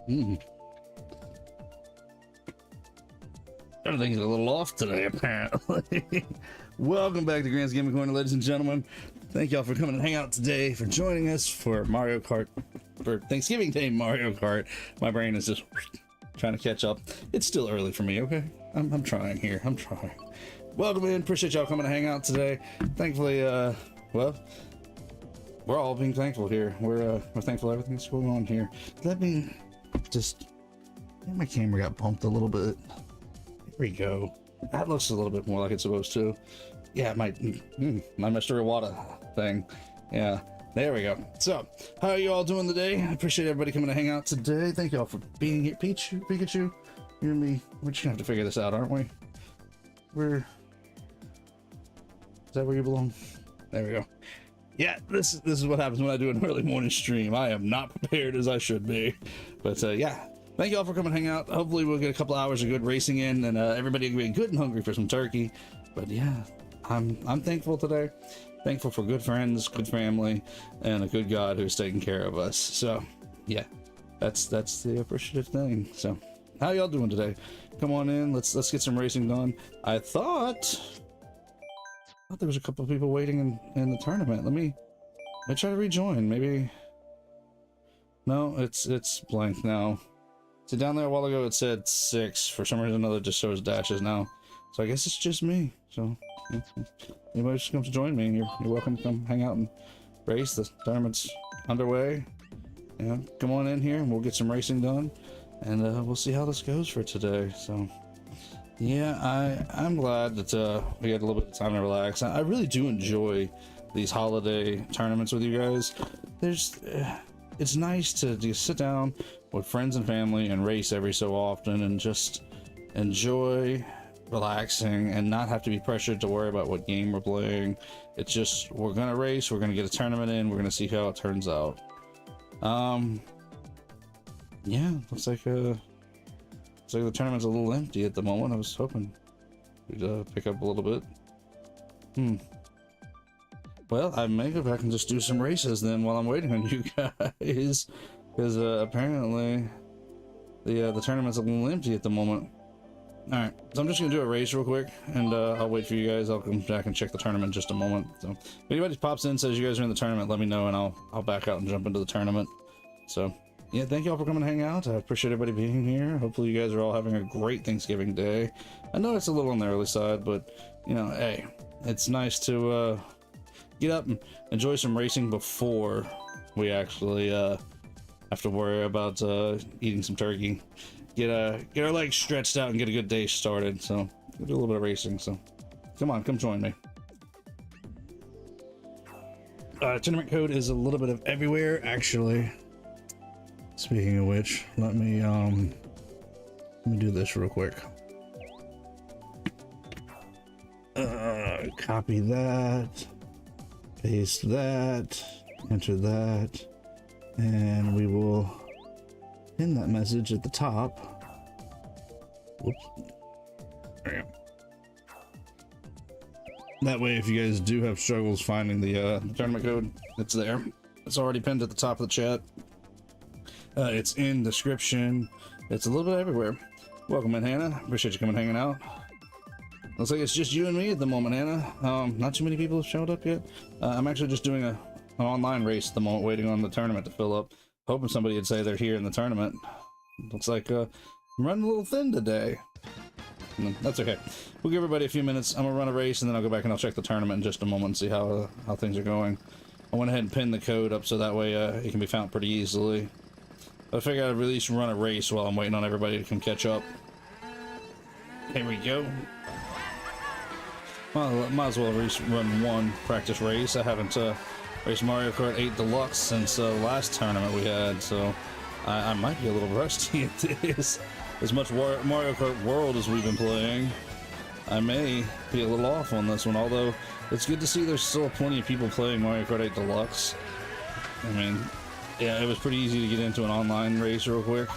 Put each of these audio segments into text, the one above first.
Mm. Everything's a little off today, apparently. Welcome back to Grant's Gaming Corner, ladies and gentlemen. Thank y'all for coming and hang out today, for joining us for Mario Kart, for Thanksgiving Day Mario Kart. My brain is just trying to catch up. It's still early for me, okay? I'm trying here. I'm trying. Welcome in. Appreciate y'all coming to hang out today. Thankfully, well, we're all being thankful here. We're thankful everything's going on here. Let me just... my camera got bumped a little bit. There we go. That looks a little bit more like it's supposed to. Yeah, my Mr. Iwata thing. Yeah, there we go. So, how are you all doing today? I appreciate everybody coming to hang out today. Thank you all for being here. Pikachu, you and me, we're just gonna have to figure this out, aren't we? Is that where you belong? There we go. Yeah, this is what happens when I do an early morning stream. I am not prepared as I should be. But yeah. Thank you all for coming and hang out. Hopefully we'll get a couple hours of good racing in, and everybody will be good and hungry for some turkey. But yeah, I'm thankful today. Thankful for good friends, good family, and a good God who's taking care of us. So yeah, that's the appreciative thing. So how y'all doing today? Come on in. Let's get some racing done. I thought there was a couple of people waiting in the tournament. Let me try to rejoin. Maybe no, it's blank now. See, down there a while ago it said 6. For some reason or another, it just shows dashes now. So I guess it's just me. So anybody just comes to join me, you're welcome to come hang out and race. The tournament's underway. Yeah, come on in here and we'll get some racing done, and we'll see how this goes for today. So yeah, I'm glad that we had a little bit of time to relax. I really do enjoy these holiday tournaments with you guys. It's nice to just sit down with friends and family and race every so often and just enjoy relaxing and not have to be pressured to worry about what game we're playing. It's just, we're gonna race, we're gonna get a tournament in, we're gonna see how it turns out. Yeah, looks like the tournament's a little empty at the moment. I was hoping we'd pick up a little bit. Well, I may go back and just do some races then while I'm waiting on you guys, because apparently the tournament's a little empty at the moment. All right, so I'm just gonna do a race real quick, and I'll wait for you guys. I'll come back and check the tournament in just a moment. So if anybody pops in and says you guys are in the tournament, let me know, and I'll back out and jump into the tournament. So yeah, thank you all for coming to hang out. I appreciate everybody being here. Hopefully you guys are all having a great Thanksgiving Day. I know it's a little on the early side, but you know, hey, it's nice to get up and enjoy some racing before we actually have to worry about eating some turkey. Get our legs stretched out and get a good day started. So we'll do a little bit of racing. So come join me. Tournament code is a little bit of everywhere, actually. Speaking of which, let me do this real quick. Copy that. Paste that, enter that, and we will pin that message at the top. Whoops. There you go. That way, if you guys do have struggles finding the tournament code, it's there. It's already pinned at the top of the chat. It's in description. It's a little bit everywhere. Welcome in, Hannah. Appreciate you coming hanging out. Looks like it's just you and me at the moment, Anna. Not too many people have showed up yet. I'm actually just doing an online race at the moment, waiting on the tournament to fill up. Hoping somebody would say they're here in the tournament. Looks like I'm running a little thin today. That's okay. We'll give everybody a few minutes. I'm gonna run a race and then I'll go back and I'll check the tournament in just a moment and see how things are going. I went ahead and pinned the code up so that way it can be found pretty easily. I figured I'd at least run a race while I'm waiting on everybody to come catch up. Here we go. Well, might as well run one practice race. I haven't raced Mario Kart 8 Deluxe since the last tournament we had, so I might be a little rusty at this. As much Mario Kart World as we've been playing, I may be a little off on this one, although it's good to see there's still plenty of people playing Mario Kart 8 Deluxe. I mean, yeah, it was pretty easy to get into an online race real quick.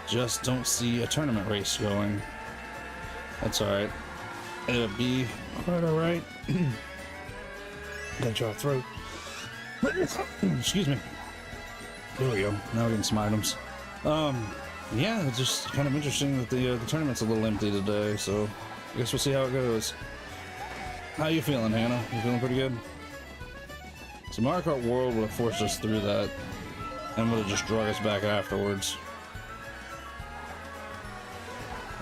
Just don't see a tournament race going. That's alright. It'll be quite alright. Got your throat. Excuse me. There we go. Now we're getting some items. Yeah, it's just kind of interesting that the tournament's a little empty today, so I guess we'll see how it goes. How you feeling, Hannah? You feeling pretty good? So Mario Kart World would have forced us through that and would have just drug us back afterwards.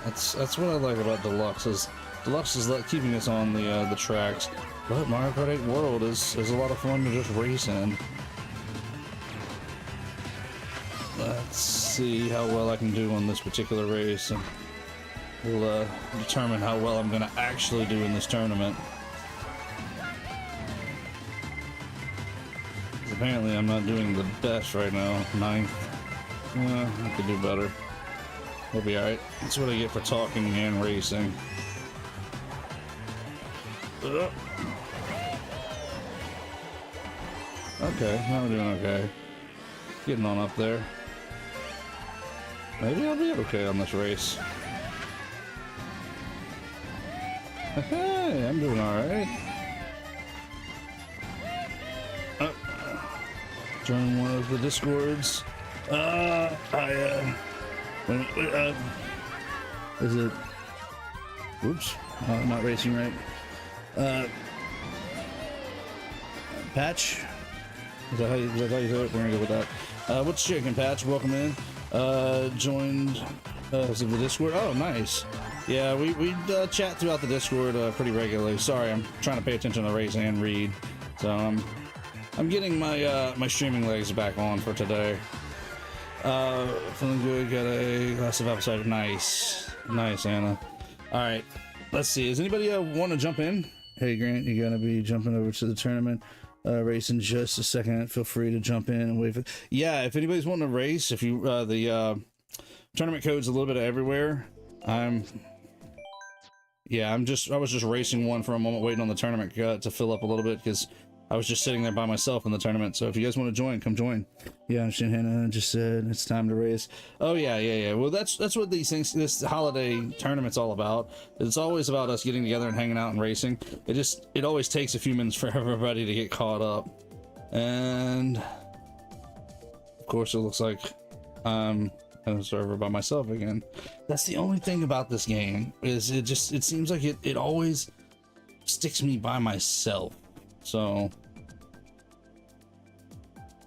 That's what I like about Deluxe is keeping us on the tracks, but Mario Kart 8 World is a lot of fun to just race in. Let's see how well I can do on this particular race, and we'll determine how well I'm going to actually do in this tournament. Apparently I'm not doing the best right now. 9th. I could do better. We'll be alright. That's what I get for talking and racing. Okay, now we're doing okay. Getting on up there. Maybe I'll be okay on this race. Hey, I'm doing alright. Join one of the Discords. Is it? Oops, I'm not racing right. Patch? Is that how you do it? We're gonna go with that. What's shaking, Patch? Welcome in. Joined is it the Discord? Oh, nice. Yeah, we chat throughout the Discord pretty regularly. Sorry, I'm trying to pay attention to the race and read, so I'm getting my my streaming legs back on for today. Feeling good. Got a glass of apple cider. Nice, Anna. All right, let's see. Does anybody want to jump in? Hey, Grant, you're gonna be jumping over to the tournament. Race in just a second. Feel free to jump in and wait for. Yeah, if anybody's wanting to race, if you the tournament code's a little bit of everywhere. I was just racing one for a moment, waiting on the tournament to fill up a little bit because I was just sitting there by myself in the tournament. So if you guys want to join, come join. Yeah, Hannah just said it's time to race. Oh yeah. Well, that's what these things, this holiday tournament's all about. It's always about us getting together and hanging out and racing. It always takes a few minutes for everybody to get caught up. And of course, it looks like I'm on a server by myself again. That's the only thing about this game is it seems like it always sticks me by myself. So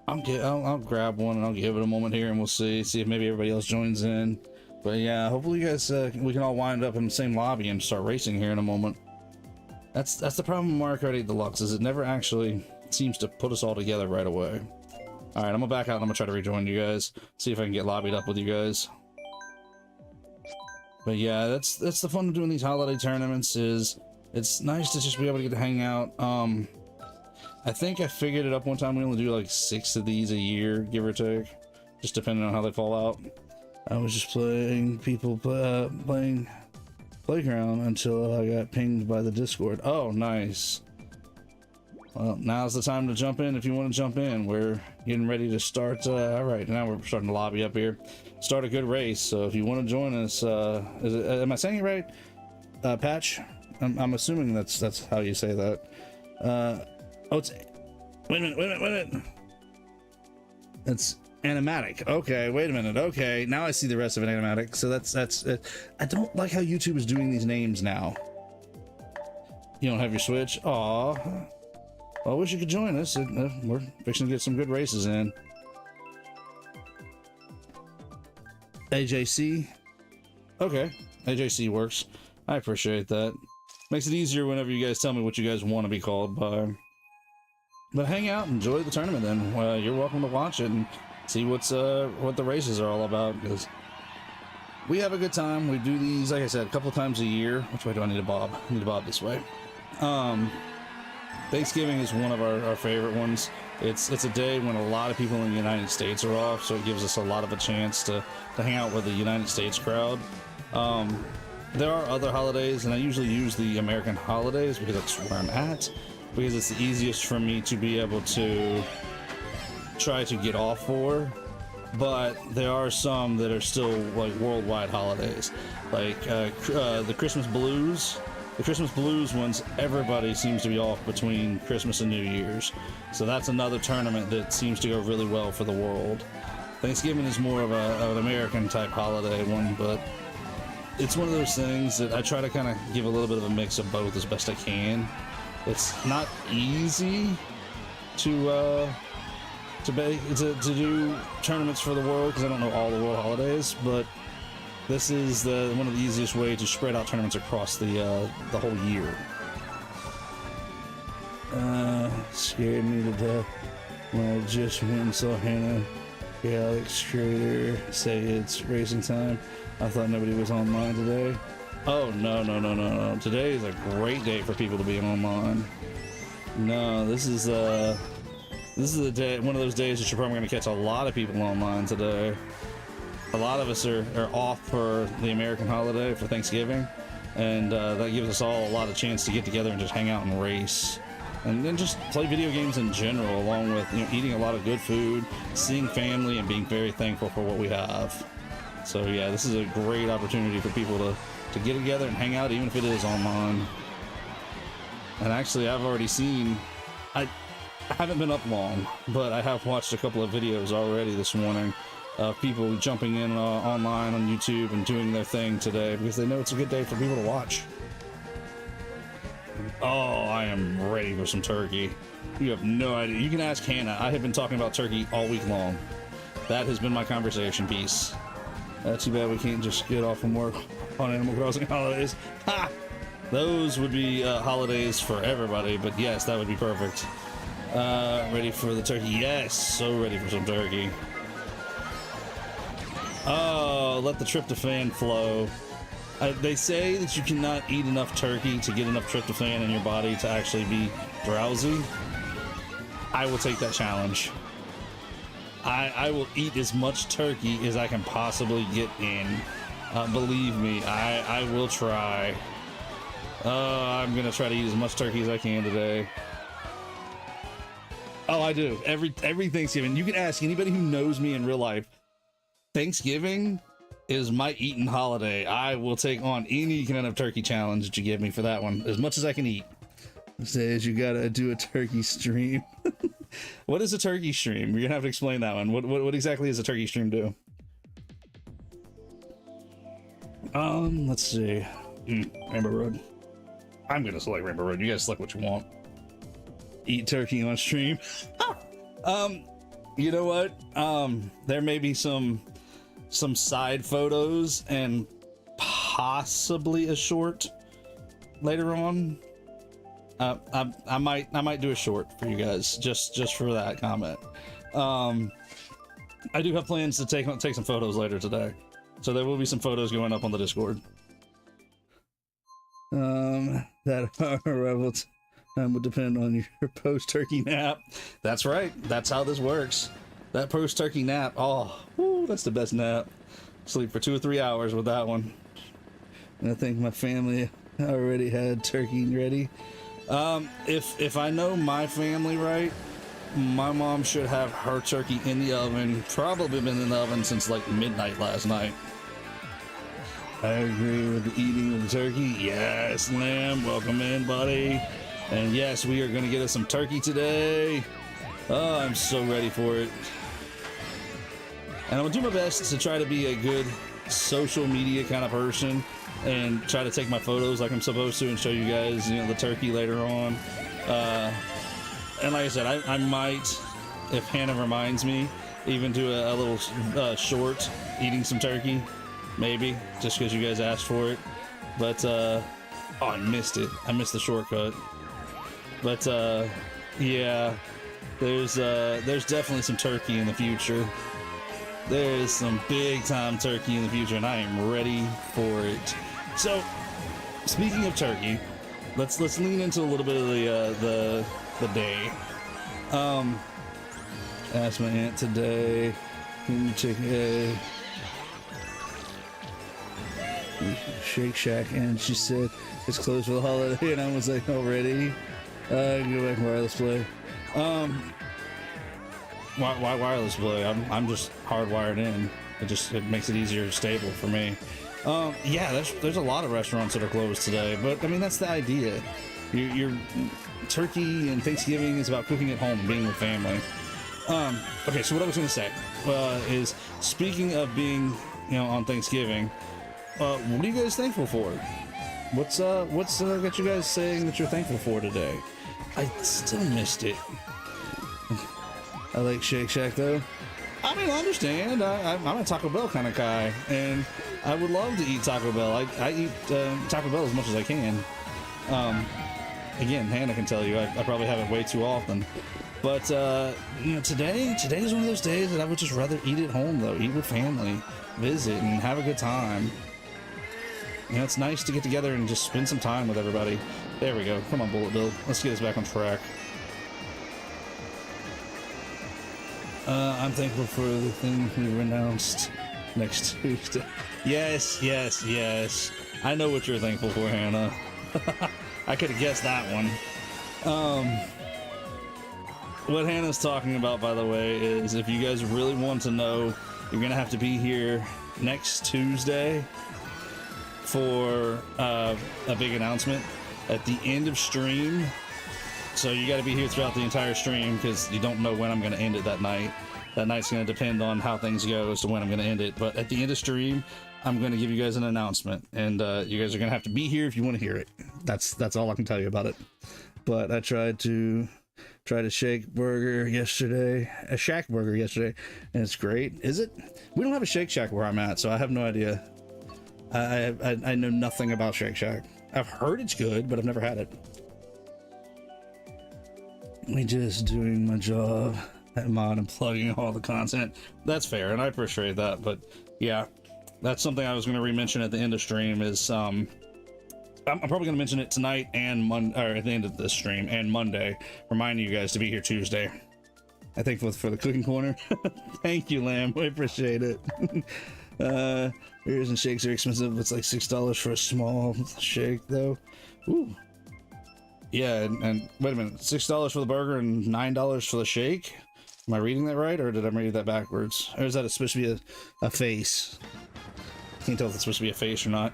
I'll grab one and I'll give it a moment here and we'll see if maybe everybody else joins in. But yeah, hopefully you guys we can all wind up in the same lobby and start racing here in a moment. That's the problem with Mario Kart 8 Deluxe is it never actually seems to put us all together right away. All right, I'm gonna back out and I'm gonna try to rejoin you guys, see if I can get lobbied up with you guys. But yeah, that's the fun of doing these holiday tournaments is it's nice to just be able to get to hang out. I think I figured it up one time. We only do like 6 of these a year, give or take, just depending on how they fall out. I was just playing playing Playground until I got pinged by the Discord. Oh, nice. Well, now's the time to jump in if you want to jump in. We're getting ready to start. All right, now we're starting to lobby up here. Start a good race. So if you want to join us, am I saying it right? Patch? I'm assuming that's how you say that. Oh, it's wait a minute. It's animatic. Okay, wait a minute. Okay, now I see the rest of it animatic. So that's it. I don't like how YouTube is doing these names now. You don't have your Switch? Aw. Well, I wish you could join us. We're fixing to get some good races in. AJC. Okay, AJC works. I appreciate that. Makes it easier whenever you guys tell me what you guys want to be called by. But hang out, enjoy the tournament then. You're welcome to watch it and see what the races are all about, because we have a good time. We do these, like I said, a couple of times a year. Which way do I need a bob? I need a bob this way. Thanksgiving is one of our favorite ones. It's a day when a lot of people in the United States are off, so it gives us a lot of a chance to hang out with the United States crowd. There are other holidays, and I usually use the American holidays because that's where I'm at, because it's the easiest for me to be able to try to get off for. But there are some that are still like worldwide holidays, like the Christmas blues. The Christmas blues ones, everybody seems to be off between Christmas and New Year's, so that's another tournament that seems to go really well for the world. Thanksgiving is more of an American type holiday one, but it's one of those things that I try to kind of give a little bit of a mix of both as best I can. It's not easy to do tournaments for the world because I don't know all the world holidays, but this is one of the easiest way to spread out tournaments across the whole year. Scared me to death when I just went and saw Hannah Alex Trader say it's racing time. I thought nobody was online today. Oh, no. Today is a great day for people to be online. No, this is a day, one of those days that you're probably going to catch a lot of people online today. A lot of us are off for the American holiday for Thanksgiving, and that gives us all a lot of chance to get together and just hang out and race. And then just play video games in general, along with eating a lot of good food, seeing family, and being very thankful for what we have. So yeah, this is a great opportunity for people to get together and hang out, even if it is online. And actually, I've already seen, I haven't been up long, but I have watched a couple of videos already this morning of people jumping in online on YouTube and doing their thing today because they know it's a good day for people to watch. Oh, I am ready for some turkey. You have no idea. You can ask Hannah. I have been talking about turkey all week long. That has been my conversation piece. Too bad we can't just get off from work on Animal Crossing holidays. Ha! Those would be holidays for everybody, but yes, that would be perfect. Ready for the turkey? Yes, so ready for some turkey. Oh, let the tryptophan flow. They say that you cannot eat enough turkey to get enough tryptophan in your body to actually be drowsy. I will take that challenge. I will eat as much turkey as I can possibly get in. Believe me, I will try. I'm gonna try to eat as much turkey as I can today. Oh, I do. Every Thanksgiving. You can ask anybody who knows me in real life. Thanksgiving is my eating holiday. I will take on any kind of turkey challenge that you give me for that one, as much as I can eat. It says you gotta do a turkey stream. What is a turkey stream? You're gonna have to explain that one. What exactly does a turkey stream do? Let's see. Rainbow Road. I'm gonna select Rainbow Road. You guys select what you want. Eat turkey on stream. You know what? There may be some side photos and possibly a short later on. I might do a short for you guys just for that comment. I do have plans to take some photos later today, so there will be some photos going up on the Discord. That arrival time will depend on your post-turkey nap. That's right. That's how this works. That post-turkey nap. Oh, woo, that's the best nap. Sleep for 2 or 3 hours with that one. And I think my family already had turkey ready. If I know my family right, my mom should have her turkey in the oven. Probably been in the oven since like midnight last night. I agree with the eating of the turkey. Yes, Lamb, welcome in, buddy. And yes, we are going to get us some turkey today. Oh, I'm so ready for it. And I'm going to do my best to try to be a good social media kind of person and try to take my photos like I'm supposed to and show you guys, the turkey later on. And like I said, I might, if Hannah reminds me, even do a little short eating some turkey. Maybe, just because you guys asked for it. But, oh, I missed it. I missed the shortcut. But, yeah, there's definitely some turkey in the future. There's some big time turkey in the future, and I am ready for it. So, speaking of turkey, let's lean into a little bit of the day. Asked my aunt today, can you check Shake Shack, and she said it's closed for the holiday, and I was like, already? Go back wireless play. Why wireless play? I'm just hardwired in. It makes it easier, stable for me. Yeah, there's a lot of restaurants that are closed today, but I mean that's the idea. Your turkey and Thanksgiving is about cooking at home and being with family. Okay, so what I was gonna say is, speaking of being, on Thanksgiving, what are you guys thankful for? What's got you guys saying that you're thankful for today? I still missed it. I like Shake Shack though. I mean, I understand. I'm a Taco Bell kind of guy, and I would love to eat Taco Bell. I eat Taco Bell as much as I can. Again, Hannah can tell you I probably have it way too often. But today is one of those days that I would just rather eat at home though. Eat with family, visit, and have a good time. It's nice to get together and just spend some time with everybody. There we go. Come on, Bullet Bill. Let's get us back on track. I'm thankful for the thing we announced next Tuesday. Yes. I know what you're thankful for, Hannah. I could have guessed that one. What Hannah's talking about, by the way, is if you guys really want to know, you're gonna have to be here next Tuesday for a big announcement at the end of stream. So you got to be here throughout the entire stream, because you don't know when I'm going to end it that night. That night's going to depend on how things go as to when I'm going to end it. But at the end of stream, I'm going to give you guys an announcement, and you guys are going to have to be here if you want to hear it. That's all I can tell you about it. But I tried a Shake Burger yesterday, a Shack Burger yesterday, and it's great. Is it? We don't have a Shake Shack where I'm at, so I have no idea. I know nothing about Shake Shack. I've heard it's good, but I've never had it. Me just doing my job at mod and plugging all the content. That's fair, and I appreciate that. But yeah, that's something I was going to re-mention at the end of stream. Is I'm probably going to mention it tonight and or at the end of this stream and Monday, reminding you guys to be here Tuesday. I think for the cooking corner. Thank you, Lamb. I appreciate it. Beers and shakes are expensive. It's like $6 for a small shake, though. Ooh. Yeah, and wait a minute, $6 for the burger and $9 for the shake? Am I reading that right, or did I read that backwards? Or is that supposed to be a face? I can't tell if it's supposed to be a face or not.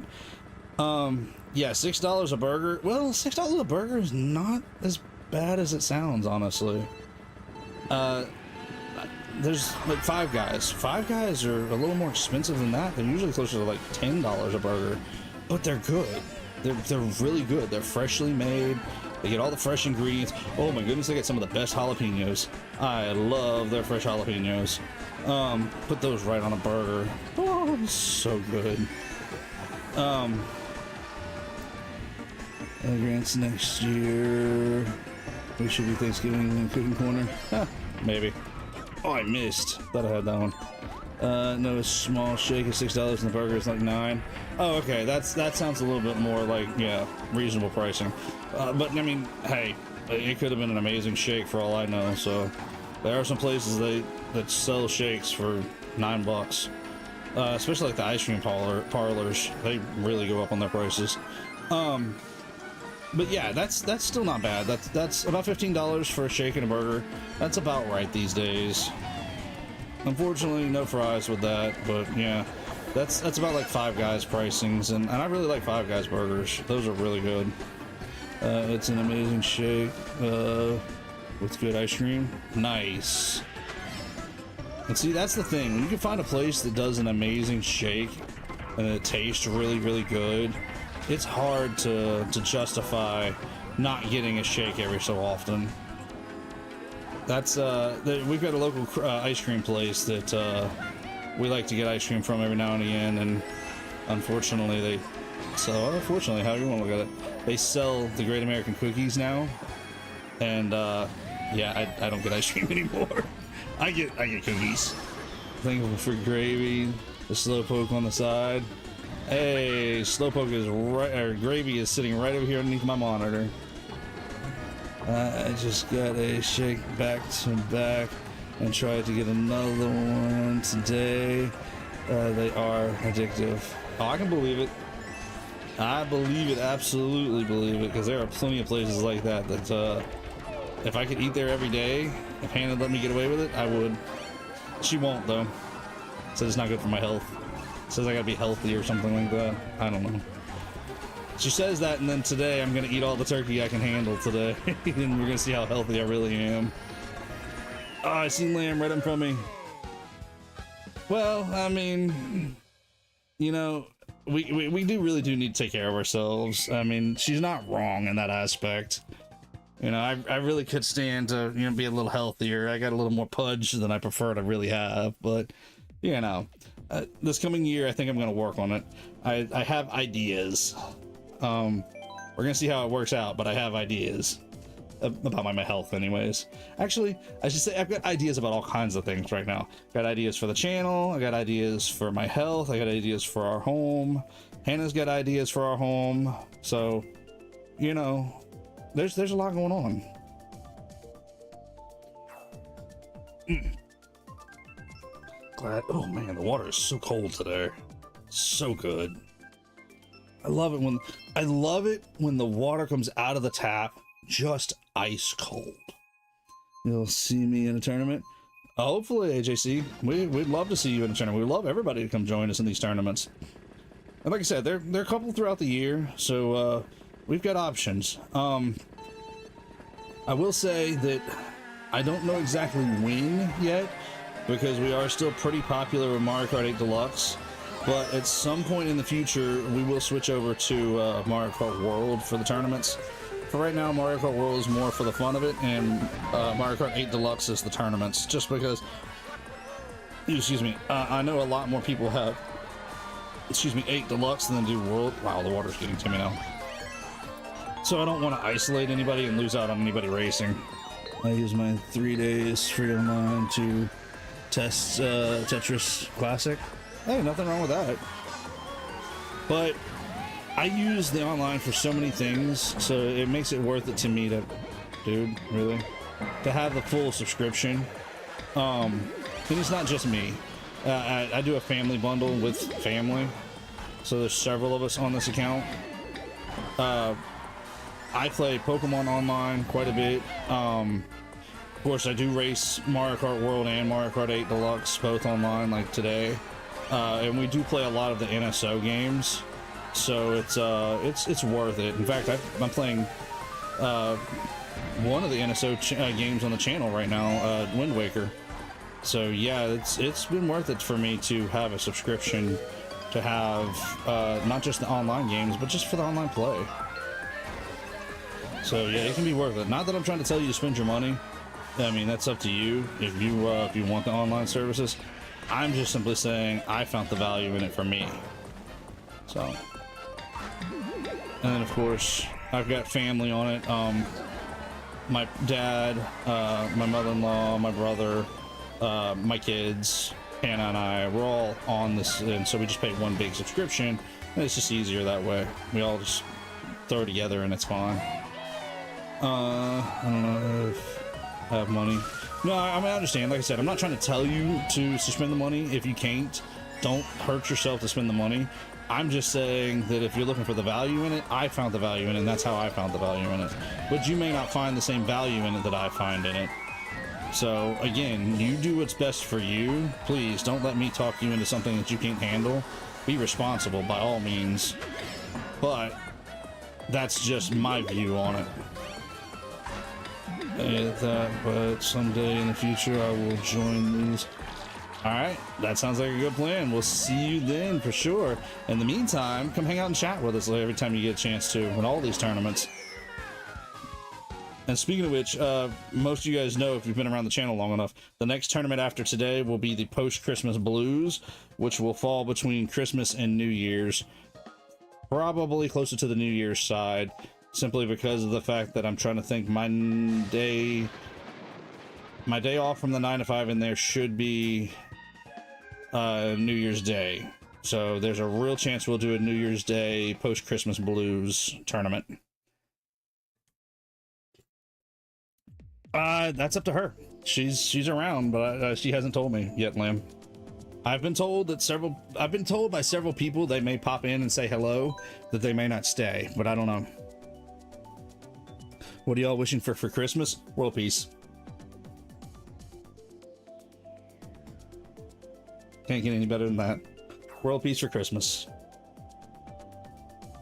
Yeah, $6 a burger. Well, $6 a burger is not as bad as it sounds, honestly. There's like Five Guys. Five Guys are a little more expensive than that. They're usually closer to like $10 a burger, but they're good. They're really good. They're freshly made. They get all the fresh ingredients. Oh my goodness, they get some of the best jalapenos. I love their fresh jalapenos. Put those right on a burger. Oh, so good. Grants next year. We should be Thanksgiving in the cooking corner. Huh, maybe. Oh, I missed. Thought I had that one. No, a small shake is $6 and the burger is like $9. Oh, okay. That sounds a little bit more like, yeah, reasonable pricing. But I mean, hey, it could have been an amazing shake for all I know. So there are some places that sell shakes for $9. Especially like the ice cream parlors. They really go up on their prices. But yeah, that's still not bad. That's about $15 for a shake and a burger. That's about right these days. Unfortunately, no fries with that, but yeah, that's about like Five Guys pricings, and I really like Five Guys burgers. Those are really good. It's an amazing shake with good ice cream. Nice. And see, that's the thing. When you can find a place that does an amazing shake and it tastes really, really good, it's hard to justify not getting a shake every so often. That's we've got a local ice cream place that we like to get ice cream from every now and again, and unfortunately unfortunately, however you want to look at it, they sell the Great American Cookies now, and yeah, I don't get ice cream anymore. I get cookies. Thankful for gravy, the slowpoke on the side. Hey, slowpoke is right, or gravy is sitting right over here underneath my monitor. I just got a shake back to back and tried to get another one today. They are addictive. Oh, I can believe it. I believe it, absolutely believe it, because there are plenty of places like that if I could eat there every day, if Hannah let me get away with it, I would. She won't, though. Says it's not good for my health. Says I gotta be healthy or something like that. I don't know. She says that, and then today I'm gonna eat all the turkey I can handle today. And we're gonna see how healthy I really am. Oh, I see Lamb right in front of me. Well, I mean, you know, we do really do need to take care of ourselves. I mean, she's not wrong in that aspect. You know, I really could stand to, you know, be a little healthier. I got a little more pudge than I prefer to really have, but, you know, this coming year, I think I'm going to work on it. I have ideas. We're going to see how it works out, but I have ideas about my health anyways. Actually, I should say I've got ideas about all kinds of things right now. Got ideas for the channel, I got ideas for my health, I got ideas for our home. Hannah's got ideas for our home. So, you know, there's a lot going on. Glad. Oh man, the water is so cold today. So good. I love it when the water comes out of the tap just ice cold. You'll see me in a tournament. Hopefully, AJC. We'd love to see you in a tournament. We'd love everybody to come join us in these tournaments. And like I said, they're a couple throughout the year, so we've got options. I will say that I don't know exactly when yet, because we are still pretty popular with Mario Kart 8 Deluxe. But at some point in the future, we will switch over to Mario Kart World for the tournaments. For right now, Mario Kart World is more for the fun of it, and Mario Kart 8 Deluxe is the tournaments. Just because, excuse me, I know a lot more people have, 8 Deluxe than do World. Wow, the water's getting to me now. So I don't want to isolate anybody and lose out on anybody racing. I use my 3 days free online to test Tetris Classic. Hey, nothing wrong with that. But I use the online for so many things, so it makes it worth it to me to, dude, really, to have the full subscription. And it's not just me. I do a family bundle with family, so there's several of us on this account. I play Pokemon online quite a bit. Of course, I do race Mario Kart World and Mario Kart 8 Deluxe both online, like today. And we do play a lot of the NSO games, so it's worth it. In fact, I'm playing one of the NSO games on the channel right now, Wind Waker. So yeah, it's been worth it for me to have a subscription, to have not just the online games, but just for the online play. So yeah, it can be worth it. Not that I'm trying to tell you to spend your money. I mean, that's up to you if you want the online services. I'm just simply saying I found the value in it for me. So, and then of course I've got family on it. My dad, my mother-in-law, my brother, my kids, Hannah and I, we're all on this, and so we just pay one big subscription, and it's just easier that way. We all just throw it together and it's fine. I don't know if I have money. No, I mean, I understand. Like I said, I'm not trying to tell you to spend the money. If you can't, don't hurt yourself to spend the money. I'm just saying that if you're looking for the value in it, I found the value in it, and that's how I found the value in it. But you may not find the same value in it that I find in it. So, again, you do what's best for you. Please, don't let me talk you into something that you can't handle. Be responsible, by all means. But that's just my view on it. But someday in the future I will join these. Alright, that sounds like a good plan. We'll see you then for sure. In the meantime, come hang out and chat with us every time you get a chance to in all these tournaments. And speaking of which, most of you guys know, if you've been around the channel long enough, the next tournament after today will be the post-Christmas Blues, which will fall between Christmas and New Year's. Probably closer to the New Year's side. Simply because of the fact that I'm trying to think my day off from the 9 to 5 in there should be New Year's Day. So there's a real chance we'll do a New Year's Day post-Christmas Blues tournament. That's up to her. She's around, but she hasn't told me yet, Lamb. I've been told by several people they may pop in and say hello, that they may not stay, but I don't know. What are y'all wishing for Christmas? World peace. Can't get any better than that. World peace for Christmas.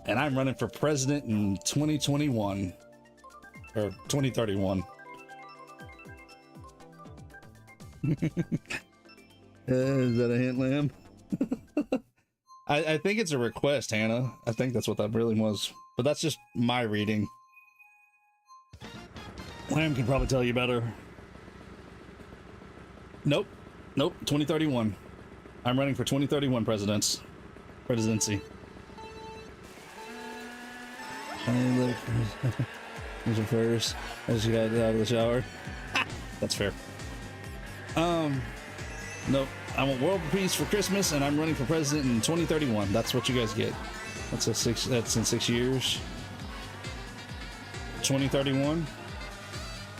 And I'm running for president in 2021 or 2031. Is that a hint, Lamb? I think it's a request, Hannah. I think that's what that really was. But that's just my reading. Lamb can probably tell you better. Nope. Nope. 2031. I'm running for 2031 presidency. Hey, look. There's a first. I just got out of the shower. That's fair. Nope. I want world peace for Christmas, and I'm running for president in 2031. That's what you guys get. That's in 6 years. 2031.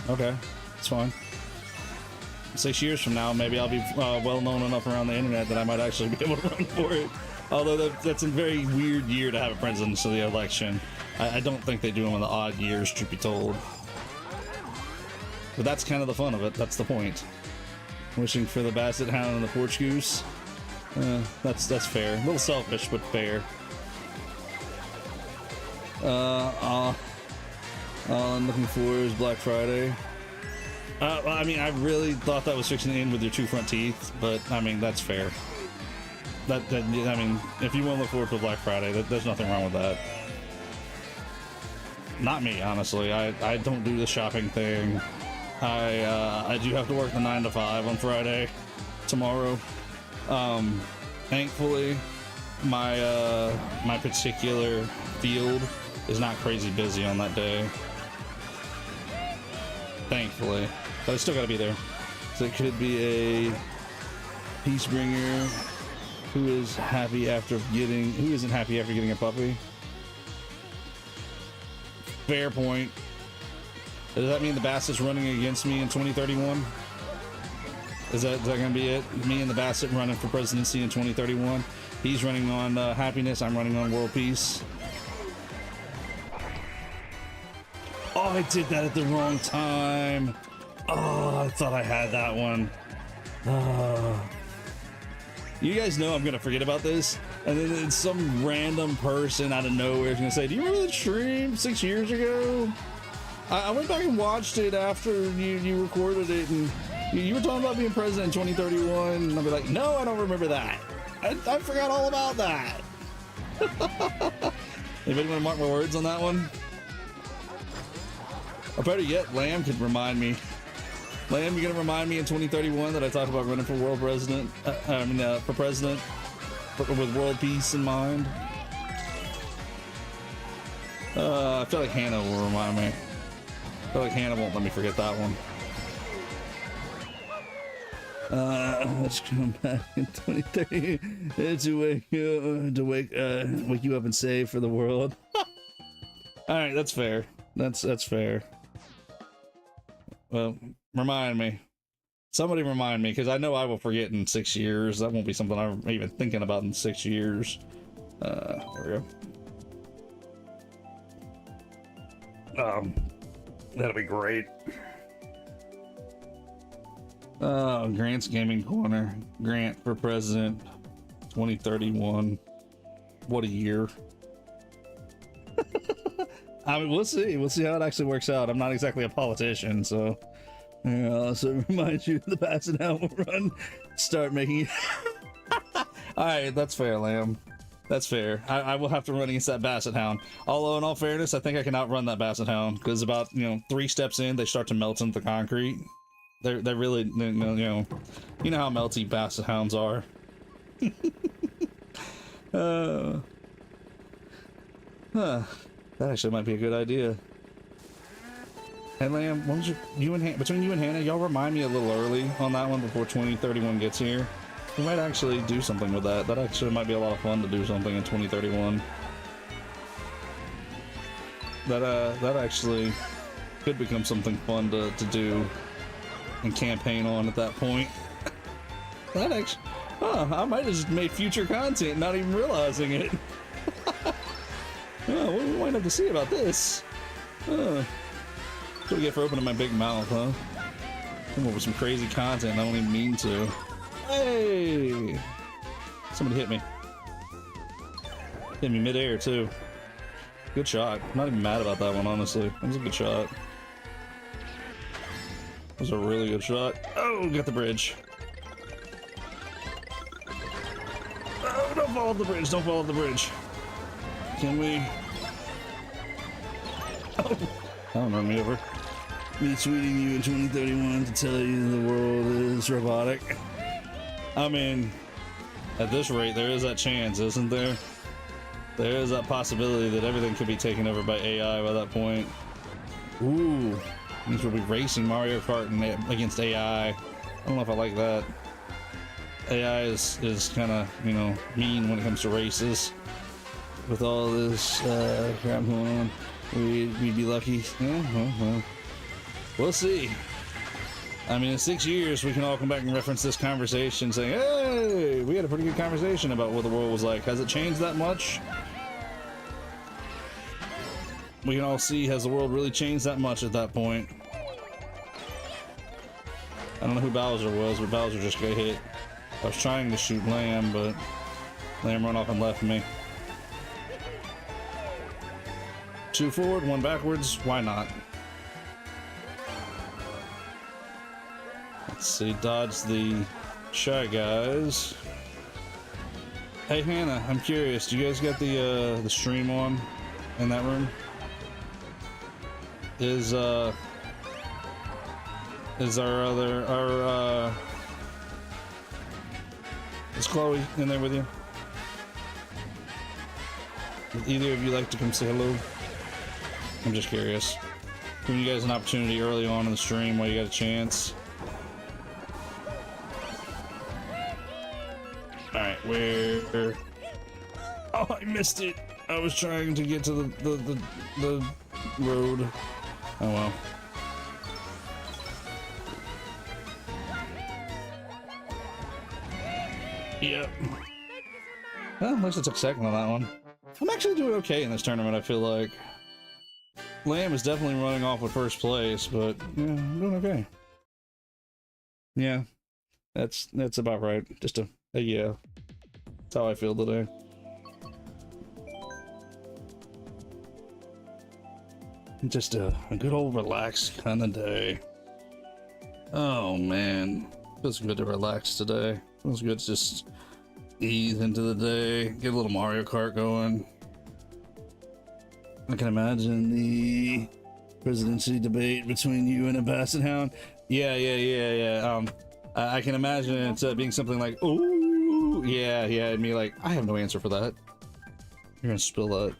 Okay, it's fine. 6 years from now, maybe I'll be well known enough around the internet that I might actually be able to run for it. Although that's a very weird year to have a presidential election. I don't think they do them in the odd years, truth be told. But that's kind of the fun of it. That's the point. Wishing for the basset hound and the porch goose. That's fair. A little selfish, but fair. All I'm looking for is Black Friday. I mean, I really thought that was fixing to end with your 2 front teeth, but I mean, that's fair. I mean, if you want to look forward to Black Friday, there's nothing wrong with that. Not me, honestly. I don't do the shopping thing. I do have to work the 9 to 5 on Friday, tomorrow. Thankfully, my particular field is not crazy busy on that day. Thankfully, but I still gotta be there. So it could be a peace bringer who isn't happy after getting a puppy. Fair point. Does that mean the Bassett's running against me in 2031? Is that gonna be it? Me and the Bassett running for presidency in 2031? He's running on happiness, I'm running on world peace. Oh, I did that at the wrong time. Oh, I thought I had that one. You guys know I'm gonna forget about this, and then some random person out of nowhere is gonna say, do you remember the stream 6 years ago? I went back and watched it after you recorded it, and you were talking about being president in 2031, and I'll be like, no, I don't remember that. I forgot all about that. Anybody want to mark my words on that one? Or better yet, Lamb could remind me. Lamb, you gonna remind me in 2031 that I talked about running for world president? For president, with world peace in mind. I feel like Hannah will remind me. I feel like Hannah won't let me forget that one. Let's come back in 2030 to wake you up and save for the world. All right, that's fair. That's fair. Well, remind me. Somebody remind me, because I know I will forget in 6 years. That won't be something I'm even thinking about in 6 years. There we go. That'll be great. Oh, Grant's Gaming Corner. Grant for president 2031. What a year. I mean, we'll see. We'll see how it actually works out. I'm not exactly a politician, so. So remind you the Basset Hound will run. Start making it. Alright, that's fair, Lamb. That's fair. I will have to run against that Basset Hound. Although, in all fairness, I think I can outrun that Basset Hound, because about 3 steps in, they start to melt into the concrete. They're really, you know how melty Basset Hounds are. That actually might be a good idea. Hey Lamb, between you and Hannah, y'all remind me a little early on that one before 2031 gets here. We might actually do something with that. That actually might be a lot of fun to do something in 2031. That actually could become something fun to do and campaign on at that point. That actually, I might have just made future content, not even realizing it. Oh, we might have to see about this. What do we get for opening my big mouth, huh? Come up with some crazy content I don't even mean to. Hey! Somebody hit me. Hit me midair, too. Good shot. I'm not even mad about that one, honestly. That was a good shot. That was a really good shot. Oh, got the bridge. Oh, don't fall off the bridge. Don't fall off the bridge. Can we? Oh, don't run me over. Me tweeting you in 2031 to tell you the world is robotic. I mean, at this rate, there is that chance, isn't there? There is that possibility that everything could be taken over by AI by that point. Ooh, means we'll be racing Mario Kart against AI. I don't know if I like that. AI is kind of, you know, mean when it comes to races. With all this crap going on, we'd be lucky. Yeah, well, we'll see. I mean, in 6 years, we can all come back and reference this conversation saying, hey, we had a pretty good conversation about what the world was like. Has it changed that much? We can all see, has the world really changed that much at that point? I don't know who Bowser was, but Bowser just got hit. I was trying to shoot Lamb, but Lamb ran off and left me. 2 forward, 1 backwards, why not? Let's see, dodge the Shy Guys. Hey Hannah, I'm curious, do you guys got the stream on in that room? Is our is Chloe in there with you? Would either of you like to come say hello? I'm just curious. Giving you guys an opportunity early on in the stream while you got a chance. Alright, where... Oh, I missed it! I was trying to get to the road. Oh well. Yep. Well, at least I took second on that one. I'm actually doing okay in this tournament, I feel like. Lamb is definitely running off with first place, but yeah, I'm doing okay. Yeah, that's about right. Just a yeah. That's how I feel today. Just a good old relaxed kind of day. Oh man, feels good to relax today. Feels good to just ease into the day, get a little Mario Kart going. I can imagine the presidency debate between you and a Basset Hound. Yeah. I can imagine it being something like, "Ooh, yeah," and me like, I have no answer for that. You're gonna spill that.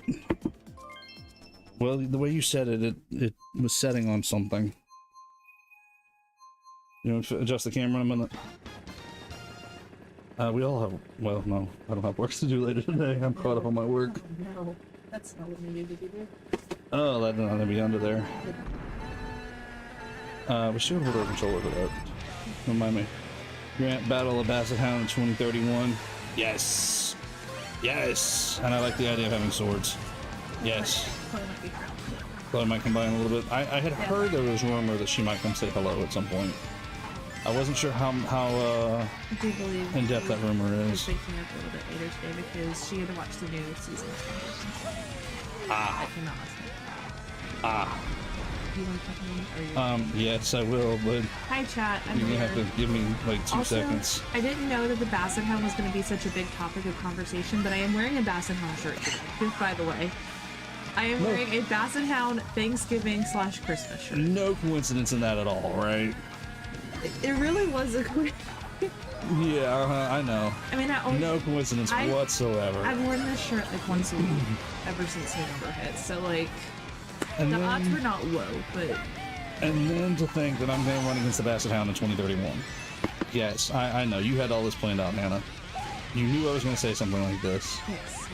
Well, the way you said it, it was setting on something. You know, adjust the camera in a minute. We all have, well, no, I don't have work to do later today. I'm caught up on my work. No, that's not what we needed to do. Oh, that didn't have to be under there. We should hold our controller for that. Remind me. Grant Battle of Basset Hound in 2031. Yes! Yes! And I like the idea of having swords. Yes. Chloe might combine a little bit. I had heard there was rumor that she might come say hello at some point. I wasn't sure how in depth that rumor is. Waking up a little bit later today because she had to watch the new season. I cannot. Do you want to talk to me? Yes, I will, but hi, chat. I'm you're gonna here. have to give me like 2 seconds. I didn't know that the Basset Hound was going to be such a big topic of conversation, but I am wearing a Basset Hound shirt today. Just by the way. I am wearing a Basset Hound Thanksgiving/Christmas shirt. No coincidence in that at all, right? It really was a Yeah, I know. I mean, no coincidence whatsoever. I've worn this shirt like once a week ever since November hit, so like and the then, odds were not low, but. And then to think that I'm going to run against the Basset Hound in 2031. Yes, I know. You had all this planned out, Nana. You knew I was going to say something like this. Yes.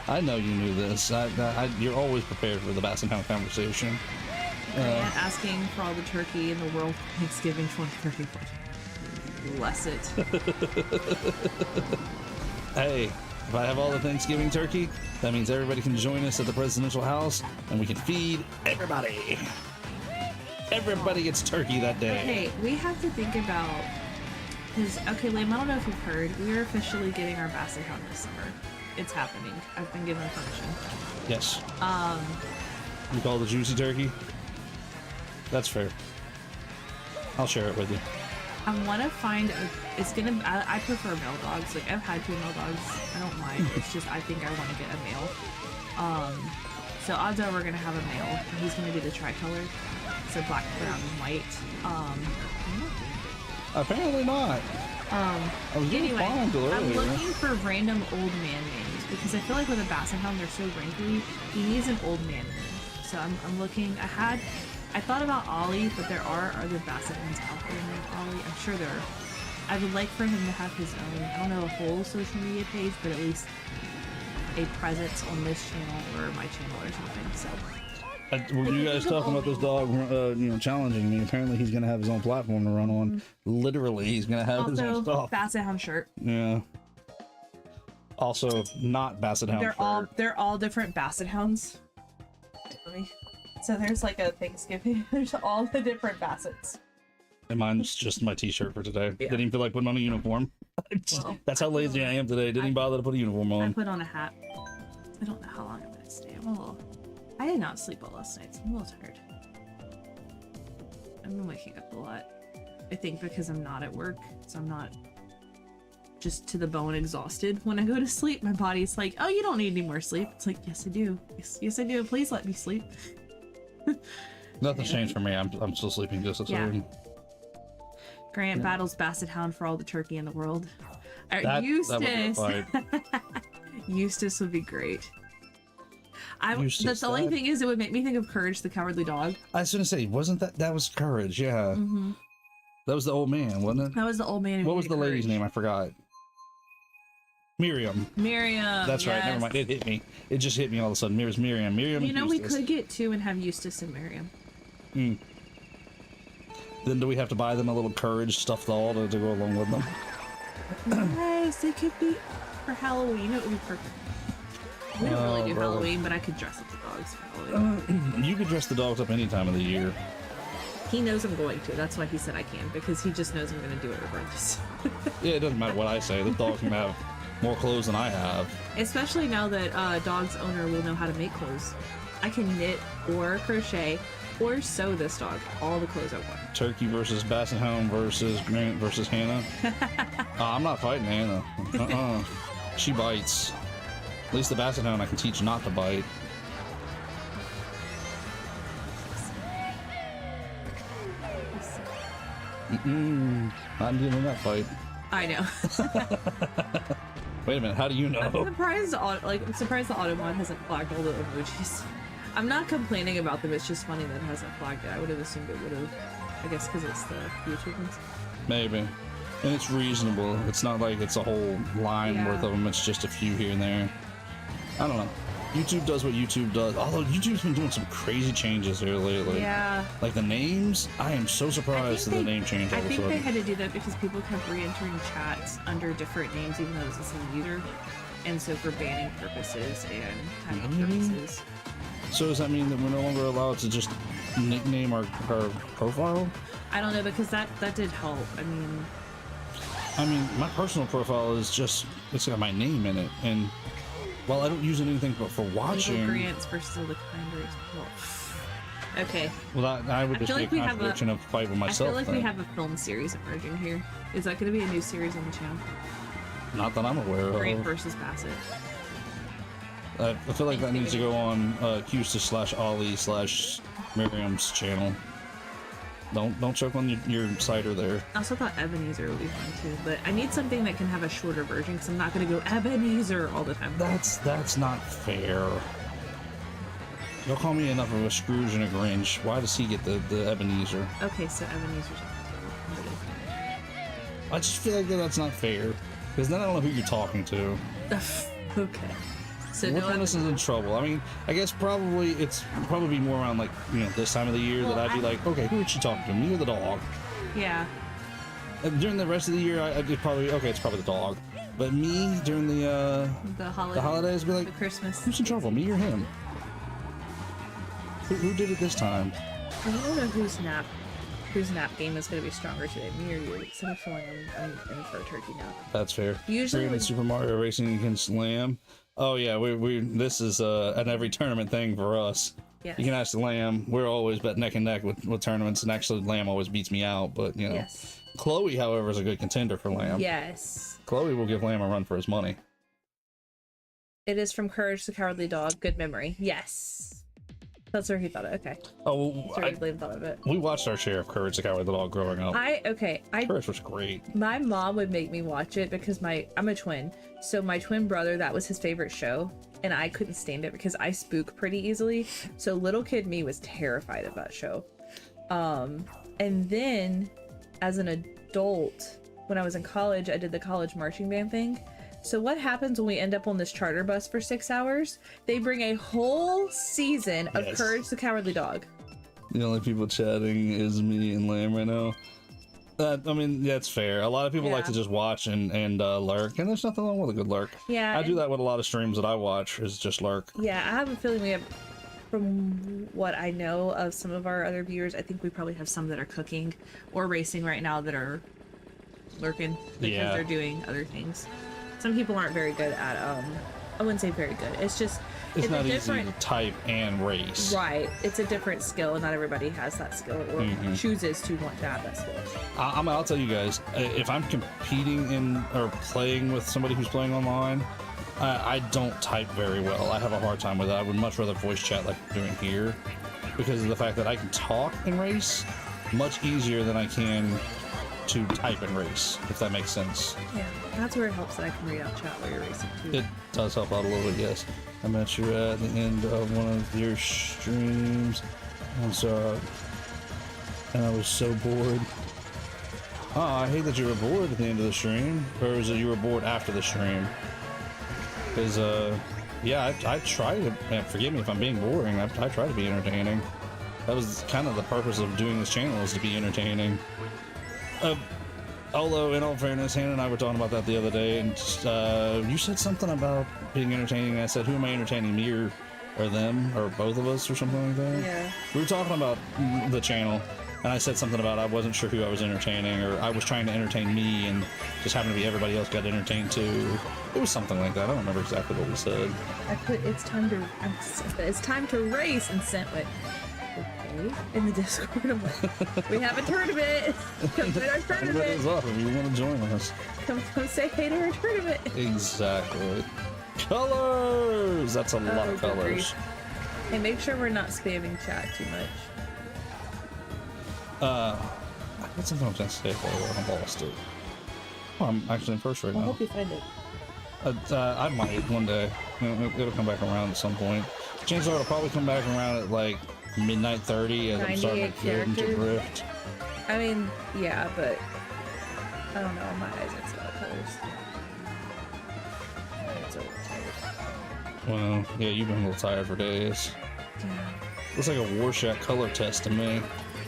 I know you knew this. You're always prepared for the Basset Hound conversation. And asking for all the turkey in the world for Thanksgiving 2034. Bless it. Hey, if I have all the Thanksgiving turkey, that means everybody can join us at the presidential house and we can feed everybody. Everybody gets turkey that day. Okay, we have to think about, because, okay, Liam, I don't know if you've heard, we are officially getting our Basset Hound this summer. It's happening. I've been given permission. Yes. You call it the juicy turkey? That's fair. I'll share it with you. I want to find I prefer male dogs. Like, I've had female dogs. I don't mind. It's just, I think I want to get a male. So odds are we're going to have a male. And he's going to be the tricolor. So black, brown, and white. Apparently not. I was doing fine until earlier. I'm looking for random old man names because I feel like with a Basset Hound, they're so wrinkly. He needs an old man name. So I'm looking. I thought about Ollie, but there are other Basset Hounds out there named Ollie. I'm sure there are. I would like for him to have his own, I don't know, a whole social media page, but at least a presence on this channel or my channel or something. So. Well, you guys talking about this dog, challenging me. Apparently, he's gonna have his own platform to run on. Literally, he's gonna have his own stuff. Basset Hound shirt. Yeah. Also, not Basset Hound shirt. They're all different Basset Hounds. So there's like a Thanksgiving. There's all the different Bassets. And mine's just my T-shirt for today. Yeah. Didn't even feel like putting on a uniform. Well, that's how lazy I am today. Didn't even bother to put a uniform on. I put on a hat. I don't know how long I'm gonna stay. I did not sleep well last night, so I'm a little tired. I've been waking up a lot. I think because I'm not at work, so I'm not just to the bone exhausted. When I go to sleep, my body's like, oh, you don't need any more sleep. It's like, yes, I do. Yes, I do. Please let me sleep. Nothing's changed for me. I'm still sleeping just as hard. Grant battles Basset Hound for all the turkey in the world. Eustace. Eustace would be great. The only thing is, it would make me think of Courage the Cowardly Dog. I was gonna say, wasn't that was Courage? Yeah. Mm-hmm. That was the old man, wasn't it? That was the old man. What was the lady's name? I forgot. Miriam. That's right. Never mind. It hit me. It just hit me all of a sudden. Miriam. We could get two and have Eustace and Miriam. Hmm. Then do we have to buy them a little Courage stuffed doll to go along with them? Yes, it could be for Halloween. It would be perfect. We don't really do Halloween, but I could dress up the dogs for Halloween. You could dress the dogs up any time of the year. He knows I'm going to. That's why he said I can, because he just knows I'm going to do it regardless. Yeah, it doesn't matter what I say. The dog can have more clothes than I have. Especially now that dog's owner will know how to make clothes. I can knit or crochet or sew this dog all the clothes I want. Turkey versus Basset Hound versus Grant versus Hannah. I'm not fighting Hannah. She bites. At least the Basset Hound I can teach not to bite. Not dealing that fight. I know. Wait a minute, how do you know? I'm surprised the Automod hasn't flagged all the emojis. I'm not complaining about them, it's just funny that it hasn't flagged it. I would have assumed it would have. I guess because it's the YouTube ones. Maybe. And it's reasonable. It's not like it's a whole line worth of them, it's just a few here and there. I don't know. YouTube does what YouTube does. Although YouTube's been doing some crazy changes here lately. Yeah. Like the names, I am so surprised at the name change. I think they had to do that because people kept re-entering chats under different names, even though it was the same user. And so for banning purposes and timing purposes. So does that mean that we're no longer allowed to just nickname our profile? I don't know, because that did help. I mean, my personal profile is just, it's got my name in it, and well, I don't use anything but for watching. Grants versus the kind race. Okay. Well, I would just be a contradiction of fight with myself. I feel like we have a film series emerging here. Is that going to be a new series on the channel? Not that I'm aware of. Grant versus Basset. I feel like that needs to go on Q/Ollie/Miriam's channel. Don't choke on your cider there. I also thought Ebenezer would be fun too, but I need something that can have a shorter version because I'm not going to go Ebenezer all the time. That's not fair. You'll call me enough of a Scrooge and a Grinch. Why does he get the Ebenezer? Okay, so Ebenezer's on the table. I just feel like that's not fair because then I don't know who you're talking to. Okay. So which one is in trouble? I mean, I guess it's probably more around like this time of the year that I'd be like, okay, who is she talking to, me or the dog? Yeah. And during the rest of the year, I'd probably it's probably the dog. But me during the holidays, be like, the Christmas. Who's in trouble, me or him? Who did it this time? I don't know whose nap game is going to be stronger today, me or you? Because I'm feeling I'm in for a turkey now. That's fair. Usually when Super Mario Racing against Lamb. Oh yeah, we this is an every tournament thing for us. Yes. You can ask the Lamb. We're always bet neck and neck with tournaments, and actually Lamb always beats me out. But you know, Yes. Chloe, however, is a good contender for Lamb. Yes. Chloe will give Lamb a run for his money. It is from Courage the Cowardly Dog. Good memory. Yes. That's where he thought it. Okay. Oh, That's where Blaine thought of it. we watched our share of Courage the Cowardly Dog growing up. Courage was great. My mom would make me watch it because I'm a twin. So my twin brother, that was his favorite show. And I couldn't stand it because I spook pretty easily. So little kid me was terrified of that show. And then as an adult, when I was in college, I did the college marching band thing. So what happens when we end up on this charter bus for 6 hours? They bring a whole season of Courage the Cowardly Dog. The only people chatting is me and Lamb right now. I mean, that's fair. A lot of people like to just watch and lurk, and there's nothing wrong with a good lurk. Yeah. I do that with a lot of streams that I watch, is just lurk. Yeah, I have a feeling we have, from what I know of some of our other viewers, I think we probably have some that are cooking or racing right now that are lurking because they're doing other things. Some people aren't very good at, I wouldn't say very good. It's just, it's not easy to type and race. Right. It's a different skill, and not everybody has that skill or chooses to want to have that skill. I'll tell you guys, if I'm competing in or playing with somebody who's playing online, I don't type very well. I have a hard time with that. I would much rather voice chat like we're doing here, because of the fact that I can talk and race much easier than I can to type and race, if that makes sense. Yeah, that's where it helps that I can read out chat while you're racing too. It does help out a little bit, yes. I met you at the end of one of your streams, and I was so bored. Oh, I hate that you were bored at the end of the stream, or was it you were bored after the stream? Because, yeah, I try to, and forgive me if I'm being boring, I try to be entertaining. That was kind of the purpose of doing this channel, is to be entertaining. Although, in all fairness, Hannah and I were talking about that the other day, and you said something about being entertaining, and I said, who am I entertaining, me or them, or both of us, or something like that? Yeah. We were talking about the channel, and I said something about I wasn't sure who I was entertaining, or I was trying to entertain me, and just happened to be everybody else got entertained too. It was something like that. I don't remember exactly what we said. I put, it's time to race, and sent it. Okay. In the Discord, I'm like, we have a tournament. Come to our tournament. Is up if you want to join us. Come say hey to our tournament. Exactly. Colors. That's a lot of colors. Grief. Hey, make sure we're not spamming chat too much. I got something I was gonna say, but I lost it. Oh, I'm actually in first right now. I hope you find it. I might one day. It'll come back around at some point. Chances are it'll probably come back around at like midnight 30 as I'm starting to get into drift. I mean, yeah, but I don't know. My eyes are still colors. It's overtired. Well, yeah, you've been a little tired for days. Yeah. Looks like a Rorschach color test to me.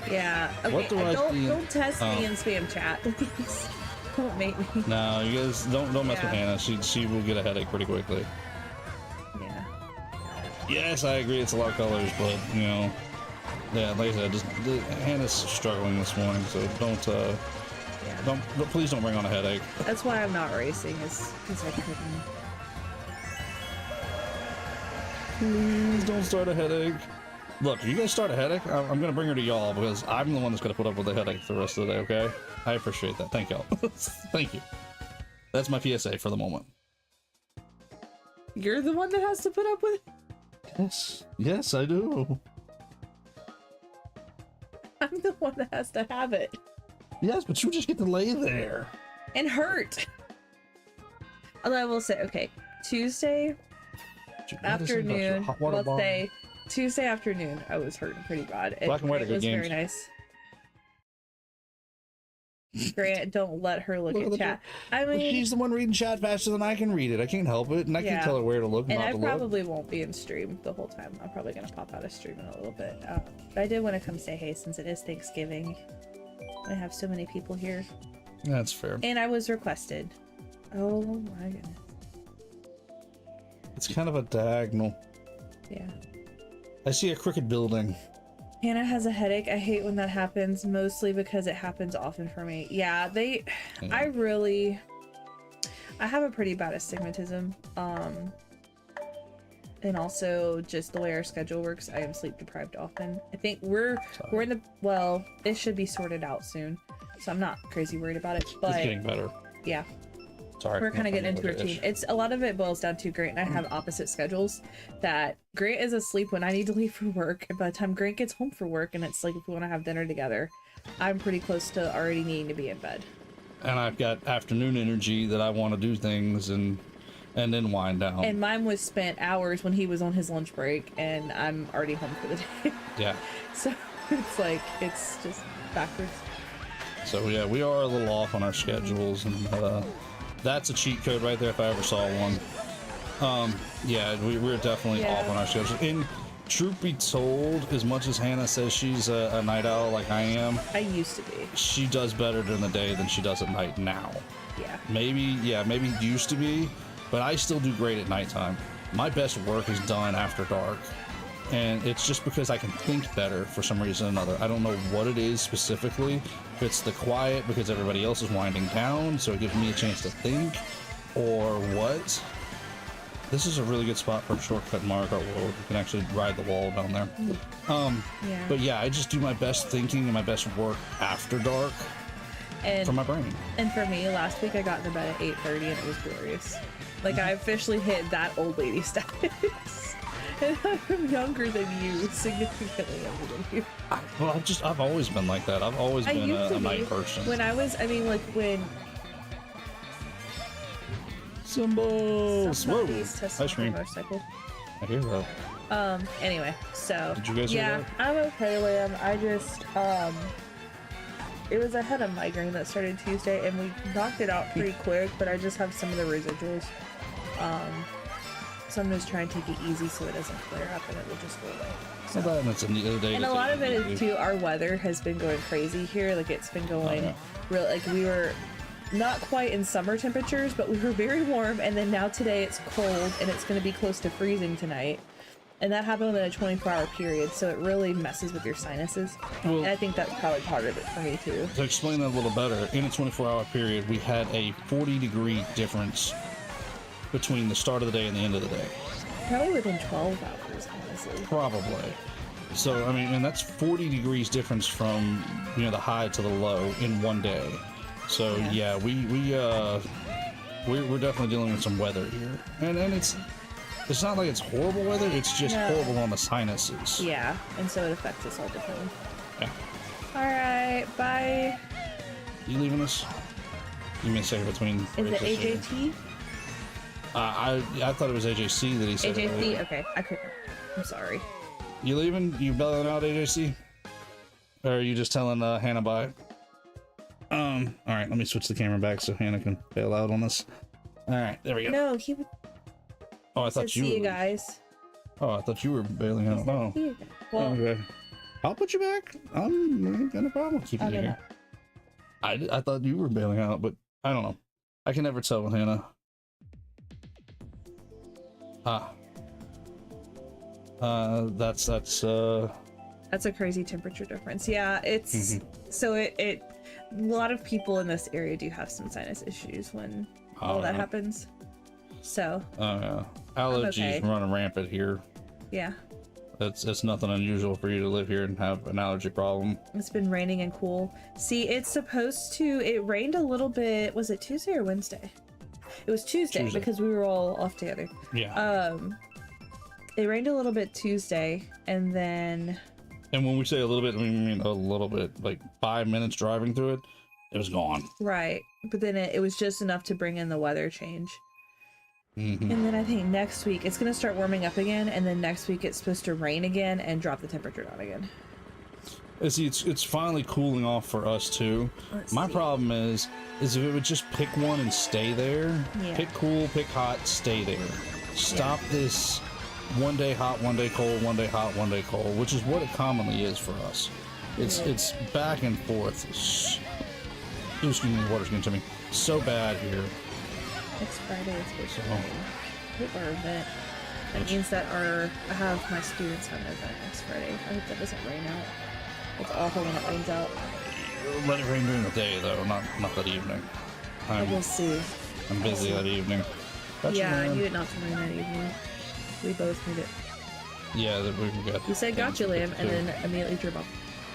Yeah. Okay. What do I see? Don't test me in spam chat, please. Don't make me. No, you guys don't mess with Hannah. She will get a headache pretty quickly. Yeah. Yes, I agree. It's a lot of colors, but you know, yeah, like I said, Hannah's struggling this morning, so please don't bring on a headache. That's why I'm not racing, is because I couldn't. Please don't start a headache. Look, if you guys start a headache, I'm gonna bring her to y'all, because I'm the one that's gonna put up with the headache the rest of the day. Okay? I appreciate that. Thank y'all. Thank you. That's my PSA for the moment. You're the one that has to put up with it? Yes, I do. I'm the one that has to have it. Yes, but you just get to lay there. And hurt. Although I will say, okay, Tuesday afternoon, Tuesday afternoon, I was hurting pretty bad. Black and white are good was games. Very nice. Grant, don't let her look at chat. I mean, she's the one reading chat faster than I can read it. I can't help it, and I can't tell her where to look and not to look. I probably won't be in stream the whole time. I'm probably gonna pop out of stream in a little bit. But I did want to come say hey since it is Thanksgiving. I have so many people here. That's fair. And I was requested. Oh my goodness. It's kind of a diagonal. Yeah. I see a crooked building. Hannah has a headache. I hate when that happens, mostly because it happens often for me. Yeah, I have a pretty bad astigmatism. And also just the way our schedule works, I am sleep deprived often. I think we're in the, well, it should be sorted out soon. So I'm not crazy worried about it, but It's getting better. yeah. Sorry. We're kind of getting into a routine. It's a lot of it boils down to Grant and I have opposite schedules. That Grant is asleep when I need to leave for work, and by the time Grant gets home for work, and it's like if we want to have dinner together, I'm pretty close to already needing to be in bed. And I've got afternoon energy that I want to do things and then wind down. And mine was spent hours when he was on his lunch break, and I'm already home for the day. Yeah. So it's like it's just backwards. So yeah, we are a little off on our schedules, and that's a cheat code right there if I ever saw one. Yeah, we're definitely off on our schedules. And truth be told, as much as Hannah says she's a night owl like I am, I used to be. she does better during the day than she does at night now. Yeah. Maybe used to be, but I still do great at nighttime. My best work is done after dark. And it's just because I can think better for some reason or another. I don't know what it is specifically. If it's the quiet because everybody else is winding down, so it gives me a chance to think, or what. This is a really good spot for a shortcut in Mario Kart World. You can actually ride the wall down there. Yeah. But yeah, I just do my best thinking and my best work after dark And for my brain. And for me, last week I got into bed at 8:30 and it was glorious. Like I officially hit that old lady status. And I'm younger than you, significantly younger than you. I've always been like that. I've always been a night person. When I was, when Symbols! Whoa! somebody's testing Ice cream. their motorcycle. I hear that. Anyway, so Did you guys hear yeah, that? I'm okay, Liam. I just it was I had a migraine that started Tuesday and we knocked it out pretty quick, but I just have some of the residuals. So I'm just trying to take it easy so it doesn't flare up and it will just go away. So. Well, and it's the other day. And a lot of it is too, our weather has been going crazy here. Like it's been going real, like we were not quite in summer temperatures, but we were very warm. And then now today it's cold and it's going to be close to freezing tonight. And that happened within a 24-hour period. So it really messes with your sinuses. Well, and I think that's probably part of it for me too. To explain that a little better, in a 24-hour period, we had a 40-degree difference between the start of the day and the end of the day. Probably within 12 hours, honestly. Probably. So, I mean, and that's 40 degrees difference from, the high to the low in one day. So, yeah, we're definitely dealing with some weather here. And it's not like it's horrible weather, it's just horrible on the sinuses. Yeah, and so it affects us all differently. Yeah. All right, bye. You leaving us? You may say between... Is it AJT? I thought it was AJC that he said. AJC? Earlier. Okay, I couldn't. I'm sorry. You leaving? You bailing out, AJC? Or are you just telling Hannah bye? All right, let me switch the camera back so Hannah can bail out on this. All right, there we go. No, he would. Oh, I thought you See were. you guys. Oh, I thought you were bailing out. Oh, See you guys. Well, okay. I'll put you back. I'm got no problem keeping you here. I thought you were bailing out, but I don't know. I can never tell with Hannah. That's a crazy temperature difference. Yeah, it's so it a lot of people in this area do have some sinus issues when all that happens. So allergies running rampant here. Yeah, it's nothing unusual for you to live here and have an allergy problem. it's been raining and cool. See, it's supposed to, it rained a little bit. Was it Tuesday or Wednesday? It was Tuesday. Because we were all off together. Yeah. It rained a little bit Tuesday, and then... And when we say a little bit, we mean a little bit. Like 5 minutes driving through it, it was gone. Right. But then it was just enough to bring in the weather change. Mm-hmm. And then I think next week, it's going to start warming up again, and then next week it's supposed to rain again and drop the temperature down again. See, it's finally cooling off for us, too. My problem is if it would just pick one and stay there. Yeah. Pick cool, pick hot, stay there. Stop this... one day hot, one day cold, one day hot, one day cold, which is what it commonly is for us. It's back and forth. Ooh, excuse me, water's getting to me. So bad here. Next Friday it's supposed to rain. Hope our event. That means that I have my students have an event next Friday. I hope that doesn't rain out. It's awful when it rains out. Let it rain during the day, though, not that evening. We'll see. I'm busy that evening. Gotcha, Yeah, I man. need it not to rain that evening. We both made it. Yeah, that we got. You said gotcha, Lamb, and then immediately threw off.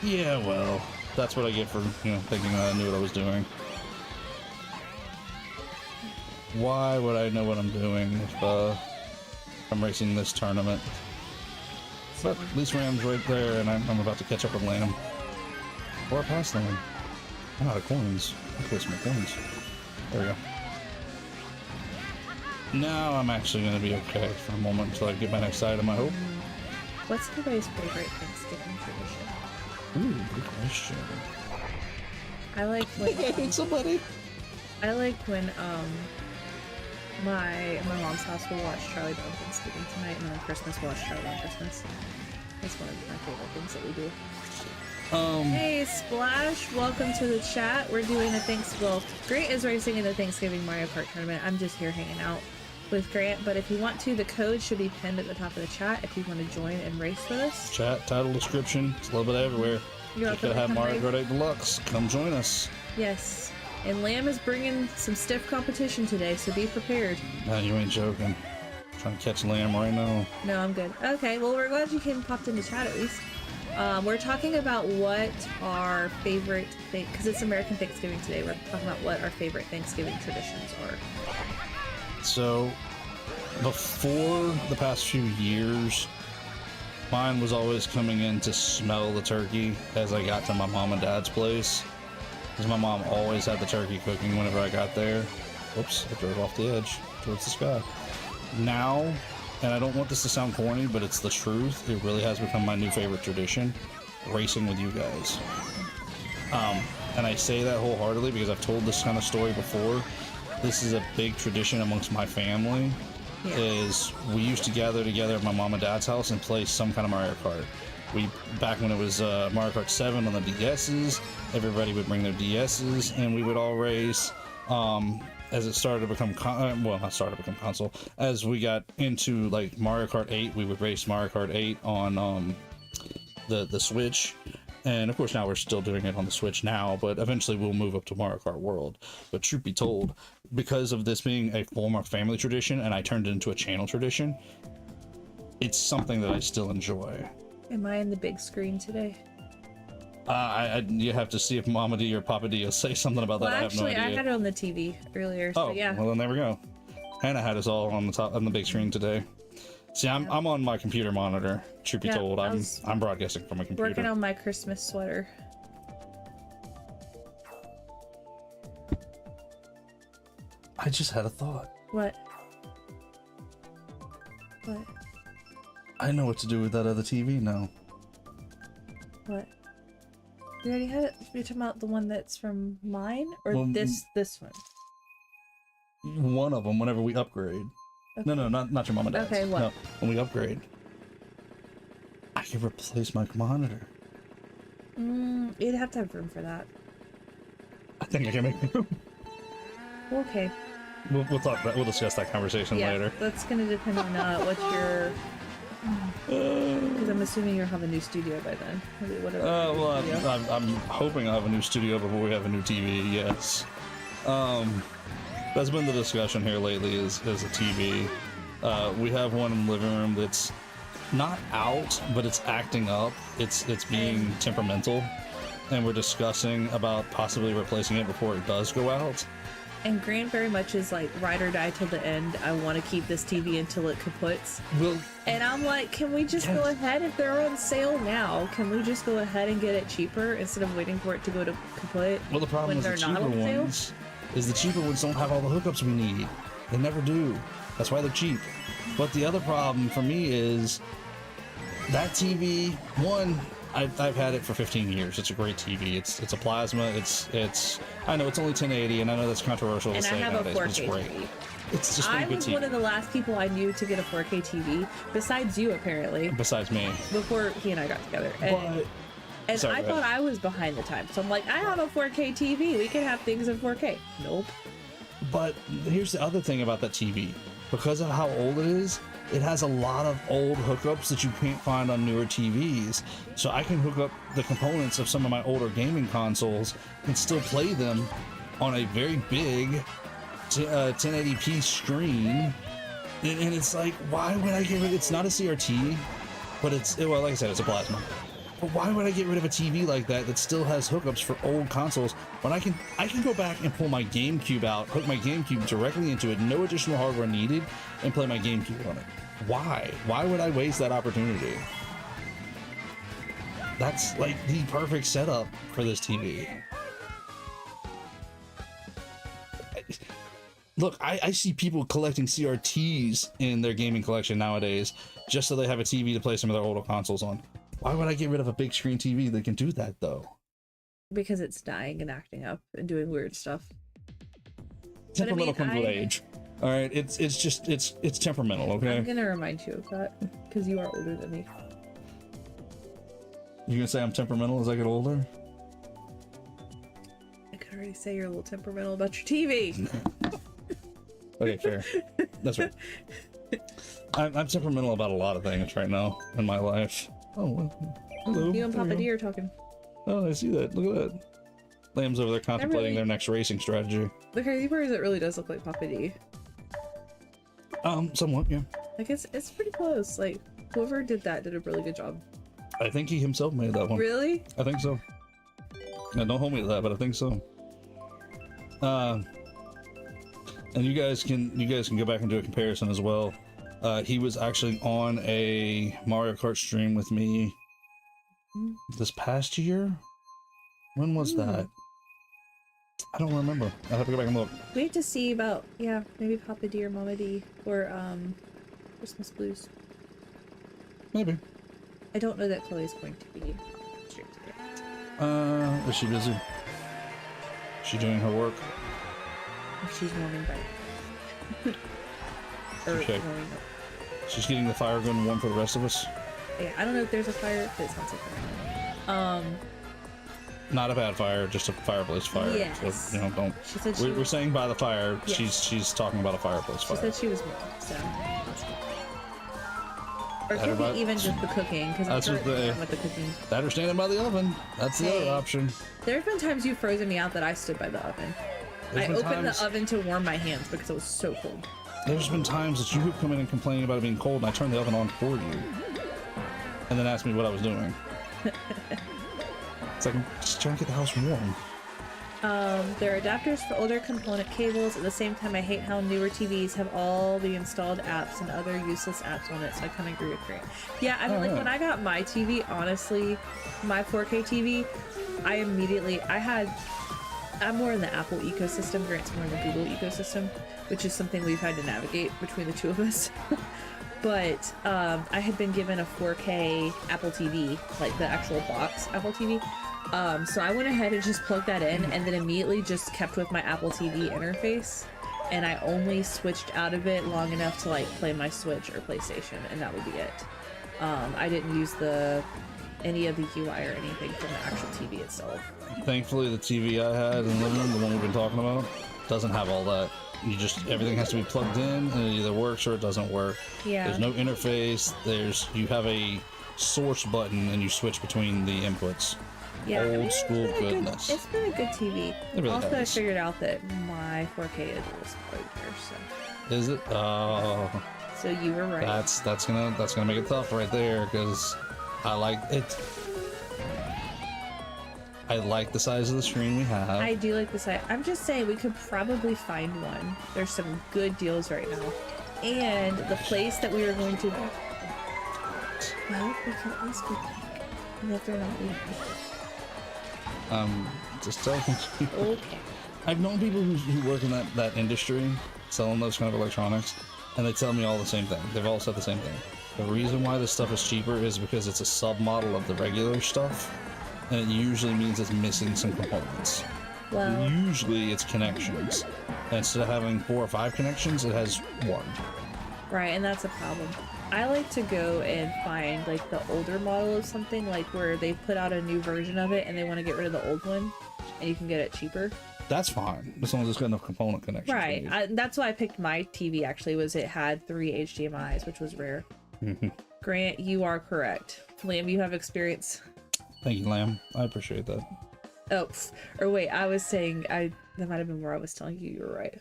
Yeah, well, that's what I get for, thinking that I knew what I was doing. Why would I know what I'm doing if I'm racing this tournament? But at least Ram's right there, and I'm about to catch up with Lamb. Or past Lamb. I'm out of coins. I'll play some more coins. There we go. Now I'm actually going to be okay for a moment until I get my next item, I hope. What's everybody's favorite Thanksgiving tradition? Ooh, good question. I like when somebody. I like when my mom's house will watch Charlie Brown Thanksgiving tonight, and then on Christmas we'll watch Charlie Brown Christmas. It's one of my favorite things that we do. Hey Splash, welcome to the chat. We're doing a Grant is racing in the Thanksgiving Mario Kart tournament. I'm just here hanging out with Grant, but if you want to, the code should be pinned at the top of the chat if you want to join and race with us. Chat, title, description, it's a little bit everywhere. You're Just gotta have Mario Kart 8 Deluxe. Come join us. Yes. And Lamb is bringing some stiff competition today, so be prepared. Nah, you ain't joking. I'm trying to catch Lamb right now. No, I'm good. Okay, well, we're glad you came and popped into chat at least. We're talking about what our favorite thing, because it's American Thanksgiving today, we're talking about what our favorite Thanksgiving traditions are. So, before the past few years, mine was always coming in to smell the turkey as I got to my mom and dad's place. Because my mom always had the turkey cooking whenever I got there. Whoops, I drove off the edge towards the sky. Now, and I don't want this to sound corny, but it's the truth, it really has become my new favorite tradition, racing with you guys. And I say that wholeheartedly because I've told this kind of story before. This is a big tradition amongst my family. Yeah. Is we used to gather together at my mom and dad's house and play some kind of Mario Kart. Back when it was Mario Kart 7 on the DS's, everybody would bring their DS's and we would all race. As it started to become console, as we got into like Mario Kart 8, we would race Mario Kart 8 on the Switch. And of course now we're still doing it on the Switch now, but eventually we'll move up to Mario Kart World. But truth be told, because of this being a former family tradition and I turned it into a channel tradition, it's something that I still enjoy. Am I in the big screen today? You have to see if Mama D or Papa D will say something about that. Actually, I have no idea. I had it on the TV earlier, so yeah. Well then there we go. Hannah had us all on the big screen today. See, I'm on my computer monitor. Truth be told, I'm broadcasting from my computer. Working on my Christmas sweater. I just had a thought. What? What? I know what to do with that other TV now. What? We already had it. You're talking about the one that's from mine, or Well, this one? One of them. Whenever we upgrade. Okay. No, not your mom and dad's. Okay, what? No, when we upgrade, I can replace my monitor. You'd have to have room for that. I think I can make room. Okay. We'll talk about. We'll discuss that conversation later. That's gonna depend on what your. Because I'm assuming you'll have a new studio by then. Whatever. Well, I'm hoping I'll have a new studio before we have a new TV. Yes. That's been the discussion here lately. Is a TV. We have one in the living room that's not out, but it's acting up. It's being temperamental, and we're discussing about possibly replacing it before it does go out. And Grant very much is like ride or die till the end. I want to keep this TV until it kaputs. Well, and I'm like, can we just go ahead if they're on sale now? Can we just go ahead and get it cheaper instead of waiting for it to go to kaput? Well, the problem when is the they're not cheaper on sale? ones is the cheaper ones don't have all the hookups we need. They never do. That's why they're cheap. But the other problem for me is that TV. One, I've had it for 15 years. It's a great TV. It's a plasma. It's. I know it's only 1080, and I know that's controversial to And I say have nowadays, a but it's 4K great. TV. It's just been I a good was TV. one of the last people I knew to get a 4K TV, besides you apparently, Besides me. before he and I got together. And Sorry, I go thought ahead. I was behind the times. So I'm like, I have a 4K TV. We can have things in 4K. Nope. But here's the other thing about that TV. Because of how old it is, it has a lot of old hookups that you can't find on newer TVs. So I can hook up the components of some of my older gaming consoles and still play them on a very big 1080p screen And it's like, why would I get rid? It's not a CRT, but well, like I said, it's a plasma. But why would I get rid of a TV like that that still has hookups for old consoles when I can go back and pull my GameCube out, hook my GameCube directly into it, no additional hardware needed, and play my GameCube on it? Why? Why would I waste that opportunity? That's like the perfect setup for this TV. Look, I see people collecting CRTs in their gaming collection nowadays just so they have a TV to play some of their older consoles on. Why would I get rid of a big screen TV that can do that, though? Because it's dying and acting up and doing weird stuff. Temperamental comes with age. All right, it's temperamental, okay? I'm gonna remind you of that because you are older than me. You gonna say I'm temperamental as I get older? I could already say you're a little temperamental about your TV. Okay, fair. That's right. I'm temperamental about a lot of things right now in my life. Oh, well, hello. You and Papa D are talking. Oh, I see that. Look at that. Lamb's over there contemplating their next racing strategy. The crazy part is it really does look like Papa D. Somewhat, yeah. Like it's pretty close. Like whoever did that did a really good job. I think he himself made that one. Really? I think so. Now, don't hold me to that, but I think so. And you guys can go back and do a comparison as well. He was actually on a Mario Kart stream with me this past year. When was that? I don't remember. I'll have to go back and look. We have to see about maybe Papa D or Mama D or Christmas Blues. Maybe. I don't know that Chloe's going to be streaming today. Is she busy? Is she doing her work? She's warming back. Okay. She's getting the fire gun warm for the rest of us. Yeah, I don't know if there's a fire, but it sounds like fire. Not a bad fire, just a fireplace fire. Yes. So, don't. She said we're saying by the fire. Yes. She's talking about a fireplace fire. She said she was warm, so. Or it could be even just the cooking, because I'm currently with the cooking. That or standing by the oven. That's the other option. There have been times you've frozen me out that I stood by the oven. I opened the oven to warm my hands because it was so cold. There's been times that you have come in and complained about it being cold, and I turned the oven on for you, and then asked me what I was doing. It's like, I'm just trying to get the house warm. There are adapters for older component cables. At the same time, I hate how newer TVs have all the installed apps and other useless apps on it, so I kind of agree with Grant. Yeah, I mean, when I got my TV, honestly, my 4K TV, I'm more in the Apple ecosystem, Grant's more in the Google ecosystem, which is something we've had to navigate between the two of us. But I had been given a 4K Apple TV, like the actual box Apple TV. So I went ahead and just plugged that in and then immediately just kept with my Apple TV interface. And I only switched out of it long enough to like play my Switch or PlayStation, and that would be it. I didn't use any of the UI or anything from the actual TV itself. Thankfully, the TV I had in the living room, the one we've been talking about, doesn't have all that. Everything has to be plugged in, and it either works or it doesn't work. Yeah. There's no interface. You have a source button, and you switch between the inputs. Yeah, Old school goodness. It's been a good TV. It really also, has. I figured out that my 4K is a little spoiled here, so. Is it? Oh. So you were right. That's gonna make it tough right there, because I like it. I like the size of the screen we have. I do like the size. I'm just saying we could probably find one. There's some good deals right now. And the place that we are going to... Well, we can at least go peek. And if they're not leaving. Just tell them. Okay. I've known people who work in that industry, selling those kind of electronics, and they tell me all the same thing. They've all said the same thing. The reason why this stuff is cheaper is because it's a submodel of the regular stuff, and it usually means it's missing some components. Well, usually it's connections. And instead of having 4 or 5 connections, it has 1. right, and that's a problem. I like to go and find like the older model of something, like where they put out a new version of it and they want to get rid of the old one, and you can get it cheaper. That's fine, as long as it's got enough component connections. Right. That's why I picked my TV. Actually, was it had 3 HDMI's, which was rare. Grant, you are correct. Liam, you have experience. Thank you, Lamb. I appreciate that. Oh, or wait, I was saying that might have been where I was telling you you were right.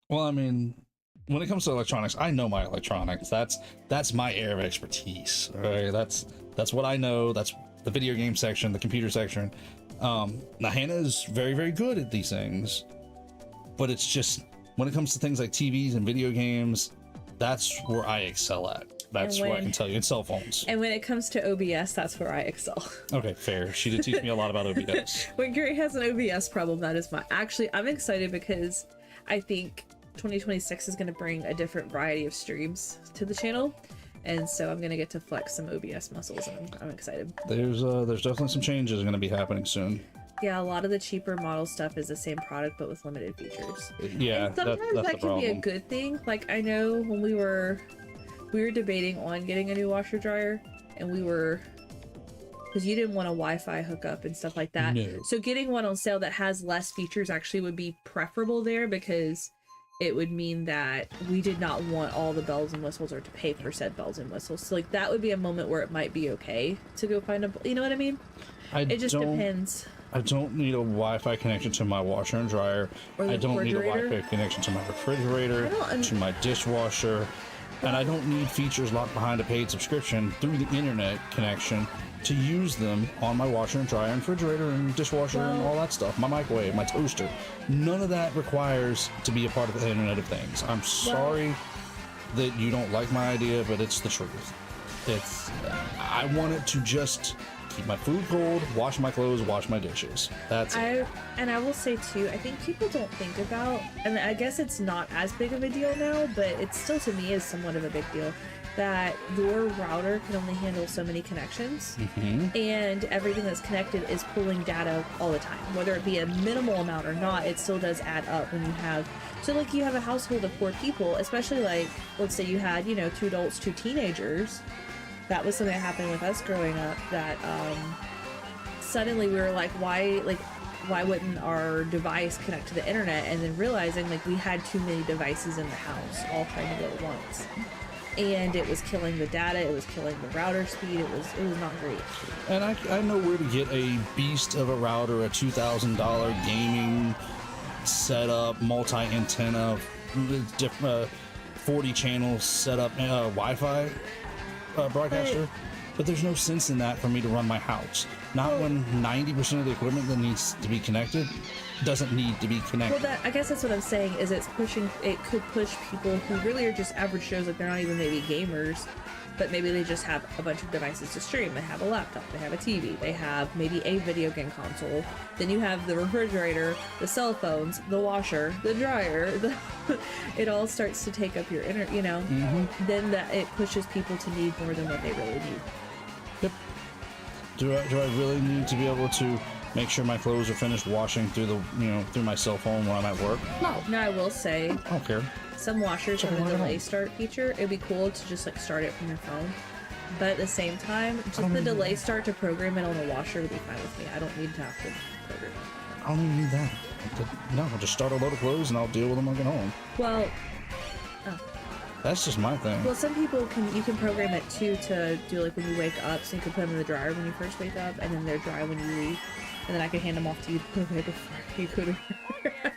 Well, I mean, when it comes to electronics, I know my electronics. That's my area of expertise. All right, that's what I know. That's the video game section, the computer section. Now Hannah is very, very good at these things, but it's just when it comes to things like TVs and video games, that's where I excel at. That's what I can tell you. It's cell phones. And when it comes to OBS, that's where I excel. Okay, fair. She did teach me a lot about OBS. When Gary has an OBS problem, that is my... Actually, I'm excited because I think 2026 is going to bring a different variety of streams to the channel. And so I'm going to get to flex some OBS muscles, and I'm excited. There's definitely some changes going to be happening soon. Yeah, a lot of the cheaper model stuff is the same product, but with limited features. Yeah, and sometimes that's that can be a good thing. Like, I know when we were debating on getting a new washer dryer, and because you didn't want a Wi-Fi hookup and stuff like that. No. So getting one on sale that has less features actually would be preferable there, because it would mean that we did not want all the bells and whistles or to pay for said bells and whistles. So like that would be a moment where it might be okay to go find a, you know what I mean? It just depends. I don't need a Wi-Fi connection to my washer and dryer. I don't need a Wi-Fi connection to my refrigerator, to my dishwasher. And I don't need features locked behind a paid subscription through the internet connection to use them on my washer and dryer and refrigerator and dishwasher and all that stuff. My microwave, my toaster. None of that requires to be a part of the Internet of Things. I'm sorry that you don't like my idea, but it's the truth. I want it to just keep my food cold, wash my clothes, wash my dishes. That's it. And I will say too, I think people don't think about, and I guess it's not as big of a deal now, but it still to me is somewhat of a big deal, that your router can only handle so many connections, and everything that's connected is pulling data all the time. Whether it be a minimal amount or not, it still does add up when you have, so like you have a household of 4 people, especially like, let's say you had, 2 adults, 2 teenagers. That was something that happened with us growing up, that suddenly we were like, why wouldn't our device connect to the internet? And then realizing like we had too many devices in the house all trying to go at once, and it was killing the data, it was killing the router speed, it was not great. And I know where to get a beast of a router, a $2,000 gaming setup, multi-antenna, 40 channels setup, Wi-Fi broadcaster, but there's no sense in that for me to run my house. Not when 90% of the equipment that needs to be connected doesn't need to be connected. Well, I guess that's what I'm saying, is it could push people who really are just average Joes, like they're not even maybe gamers, but maybe they just have a bunch of devices to stream. They have a laptop, they have a TV, they have maybe a video game console, then you have the refrigerator, the cell phones, the washer, the dryer, it all starts to take up your then that it pushes people to need more than what they really need. Yep. Do I really need to be able to make sure my clothes are finished washing through through my cell phone when I'm at work? No, I will say, I don't care. some washers have a delay start feature. It'd be cool to just like start it from your phone, but at the same time, just the delay start to program it on the washer would be fine with me. I don't need to have to program it. I don't even need that. No, I'll just start a load of clothes and I'll deal with them when I get home. Well, That's just my thing. well, some people you can program it too to do like when you wake up, so you can put them in the dryer when you first wake up, and then they're dry when you leave, and then I can hand them off to you to put away before you go to work.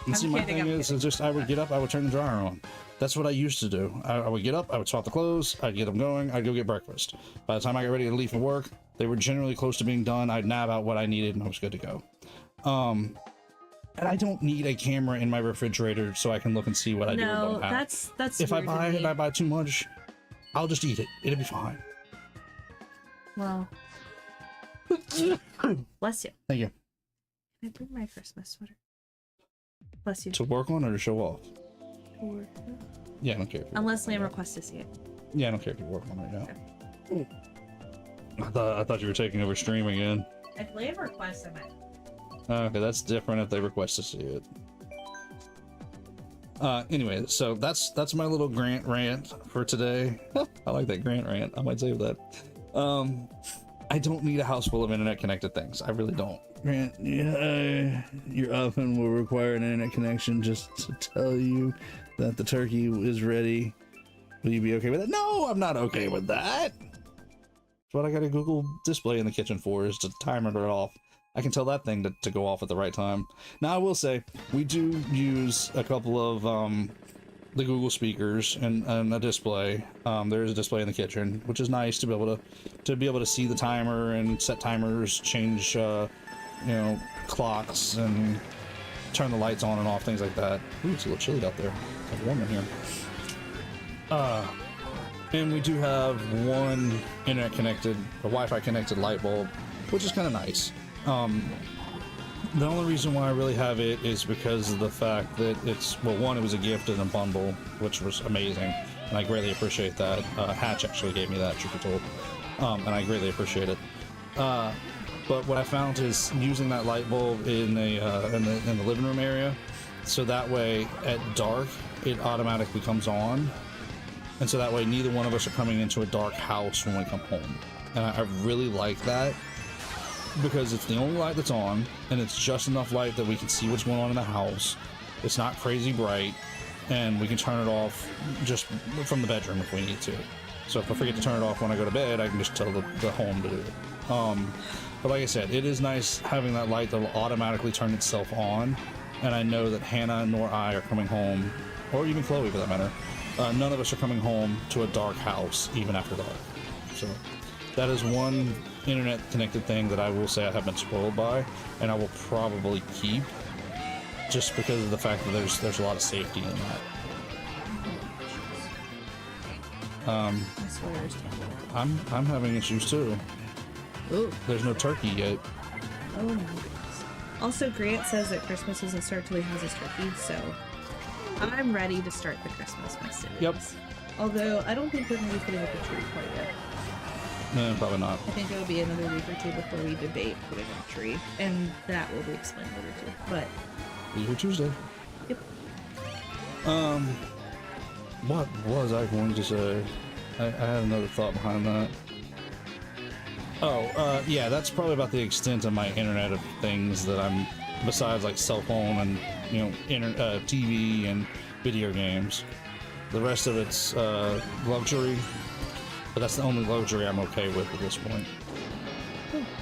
And see, my thing is just I would get up, I would turn the dryer on. That's what I used to do. I would get up, I would swap the clothes, I'd get them going, I'd go get breakfast. By the time I got ready to leave for work, they were generally close to being done. I'd nab out what I needed and I was good to go. And I don't need a camera in my refrigerator so I can look and see what I do and don't have. That's if I weird to me. buy too much, I'll just eat it. It'll be fine. Well, bless you. Thank you. Can I bring my Christmas sweater? Bless you. To work on or to show off? Yeah, I don't care. Unless Lamb requests to see it. Yeah, I don't care if you work on right now. I thought you were taking over stream again. If Lamb requests, I might. Okay, that's different if they request to see it. Anyway, so that's my little Grant rant for today. I like that Grant rant. I might save that. I don't need a house full of internet connected things. I really don't. Grant, yeah, your oven will require an internet connection just to tell you that the turkey is ready. Will you be okay with that? No, I'm not okay with that. That's what I got a Google display in the kitchen for, is to timer it off. I can tell that thing to go off at the right time. Now, I will say, we do use a couple of the Google speakers and a display. There is a display in the kitchen, which is nice to be able to see the timer and set timers, change clocks, and turn the lights on and off, things like that. Ooh, it's a little chilly out there. It's warm in here. And we do have one internet connected, a Wi-Fi connected light bulb, which is kind of nice. The only reason why I really have it is because of the fact that it was a gift and a bundle, which was amazing, and I greatly appreciate that. Hatch actually gave me that, truth be told, and I greatly appreciate it. But what I found is using that light bulb in the living room area, so that way at dark it automatically comes on, and so that way neither one of us are coming into a dark house when we come home. And I really like that, because it's the only light that's on, and it's just enough light that we can see what's going on in the house. It's not crazy bright, and we can turn it off just from the bedroom if we need to. So if I forget to turn it off when I go to bed, I can just tell the home to do it. But like I said, it is nice having that light that will automatically turn itself on, and I know that Hannah nor I are coming home, or even Chloe for that matter. None of us are coming home to a dark house, even after dark. So that is one internet connected thing that I will say I have been spoiled by, and I will probably keep, just because of the fact that there's a lot of safety in that. My sweater's tangled. I'm having issues too. Ooh. There's no turkey yet. Oh my goodness. Also, Grant says that Christmas doesn't start till he has his turkey, so I'm ready to start the Christmas festivities. Yep. Although I don't think we're going to be putting up a tree quite yet. No, probably not. I think it'll be another week or two before we debate putting up a tree, and that will be explained later too. But Be here Tuesday. yep. What was I going to say? I had another thought behind that. Oh, yeah, that's probably about the extent of my internet of things that I'm, besides like cell phone and, TV and video games. The rest of it's luxury, but that's the only luxury I'm okay with at this point.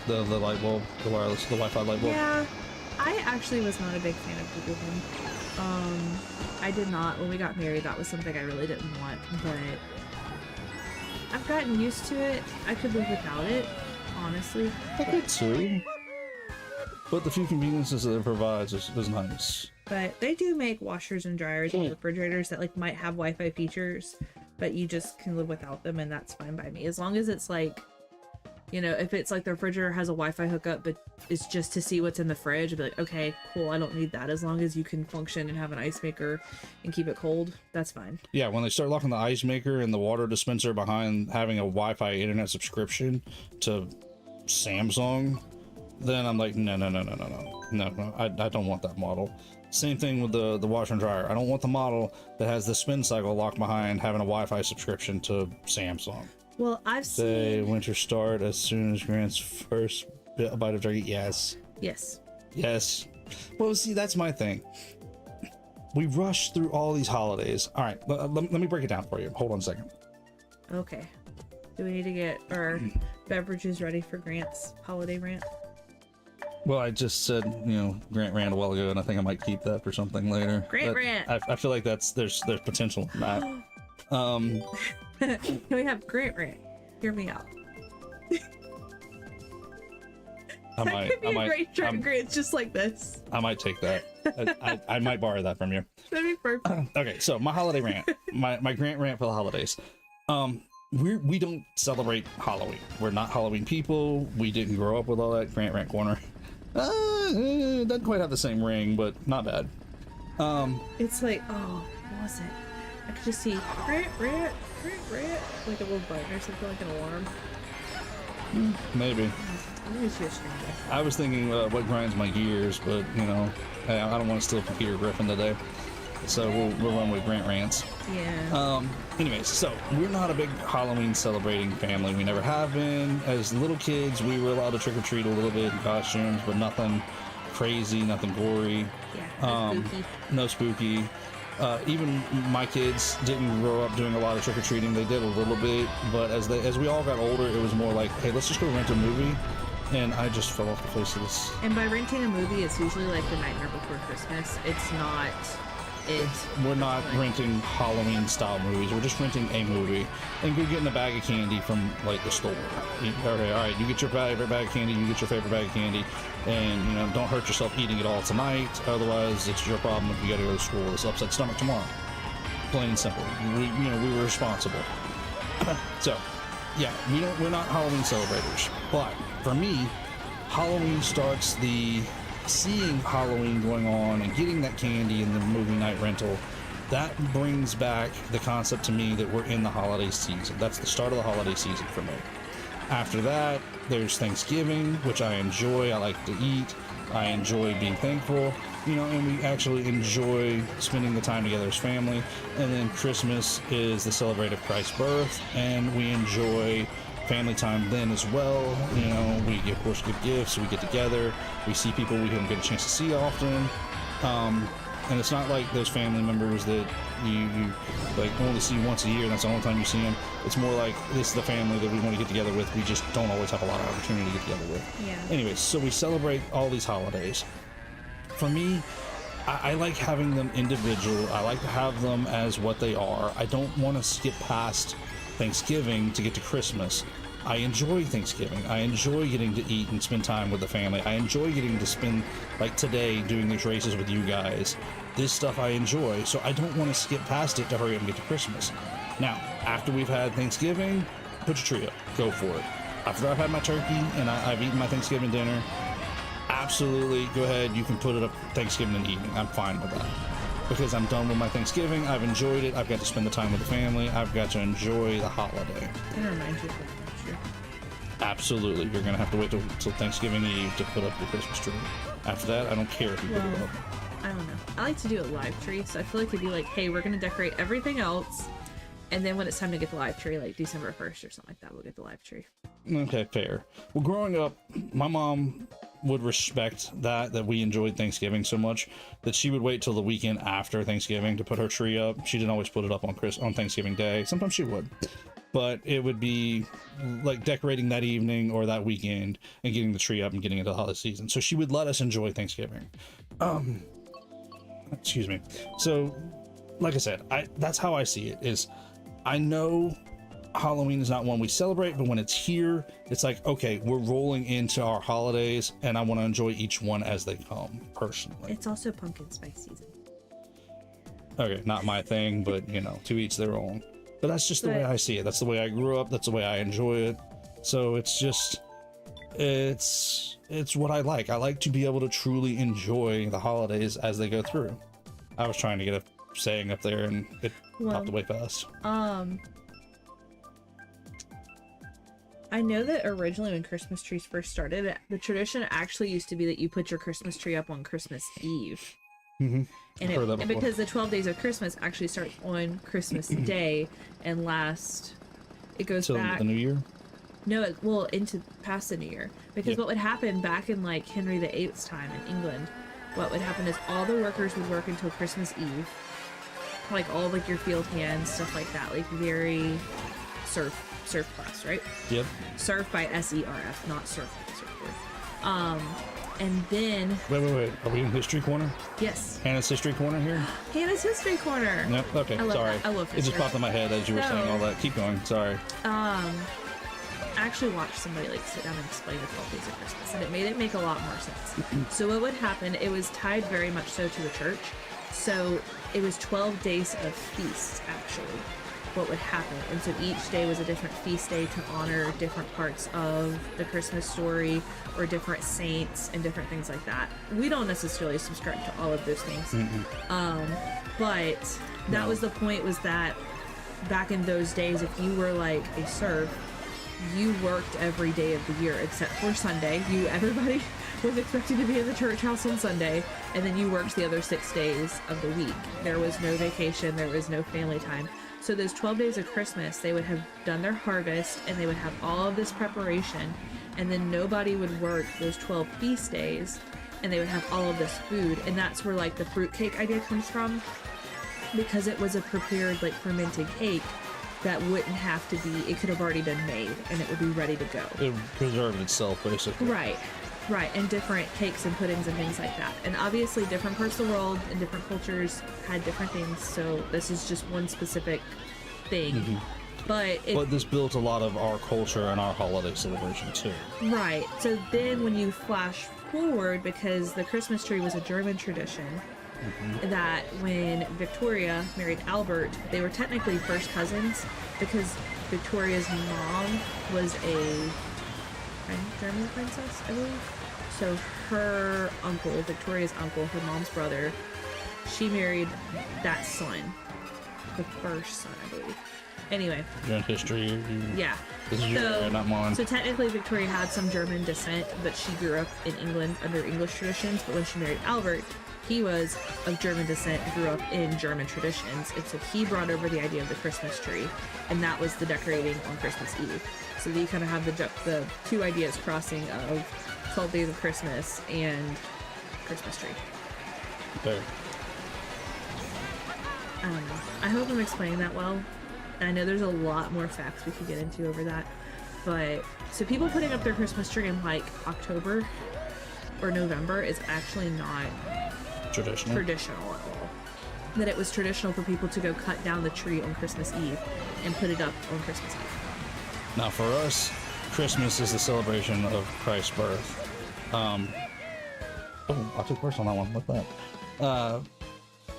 The light bulb, the Wi-Fi light bulb. Yeah, I actually was not a big fan of Google Home. I did not. When we got married, that was something I really didn't want, but I've gotten used to it. I could live without it, honestly. I could too. But the few conveniences that it provides is nice. But they do make washers and dryers and refrigerators that like might have Wi-Fi features, but you just can live without them, and that's fine by me. As long as it's like, if it's like the refrigerator has a Wi-Fi hookup, but it's just to see what's in the fridge, I'd be like, okay, cool, I don't need that. As long as you can function and have an ice maker and keep it cold, that's fine. Yeah, when they start locking the ice maker and the water dispenser behind having a Wi-Fi internet subscription to Samsung, then I'm like, no, I don't want that model. Same thing with the washer and dryer. I don't want the model that has the spin cycle locked behind having a Wi-Fi subscription to Samsung. Well, I've seen... Winter start as soon as Grant's first bite of turkey. Yes. Well, see, that's my thing. We rush through all these holidays. All right, let me break it down for you. Hold on a second. Okay. Do we need to get our beverages ready for Grant's holiday rant? Well, I just said, Grant ran a while ago, and I think I might keep that for something later. Rant. I feel like there's potential in that. Can we have Grant rant? Hear me out. That could be a great track. Grant's just like this. I might take that. I might borrow that from you. That'd be perfect. Okay, so my holiday rant, my Grant rant for the holidays. We don't celebrate Halloween. We're not Halloween people. We didn't grow up with all that. Grant rant corner. Doesn't quite have the same ring, but not bad. It's like, what was it? I could just see Grant, like a little button or something, like an alarm. Maybe. I was thinking what grinds my gears, but hey, I don't want to steal from Peter Griffin today, so we'll run with Grant rants. Yeah. Anyways, so we're not a big Halloween celebrating family. We never have been. As little kids, we were allowed to trick or treat a little bit in costumes, but nothing crazy, nothing gory. Yeah. No spooky. Even my kids didn't grow up doing a lot of trick or treating. They did a little bit, but as we all got older, it was more like, hey, let's just go rent a movie. And I just fell off the face of this. And by renting a movie, it's usually like the nightmare before Christmas. It's not it. We're not renting Halloween style movies. We're just renting a movie and go getting a bag of candy from like the store. Okay, all right, you get your favorite bag of candy, you get your favorite bag of candy, and you know, don't hurt yourself eating it all tonight. Otherwise, it's your problem if you got to go to school with this upset stomach tomorrow. Plain and simple. We were responsible. So, yeah, we're not Halloween celebrators. But for me, Halloween starts the seeing Halloween going on and getting that candy in the movie night rental. That brings back the concept to me that we're in the holiday season. That's the start of the holiday season for me. After that, there's Thanksgiving, which I enjoy. I like to eat. I enjoy being thankful, and we actually enjoy spending the time together as family. And then Christmas is the celebration of Christ's birth, and we enjoy family time then as well. We of course give gifts, we get together, we see people we don't get a chance to see often. And it's not like those family members that you like only see once a year and that's the only time you see them. It's more like this is the family that we want to get together with. We just don't always have a lot of opportunity to get together with. Yeah. Anyways, so we celebrate all these holidays. For me, I like having them individual. I like to have them as what they are. I don't want to skip past Thanksgiving to get to Christmas. I enjoy Thanksgiving. I enjoy getting to eat and spend time with the family. I enjoy getting to spend, like today, doing these races with you guys. This stuff I enjoy, so I don't want to skip past it to hurry up and get to Christmas. Now, after we've had Thanksgiving, put your tree up. Go for it. After I've had my turkey and I've eaten my Thanksgiving dinner, absolutely go ahead. You can put it up Thanksgiving in the evening. I'm fine with that. Because I'm done with my Thanksgiving. I've enjoyed it. I've got to spend the time with the family. I've got to enjoy the holiday. Can I remind you of next year? Absolutely. You're going to have to wait till Thanksgiving Eve to put up your Christmas tree. After that, I don't care if you put it up. I don't know. I like to do a live tree, so I feel like it'd be like, hey, we're going to decorate everything else, and then when it's time to get the live tree, like December 1st or something like that, we'll get the live tree. Okay, fair. Well, growing up, my mom would respect that we enjoyed Thanksgiving so much that she would wait till the weekend after Thanksgiving to put her tree up. She didn't always put it up on Thanksgiving Day. Sometimes she would, but it would be like decorating that evening or that weekend and getting the tree up and getting into the holiday season. So she would let us enjoy Thanksgiving. Excuse me. So, like I said, that's how I see it. Is I know Halloween is not one we celebrate, but when it's here, it's like, okay, we're rolling into our holidays and I want to enjoy each one as they come, personally. It's also pumpkin spice season. Okay, not my thing, but to each their own. But that's just the way I see it. That's the way I grew up. That's the way I enjoy it. So it's just, it's what I like. I like to be able to truly enjoy the holidays as they go through. I was trying to get a saying up there and it popped away fast. I know that originally when Christmas trees first started, the tradition actually used to be that you put your Christmas tree up on Christmas Eve. Mm-hmm. And because the 12 days of Christmas actually starts on Christmas Day and it goes back the New Year? No, into past the New Year. Because what would happen back in like Henry VIII's time in England, what would happen is all the workers would work until Christmas Eve. Like all like your field hands, stuff like that, like very surf class, right? Yep. Surf by SERF, not surf surfboard. And then wait. Are we in History Corner? Yes. Hannah's History Corner here? Hannah's History Corner. Yep. Okay. Sorry. I love history. It just popped in my head as you were saying all that. Keep going. Sorry. I actually watched somebody like sit down and explain the 12 days of Christmas, and it made it make a lot more sense. So what would happen, it was tied very much so to the church. So it was 12 days of feasts, actually, what would happen. And so each day was a different feast day to honor different parts of the Christmas story or different saints and different things like that. We don't necessarily subscribe to all of those things. But that was the point, was that back in those days, if you were like a serf, you worked every day of the year except for Sunday. Everybody was expected to be in the church house on Sunday, and then you worked the other 6 days of the week. There was no vacation, there was no family time. So those 12 days of Christmas, they would have done their harvest and they would have all of this preparation, and then nobody would work those 12 feast days, and they would have all of this food. And that's where like the fruitcake idea comes from, because it was a prepared like fermented cake that wouldn't have to be, it could have already been made and it would be ready to go. It preserved itself, basically. Right. Right, and different cakes and puddings and things like that. And obviously different parts of the world and different cultures had different things, so this is just one specific thing. But this built a lot of our culture and our holiday celebration too. right, so then when you flash forward, because the Christmas tree was a German tradition, that when Victoria married Albert, they were technically first cousins because Victoria's mom was a German princess, I believe. So her uncle, Victoria's uncle, her mom's brother, she married that son, the first son, I believe. Anyway. You're in history. Yeah. This is your area, not mine. So technically Victoria had some German descent, but she grew up in England under English traditions. But when she married Albert, he was of German descent, grew up in German traditions. And so he brought over the idea of the Christmas tree. And that was the decorating on Christmas Eve. So you kind of have the two ideas crossing of 12 Days of Christmas and Christmas tree. There. I don't know. I hope I'm explaining that well. I know there's a lot more facts we could get into over that, but so people putting up their Christmas tree in like October or November is actually not Traditional at all. That it was traditional for people to go cut down the tree on Christmas Eve and put it up on Christmas Eve. Now for us, Christmas is the celebration of Christ's birth. I took first on that one. What's that?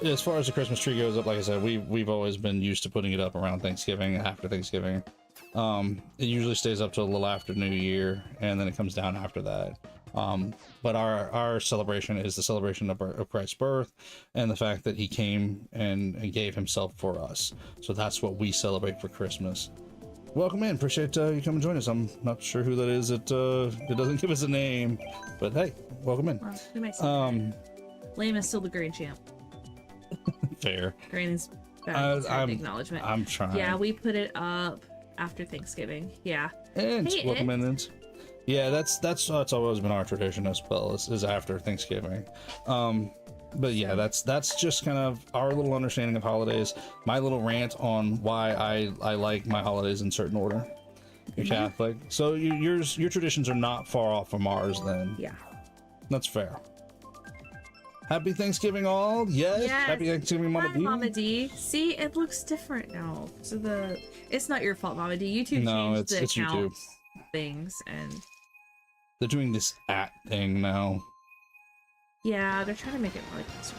As far as the Christmas tree goes up, like I said, we've always been used to putting it up around Thanksgiving, after Thanksgiving. It usually stays up till a little after New Year, and then it comes down after that. But our celebration is the celebration of Christ's birth and the fact that he came and gave himself for us. So that's what we celebrate for Christmas. Welcome in. Appreciate you coming and join us. I'm not sure who that is. It doesn't give us a name, but hey, welcome in. Well, who might say Lame is still the grand champ. Fair. Grand is bad acknowledgement. I'm trying. Yeah, we put it up after Thanksgiving. Yeah. And Hey, welcome in. Yeah, that's always been our tradition as well, is after Thanksgiving. But yeah, that's just kind of our little understanding of holidays. My little rant on why I like my holidays in certain order. You're Catholic, so your traditions are not far off from ours. Then Yeah. that's fair. Happy Thanksgiving, all! Yes. Happy Thanksgiving, Mama Hi, D. Mama D. See, it looks different now. So it's not your fault, Mama D. YouTube changed the it's account YouTube. things, and They're doing this thing now. yeah, they're trying to make it more like this. I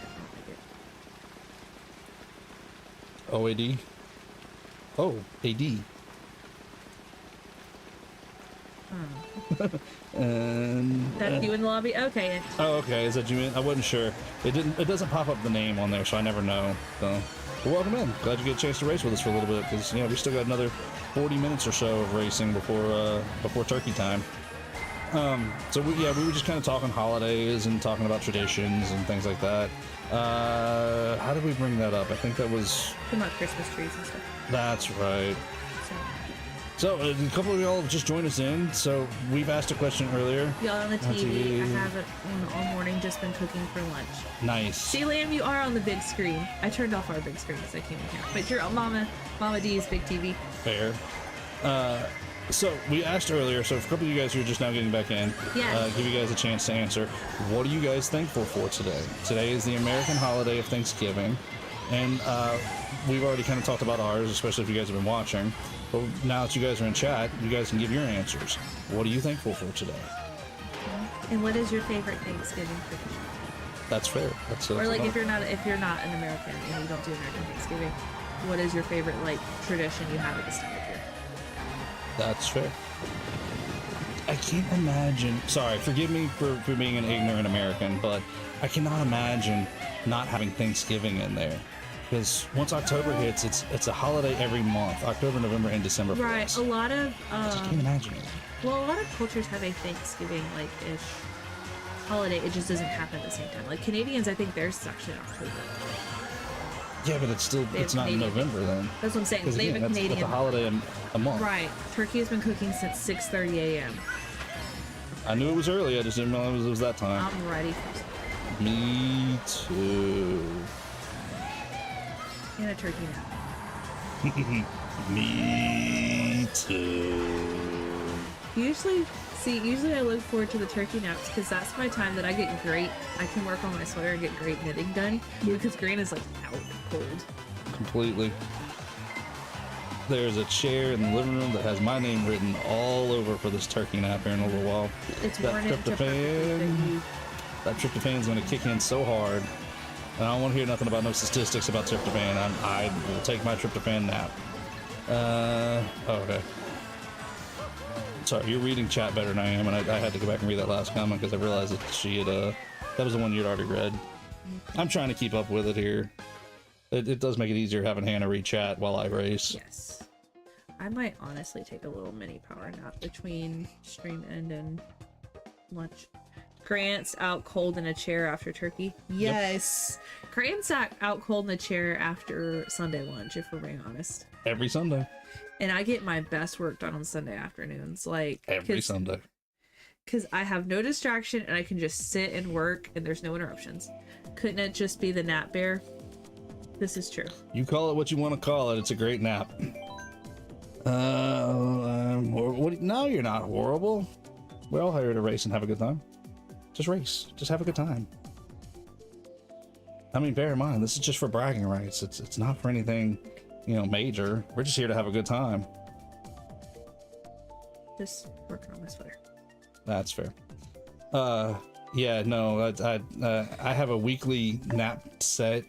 don't like it. OAD. Oh, AD. And That's you in the lobby. Okay. oh, okay. Is that you? I wasn't sure. It doesn't pop up the name on there, so I never know. So, well, welcome in. Glad you get a chance to race with us for a little bit, because we still got another 40 minutes or so of racing before turkey time. So we were just kind of talking holidays and talking about traditions and things like that. How did we bring that up? I think that was. Talking about Christmas trees and stuff. That's right. So a couple of y'all just joined us in. So we've asked a question earlier. Y'all on the On TV. TV. I haven't all morning just been cooking for lunch. Nice. See, Liam, you are on the big screen. I turned off our big screen because I came in here. But you're on Mama D's big TV. Fair. So we asked earlier, so for a couple of you guys who are just now getting back in, Yes. give you guys a chance to answer. What are you guys thankful for today? Today is the American holiday of Thanksgiving, and we've already kind of talked about ours, especially if you guys have been watching. But now that you guys are in chat, you guys can give your answers. What are you thankful for today? And what is your favorite Thanksgiving cookie? That's fair. That's Or like about- if you're not an American and you don't do American Thanksgiving, what is your favorite like tradition you have at this time of year? That's fair. I can't imagine. Sorry, forgive me for being an ignorant American, but I cannot imagine not having Thanksgiving in there. Because once October hits, it's a holiday every month. October, November, and December. For Right. us. A lot of I just can't imagine it. well, a lot of cultures have a Thanksgiving like ish holiday. It just doesn't happen at the same time. Like Canadians, I think theirs is actually in October. Yeah, but it's have not in Canadian- November then. That's what I'm saying. Because They have again, a that's Canadian. a holiday a month. Right. Turkey has been cooking since 6:30 a.m. I knew it was early. I just didn't realize it was that time. I'm ready for Me too. and a turkey now. Me too. Usually See, usually I look forward to the turkey naps because that's my time that I get great. I can work on my sweater and get great knitting done because Grant is like out cold. Completely. There's a chair in the living room that has my name written all over for this turkey nap here in a little while. It's That worn into tryptophan, that tryptophan's going to kick in so hard. And I don't want to hear nothing about no statistics about tryptophan. I will take my tryptophan nap. Okay. Sorry, you're reading chat better than I am, and I had to go back and read that last comment because I realized that she had, that was the one you'd already read. I'm trying to keep up with it here. It does make it easier having Hannah read chat while I race. Yes. I might honestly take a little mini power nap between stream end and lunch. Grant's out cold in a chair after turkey. Yes. Yep. Grant's out cold in a chair after Sunday lunch, if we're being honest. Every Sunday. And I get my best work done on Sunday afternoons. Like every Sunday. Because I have no distraction and I can just sit and work and there's no interruptions. Couldn't it just be the nap bear? This is true. You call it what you want to call it. It's a great nap. No, you're not horrible. We're all here to race and have a good time. Just race. Just have a good time. I mean, bear in mind, this is just for bragging rights. It's not for anything, major. We're just here to have a good time. Just working on my sweater. That's fair. Yeah, no, I have a weekly nap set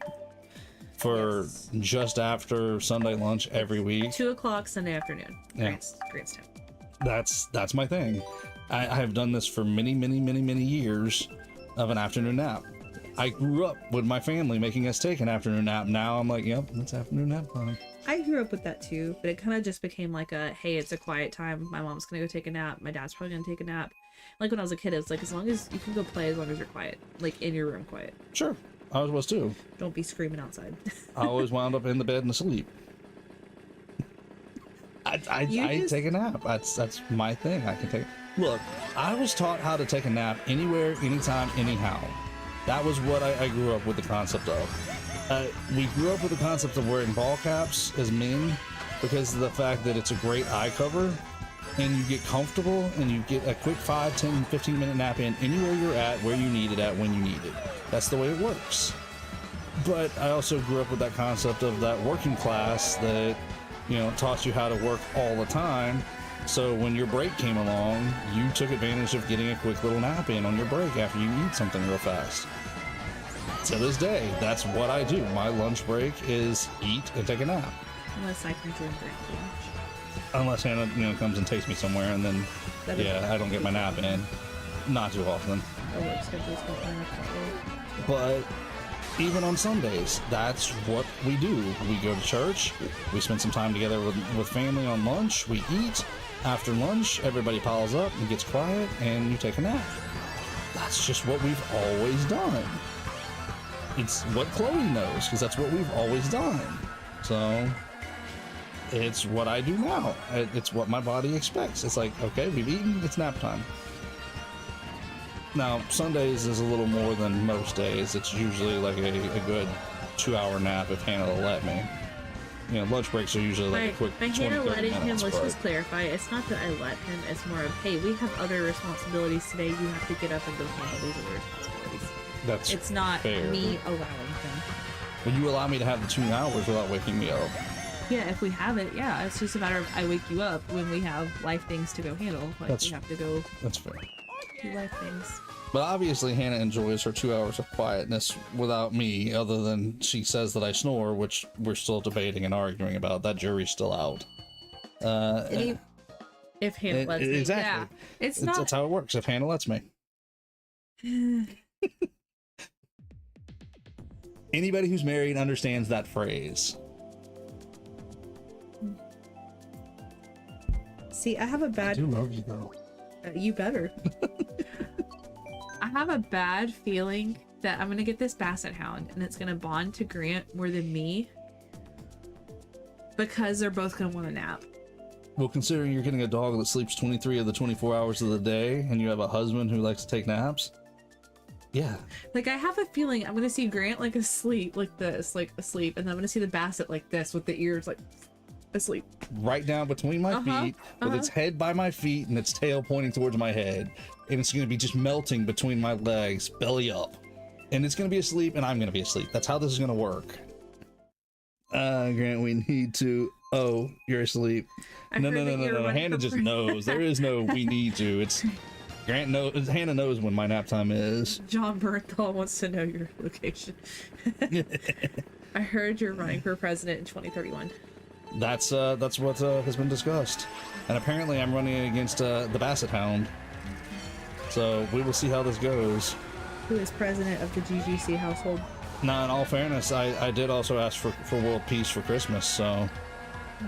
for just after Sunday lunch every week. 2 o'clock Sunday afternoon. Yeah. Grant's time. That's my thing. I have done this for many years of an afternoon nap. I grew up with my family making us take an afternoon nap. Now I'm like, yep, it's afternoon nap time. I grew up with that too, but it kind of just became like a, hey, it's a quiet time. My mom's gonna go take a nap. My dad's probably gonna take a nap. Like when I was a kid, it was like, as long as you can go play, as long as you're quiet, like in your room quiet. Sure, I always was too. Don't be screaming outside. I always wound up in the bed and asleep. I take a nap. That's my thing. I can take. Look, I was taught how to take a nap anywhere, anytime, anyhow. That was what I grew up with the concept of. We grew up with the concept of wearing ball caps as men because of the fact that it's a great eye cover and you get comfortable and you get a quick 5, 10, 15 minute nap in anywhere you're at, where you need it at, when you need it. That's the way it works. But I also grew up with that concept of that working class that, taught you how to work all the time. So when your break came along, you took advantage of getting a quick little nap in on your break after you eat something real fast. To this day, that's what I do. My lunch break is eat and take a nap. Unless I can drink Grant too much. Unless Hannah, comes and takes me somewhere, and then, I don't get my nap in. Not too often. But even on Sundays, that's what we do. We go to church, we spend some time together with family on lunch, we eat. After lunch, everybody piles up and gets quiet, and you take a nap. That's just what we've always done. It's what Chloe knows, because that's what we've always done. So, it's what I do now. It's what my body expects. It's like, okay, we've eaten, it's nap time. Now, Sundays is a little more than most days. It's usually like a good 2-hour nap if Hannah will let me. Lunch breaks are usually like a quick 20, Hannah 30 letting minutes, him, let's just clarify, it's not that I let him, it's more of, hey, we have other responsibilities today, you have to get up and go handle these other responsibilities. It's not fair. Me allowing him. Well, you allow me to have the 2 hours without waking me up. Yeah, if we have it, yeah. It's just a matter of I wake you up when we have life things to go handle. Like we have to go That's fair. do life things. But obviously Hannah enjoys her 2 hours of quietness without me, other than she says that I snore, which we're still debating and arguing about. That jury's still out. If Hannah lets me. Exactly. Yeah. That's how it works, if Hannah lets me. Anybody who's married understands that phrase. See, I have a bad... I do love you, though. You better. I have a bad feeling that I'm going to get this basset hound and it's going to bond to Grant more than me because they're both going to want to nap. Well, considering you're getting a dog that sleeps 23 of the 24 hours of the day and you have a husband who likes to take naps, yeah. Like, I have a feeling I'm going to see Grant like asleep like this, like asleep, and then I'm going to see the basset like this with the ears like... Asleep. right down between my feet, with its head by my feet and its tail pointing towards my head. And it's going to be just melting between my legs, belly up. And it's going to be asleep, and I'm going to be asleep. That's how this is going to work. Grant, we need to... Oh, you're asleep. No. Hannah just knows. There is no we need to. It's... Grant knows. Hannah knows when my nap time is. John Bernthal wants to know your location. I heard you're running for president in 2031. That's what has been discussed, and apparently I'm running against the Basset Hound. So we will see how this goes. Who is president of the GGC household? Now, in all fairness, I did also ask for world peace for Christmas. So,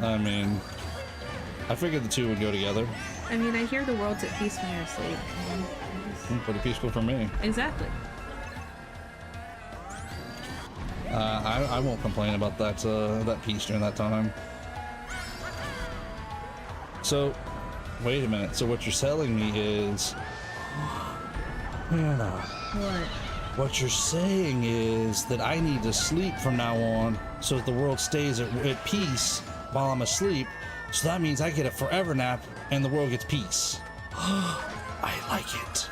I mean, I figured the two would go together. I mean, I hear the world's at peace when you're asleep. Pretty peaceful for me. Exactly. I won't complain about that peace during that time. So, wait a minute. So what you're telling me is, Hannah, what you're saying is that I need to sleep from now on so that the world stays at peace while I'm asleep. So that means I get a forever nap and the world gets peace. I like it.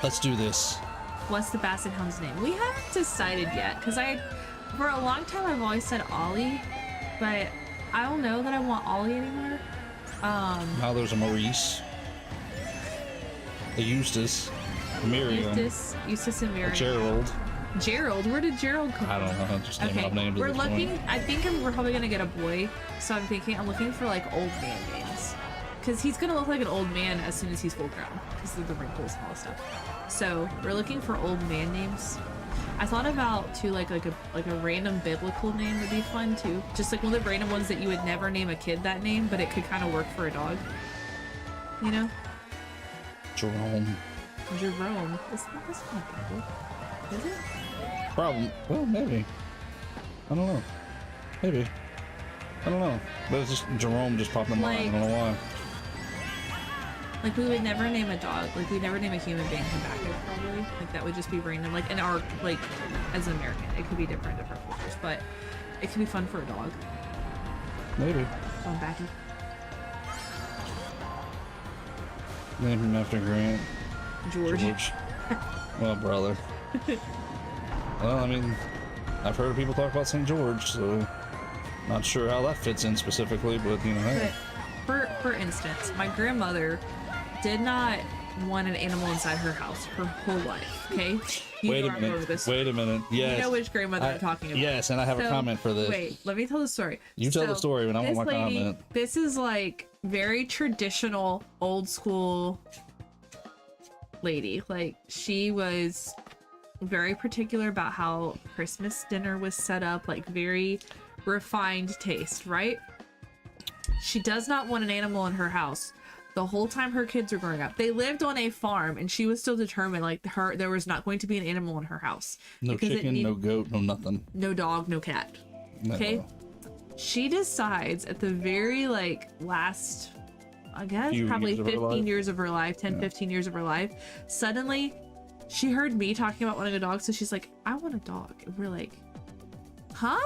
Let's do this. What's the Basset Hound's name? We haven't decided yet, because for a long time I've always said Ollie, but I don't know that I want Ollie anymore. Now there's a Maurice, a Eustace, a Miriam, Eustace and Miriam. Gerald. Gerald? Where did Gerald come from? I don't know. Just naming off names. We're looking. I think we're probably gonna get a boy, so I'm looking for like old man names, because he's gonna look like an old man as soon as he's full grown, because of the wrinkles and all that stuff. So we're looking for old man names. I thought about too, like a random biblical name would be fun too. Just like one of the random ones that you would never name a kid that name, but it could kind of work for a dog. You know? Jerome. Jerome. That's not Bible. Is it? Problem. Well, maybe. I don't know. Maybe. I don't know. But it's just Jerome just popped in my mind. I don't know why. Like, we would never name a dog. Like, we'd never name a human being Habakkuk, probably. Like, that would just be random. Like, in our, like, as an American, it could be different cultures, but it could be fun for a dog. Maybe. Habakkuk. Name him after Grant. George. Well, brother. Well, I mean, I've heard people talk about St. George, so not sure how that fits in specifically, but, you know, hey. For instance, my grandmother did not want an animal inside her house her whole life, okay? Wait a minute. Yes. You know which grandmother I'm talking about. Yes, and I have a comment for this. Wait, let me tell the story. You tell the story, but I want my comment. This is like very traditional, old school lady. Like, she was very particular about how Christmas dinner was set up, like very refined taste, right? She does not want an animal in her house. The whole time her kids were growing up, they lived on a farm, and she was still determined, like, there was not going to be an animal in her house. No chicken, no goat, no nothing. No dog, no cat. Okay? She decides at the very, like, last, I guess, probably 15 years of her life, 10, 15 years of her life, suddenly she heard me talking about wanting a dog, so she's like, I want a dog. And we're like, huh?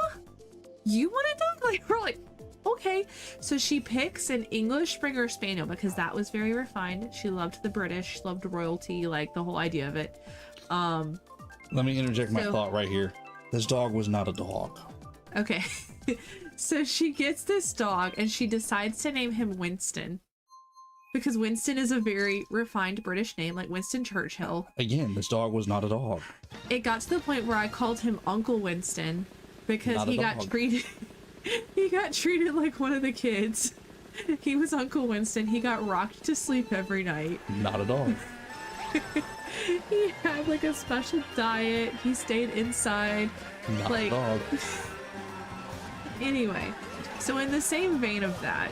You want a dog? Like, we're like, okay. So she picks an English Springer Spaniel because that was very refined. She loved the British, loved royalty, like the whole idea of it. Let me interject my thought right here. This dog was not a dog. Okay. So she gets this dog and she decides to name him Winston. Because Winston is a very refined British name, like Winston Churchill. Again, this dog was not a dog. It got to the point where I called him Uncle Winston because he got treated like one of the kids. He was Uncle Winston. He got rocked to sleep every night. Not a dog. He had like a special diet. He stayed inside. Not a dog. Anyway, so in the same vein of that,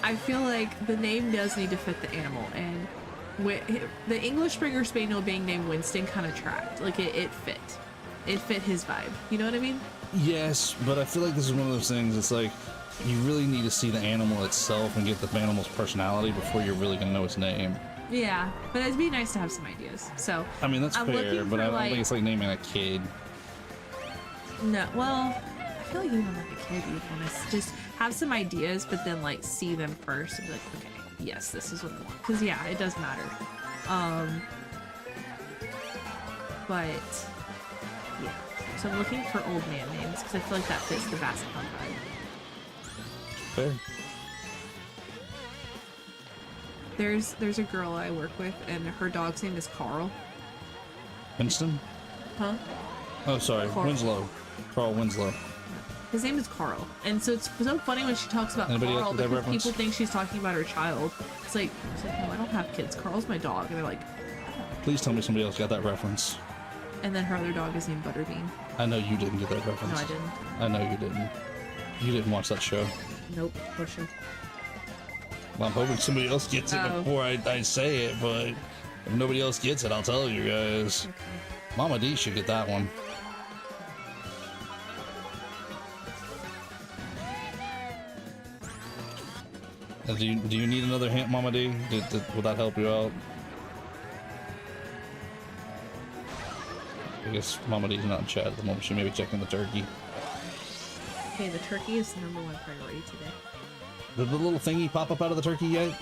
I feel like the name does need to fit the animal, and the English Springer Spaniel being named Winston kind of tracked. Like, it fit. It fit his vibe. You know what I mean? Yes, but I feel like this is one of those things. It's like, you really need to see the animal itself and get the animal's personality before you're really going to know its name. Yeah, but it'd be nice to have some ideas. So I mean, that's fair, but I don't think it's like naming a kid. No, well, feel like even like a kid, you'd want to just have some ideas, but then like see them first and be like, okay, yes, this is what I want. Because yeah, it does matter. But yeah, so I'm looking for old man names because I feel like that fits the Basset Hound vibe. Fair. There's a girl I work with, and her dog's name is Carl. Winston? Huh? Oh, sorry. Carl. Winslow. Carl Winslow. His name is Carl, and so it's so funny when she talks about Anybody else Carl with that because reference? people think she's talking about her child. It's like, no, I don't have kids. Carl's my dog, and they're like, Please tell me somebody else got that reference. and then her other dog is named Butterbean. I know you didn't get that reference. No, I didn't. I know you didn't. You didn't watch that show. Nope. What show? Well, I'm hoping somebody else gets it Oh. before I say it, but if nobody else gets it, I'll tell you guys. Okay. Mama D should get that one. Do you need another hint, Mama D? Will that help you out? I guess Mama D's not in chat at the moment. She may be checking the turkey. Okay, the turkey is the #1 priority today. Did the little thingy pop up out of the turkey yet?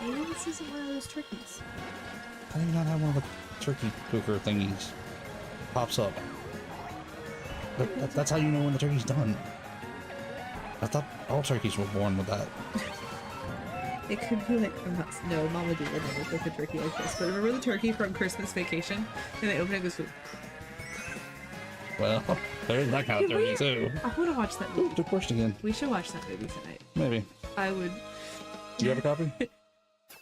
Maybe this isn't one of those turkeys. How do you not have one of the turkey cooker thingies? Pops up. That's how you know when the turkey's done. I thought all turkeys were born with that. It could be like from us. No, Mama D would never cook a turkey like this. But remember the turkey from Christmas Vacation? And they open it and goes, Well, there's that kind of turkey too. I want to watch that Ooh, movie. took worst again. We should watch that movie tonight. Maybe. I would. Do you have a copy?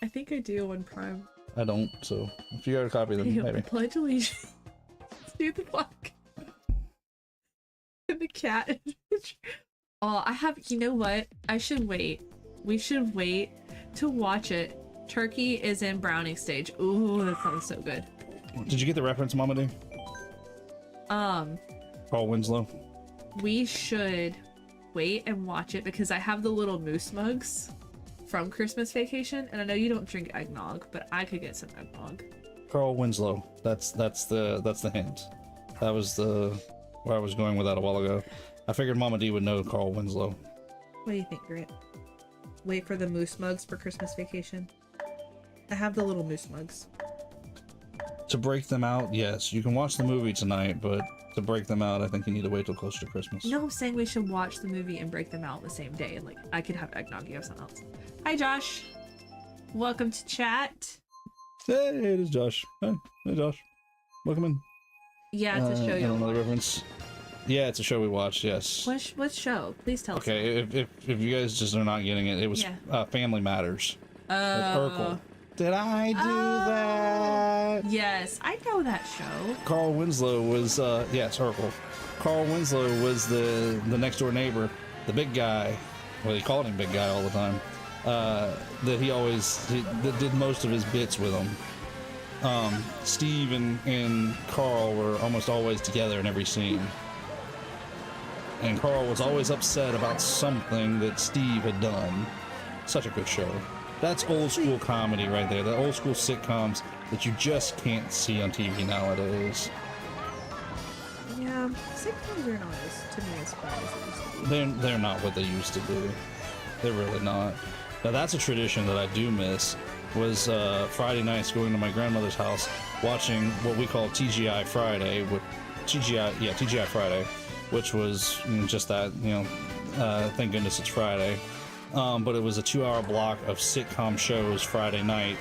I think I do on Prime. I don't, so if you got a copy, then maybe. Pledge allegiance to the flag and the cat. Oh, I have. You know what? I should wait. We should wait to watch it. Turkey is in browning stage. Ooh, that sounds so good. Did you get the reference, Mama D? Carl Winslow. We should wait and watch it because I have the little moose mugs from Christmas Vacation, and I know you don't drink eggnog, but I could get some eggnog. Carl Winslow. That's the hint. That was where I was going with that a while ago. I figured Mama D would know Carl Winslow. what do you think, Grant? Wait for the moose mugs for Christmas Vacation. I have the little moose mugs. To break them out, yes, you can watch the movie tonight, but to break them out, I think you need to wait till closer to Christmas. No, I'm saying we should watch the movie and break them out the same day, and like I could have eggnog, you have something else. Hi, Josh. Welcome to chat. Hey, it is Josh. Hey, Josh. Welcome in. Yeah, it's a show I you don't know the watch. reference. Yeah, it's a show we watched. Yes. What show? Please tell us. Okay, if you guys just are not getting it, it was Yeah. Family Matters. With Oh. Urkel. Did I do that? Yes, I know that show. Carl Winslow was yes, Urkel. Carl Winslow was the next door neighbor, the big guy. Well, he called him big guy all the time. That that did most of his bits with him. Steve and Carl were almost always together in every scene. And Carl was always upset about something that Steve had done. Such a good show. That's old school comedy right there. The old school sitcoms that you just can't see on TV nowadays. Yeah, sitcoms are not to me as fun as they used to be. They're not what they used to be. They're really not. Now that's a tradition that I do miss. Was Friday nights going to my grandmother's house, watching what we call TGI Friday, with TGI Friday, which was just that, thank goodness it's Friday. But it was a 2-hour block of sitcom shows Friday night,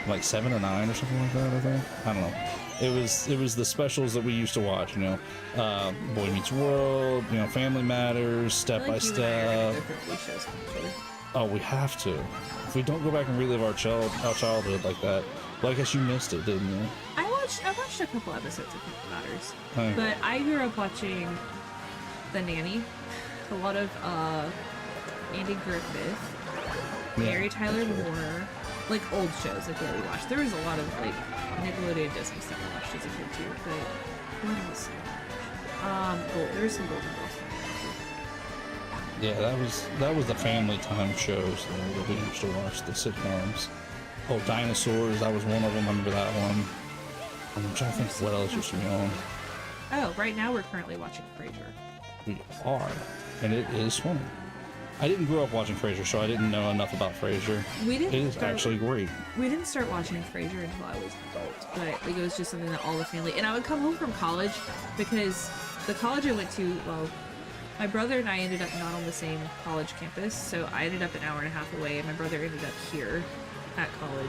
like 7 to 9 or something like that. I think. I don't know. It was the specials that we used to watch. Boy Meets World. Family Matters, Step by Step. Oh, we have to. If we don't go back and relive our childhood like that, well, I guess you missed it, didn't you? I watched a couple episodes of Family Matters, Hey. but I grew up watching The Nanny, a lot of Andy Griffith, Mary Tyler Moore, like old shows like that we watched. There was a lot of like Nickelodeon Disney stuff I watched as a kid too, but what else? There was some Golden Girls. Yeah, that was the family time shows that we used to watch, the sitcoms. Oh, Dinosaurs, that was one of them. I remember that one. I'm trying to think what else used to be on. Oh, right now we're currently watching Frasier. We are, and it is funny. I didn't grow up watching Frasier, so I didn't know enough about Frasier. We didn't. It is actually great. We didn't start watching Frasier until I was an adult, but like, it was just something that all the family. And I would come home from college because the college I went to, well, my brother and I ended up not on the same college campus, so I ended up an hour and a half away, and my brother ended up here at college.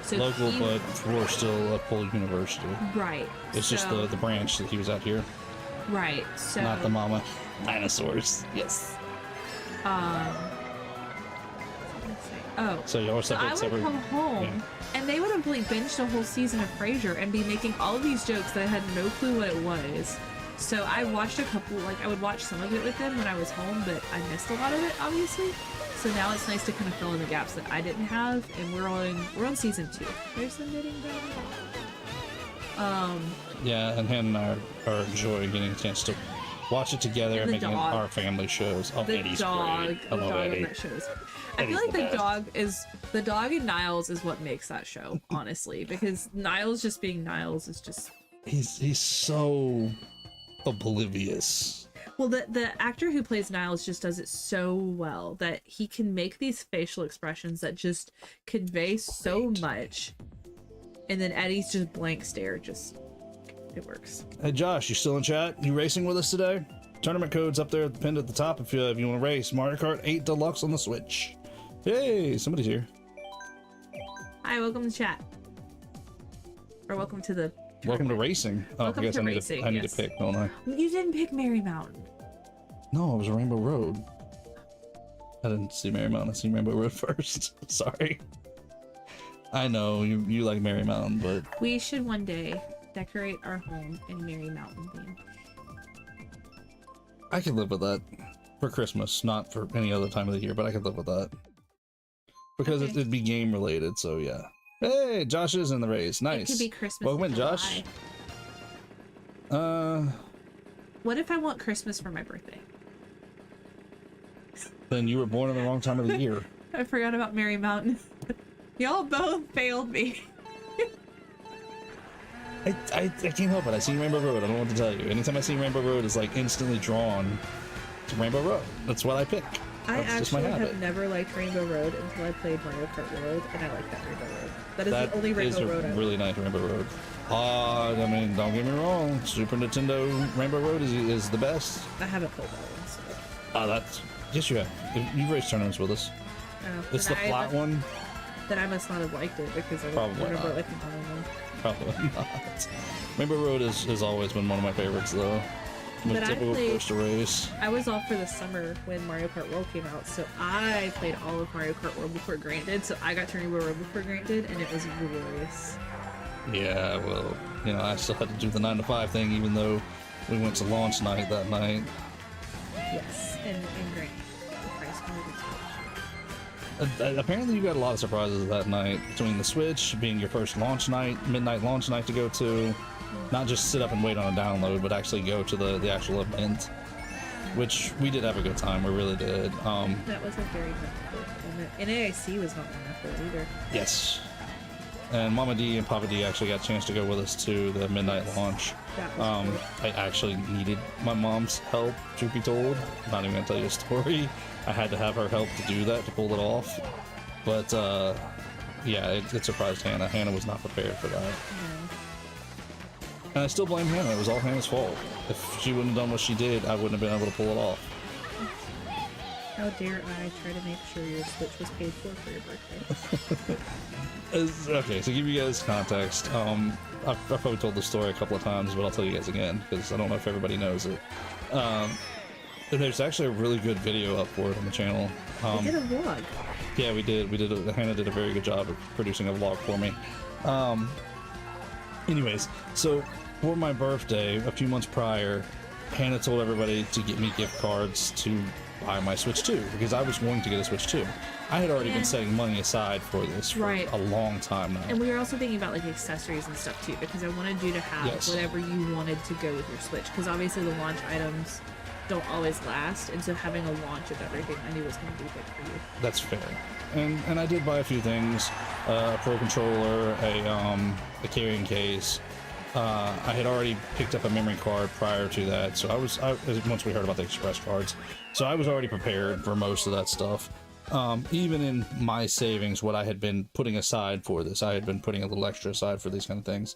So Local, but we're still a full university. Right. It's just the branch that he was at here, Right. So not the mama dinosaurs. Yes. Let's see. Oh. So y'all are So I separate. would come home, Yeah. and they would have like binged a whole season of Frasier and be making all of these jokes that I had no clue what it was. So I watched a couple, like I would watch some of it with them when I was home, but I missed a lot of it, obviously. So now it's nice to kind of fill in the gaps that I didn't have, and we're on season 2. There's the knitting down. Yeah, and Hannah and I are enjoying getting a chance to watch it together and the making dog. our family shows. Oh, The Eddie's dog, great. I the love dog in Eddie. that shows. I Eddie's feel like the best. the dog and Niles is what makes that show, honestly, because Niles just being Niles is just. He's so oblivious. Well, the actor who plays Niles just does it so well that he can make these facial expressions that just convey so much, and then Eddie's just blank stare, just it works. Hey Josh, you still in chat? You racing with us today? Tournament code's up there pinned at the top if you want to race. Mario Kart 8 Deluxe on the Switch. Yay, somebody's here. Hi, welcome to chat, or welcome to the. Welcome to racing. Oh, Welcome I guess to I need racing, to yes. pick, don't I? You didn't pick Mary Mountain. No, it was Rainbow Road. I didn't see Mary Mountain. I see Rainbow Road first. Sorry. I know you like Mary Mountain, but We should one day decorate our home in Mary Mountain theme. I could live with that for Christmas, not for any other time of the year, but I could live with that because Okay. it'd be game related. So yeah. Hey, Josh is in the race. Nice. It could be Christmas. Welcome in in, Josh. July. What if I want Christmas for my birthday? Then you were born in the wrong time of the year. I forgot about Mary Mountain. Y'all both failed me. I can't help it. I see Rainbow Road. I don't know what to tell you. Anytime I see Rainbow Road, it's like instantly drawn to Rainbow Road. That's what I pick. I That's just my actually habit. have never liked Rainbow Road until I played Mario Kart World, and I like that Rainbow Road. That is the only is Rainbow a Road I like. really nice Rainbow Road. I mean, don't get me wrong. Super Nintendo Rainbow Road is the best. I haven't played that one, so. That's yes, you have. You've raced tournaments with us. It's the Then flat one. Then I must not have liked it because I Probably remember not. liking the other one. Probably not. Rainbow Road has always been one of my favorites, though. The But I typical played- course to race. I was off for the summer when Mario Kart World came out, so I played all of Mario Kart World before Grant did, so I got to Rainbow Road before Grant did, and it was glorious. Yeah, well, I still had to do the 9 to 5 thing, even though we went to launch night that night. Yes, and Grant. The price point is Apparently, you got a lot of surprises that night between the Switch being your first launch night, midnight launch night to go to. Not just sit up and wait on a download, but actually go to the actual event, which we did have a good time. We really did. That was a very good and NAIC was not on that for either. Yes. And Mama D and Papa D actually got a chance to go with us to the midnight launch. That was great. I actually needed my mom's help, truth be told. I'm not even gonna tell you a story. I had to have her help to do that, to pull it off. But yeah, it surprised Hannah. Hannah was not prepared for that. And I still blame Hannah. It was all Hannah's fault. If she wouldn't have done what she did, I wouldn't have been able to pull it off. How dare I try to make sure your Switch was paid for your birthday? Okay, to give you guys context, I've probably told the story a couple of times, but I'll tell you guys again, because I don't know if everybody knows it. There's actually a really good video up for it on the channel. We did a vlog. Yeah, we did. Hannah did a very good job of producing a vlog for me. Anyways, so for my birthday, a few months prior, Hannah told everybody to get me gift cards to buy my Switch 2, because I was going to get a Switch 2. I had already been And- setting money aside for this for Right. a long time now. And we were also thinking about like accessories and stuff too, because I wanted you to have Yes. whatever you wanted to go with your Switch, because obviously the launch items don't always last, and so having a launch of everything I knew was going to be good for you. That's fair. And I did buy a few things, a Pro Controller, a carrying case, I had already picked up a memory card prior to that, so once we heard about the express cards, so I was already prepared for most of that stuff. Even in my savings, what I had been putting aside for this, I had been putting a little extra aside for these kind of things.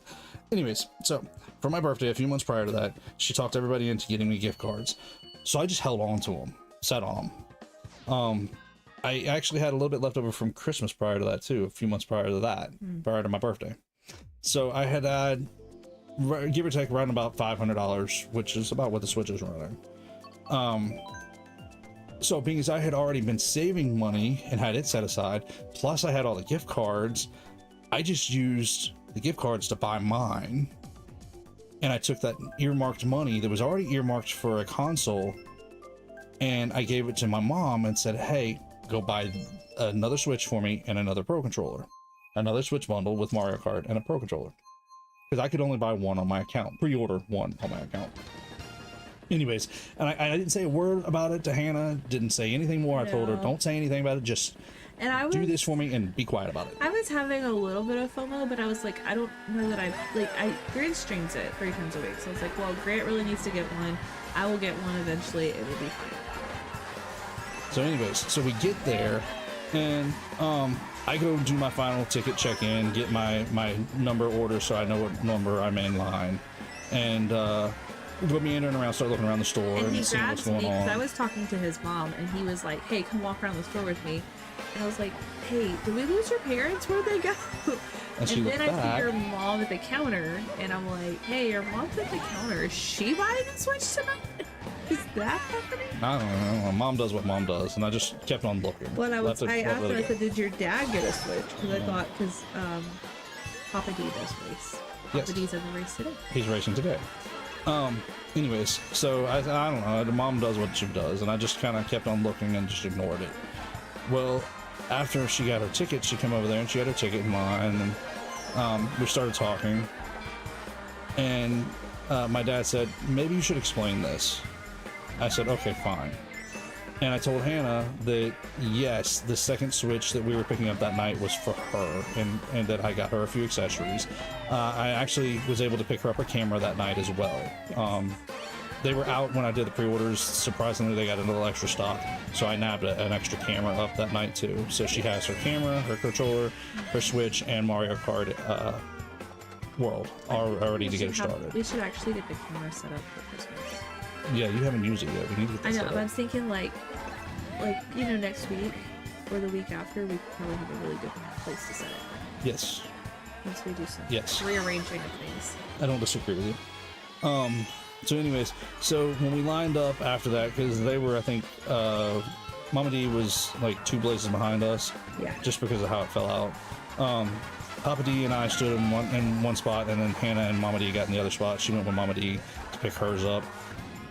Anyways, so for my birthday, a few months prior to that, she talked everybody into getting me gift cards. So I just held on to them, sat on them. I actually had a little bit left over from Christmas prior to that too, a few months prior to that, prior to my birthday. So I had give or take around about $500, which is about what the Switch is running. So being as I had already been saving money and had it set aside, plus I had all the gift cards, I just used the gift cards to buy mine. And I took that earmarked money that was already earmarked for a console, and I gave it to my mom and said, hey, go buy another Switch for me and another Pro Controller. Another Switch bundle with Mario Kart and a Pro Controller. Because I could only buy one on my account, pre-order one on my account. Anyways, and I didn't say a word about it to Hannah, didn't say anything more. I told her, don't say anything about it, just do this for me and be quiet about it. I was having a little bit of FOMO, but I was like, I don't know that Grant streams it 3 times a week. So I was like, well, Grant really needs to get one. I will get one eventually. It will be fine. So anyways, so we get there, and I go do my final ticket check-in, get my number order so I know what number I'm in line, and go meandering around, start looking around the store and he see what's grabs me going on. because I was talking to his mom, and he was like, hey, come walk around the store with me. And I was like, hey, did we lose your parents? Where'd they go? And then I see your mom at the counter, and I'm like, hey, your mom's at the counter. Is she buying a Switch tonight? Is that happening? I don't know. Mom does what mom does, and I just kept on looking. Well, I asked her, I said, did your dad get a Switch? Because I thought, Papa D does race. Papa D's in the race today. He's racing today. Anyways, so I don't know. The mom does what she does, and I just kind of kept on looking and just ignored it. Well, after she got her ticket, she came over there and she had her ticket in line, and we started talking. And my dad said, maybe you should explain this. I said, okay, fine. And I told Hannah that, yes, the second Switch that we were picking up that night was for her, and that I got her a few accessories. I actually was able to pick her up a camera that night as well. They were out when I did the pre-orders. Surprisingly, they got a little extra stock, so I nabbed an extra camera up that night too. So she has her camera, her controller, her Switch, and Mario Kart World are ready to get her started. We should actually get the camera set up for Christmas. Yeah, you haven't used it yet. We need to get that set up. But I'm thinking like next week or the week after, we probably have a really good place to set it. Yes. Once we do some rearranging of things. I don't disagree with you. So anyways, so when we lined up after that, because they were, I think, Mama D was like 2 blazes behind us. Yeah. Just because of how it fell out. Papa D and I stood in one spot, and then Hannah and Mama D got in the other spot. She went with Mama D to pick hers up.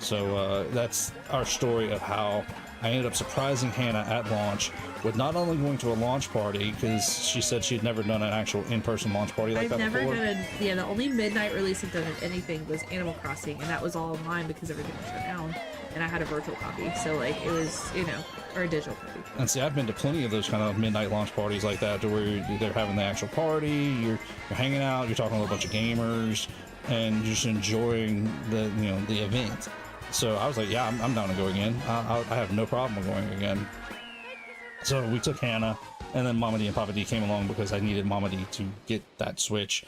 So that's our story of how I ended up surprising Hannah at launch with not only going to a launch party, because she said she'd never done an actual in-person launch party like that before. I've never done the only midnight release I've done of anything was Animal Crossing, and that was all online because everything was shut down, and I had a virtual copy, so like it was, or a digital copy. And see, I've been to plenty of those kind of midnight launch parties like that, to where they're having the actual party, you're hanging out, you're talking to a bunch of gamers, and just enjoying the event. So I was like, yeah, I'm down to go again. I have no problem with going again. So we took Hannah, and then Mama D and Papa D came along because I needed Mama D to get that Switch.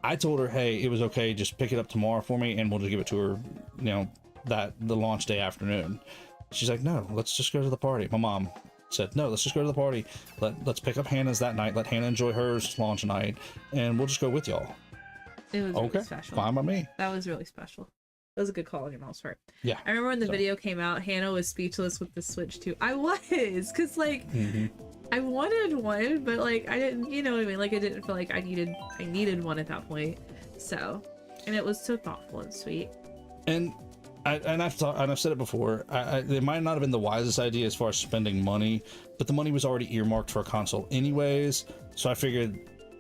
I told her, hey, it was okay, just pick it up tomorrow for me, and we'll just give it to her, the launch day afternoon. She's like, no, let's just go to the party. My mom said, no, let's just go to the party. Let's pick up Hannah's that night. Let Hannah enjoy hers launch night, and we'll just go with y'all. It was really special. Fine by me. That was really special. That was a good call on your mom's part. Yeah. I remember when the video came out, Hannah was speechless with the Switch too. I was, because I wanted one, but like I didn't, you know what I mean? Like I didn't feel like I needed one at that point. So, and it was so thoughtful and sweet. And I've said it before. It might not have been the wisest idea as far as spending money, but the money was already earmarked for a console anyways. So I figured,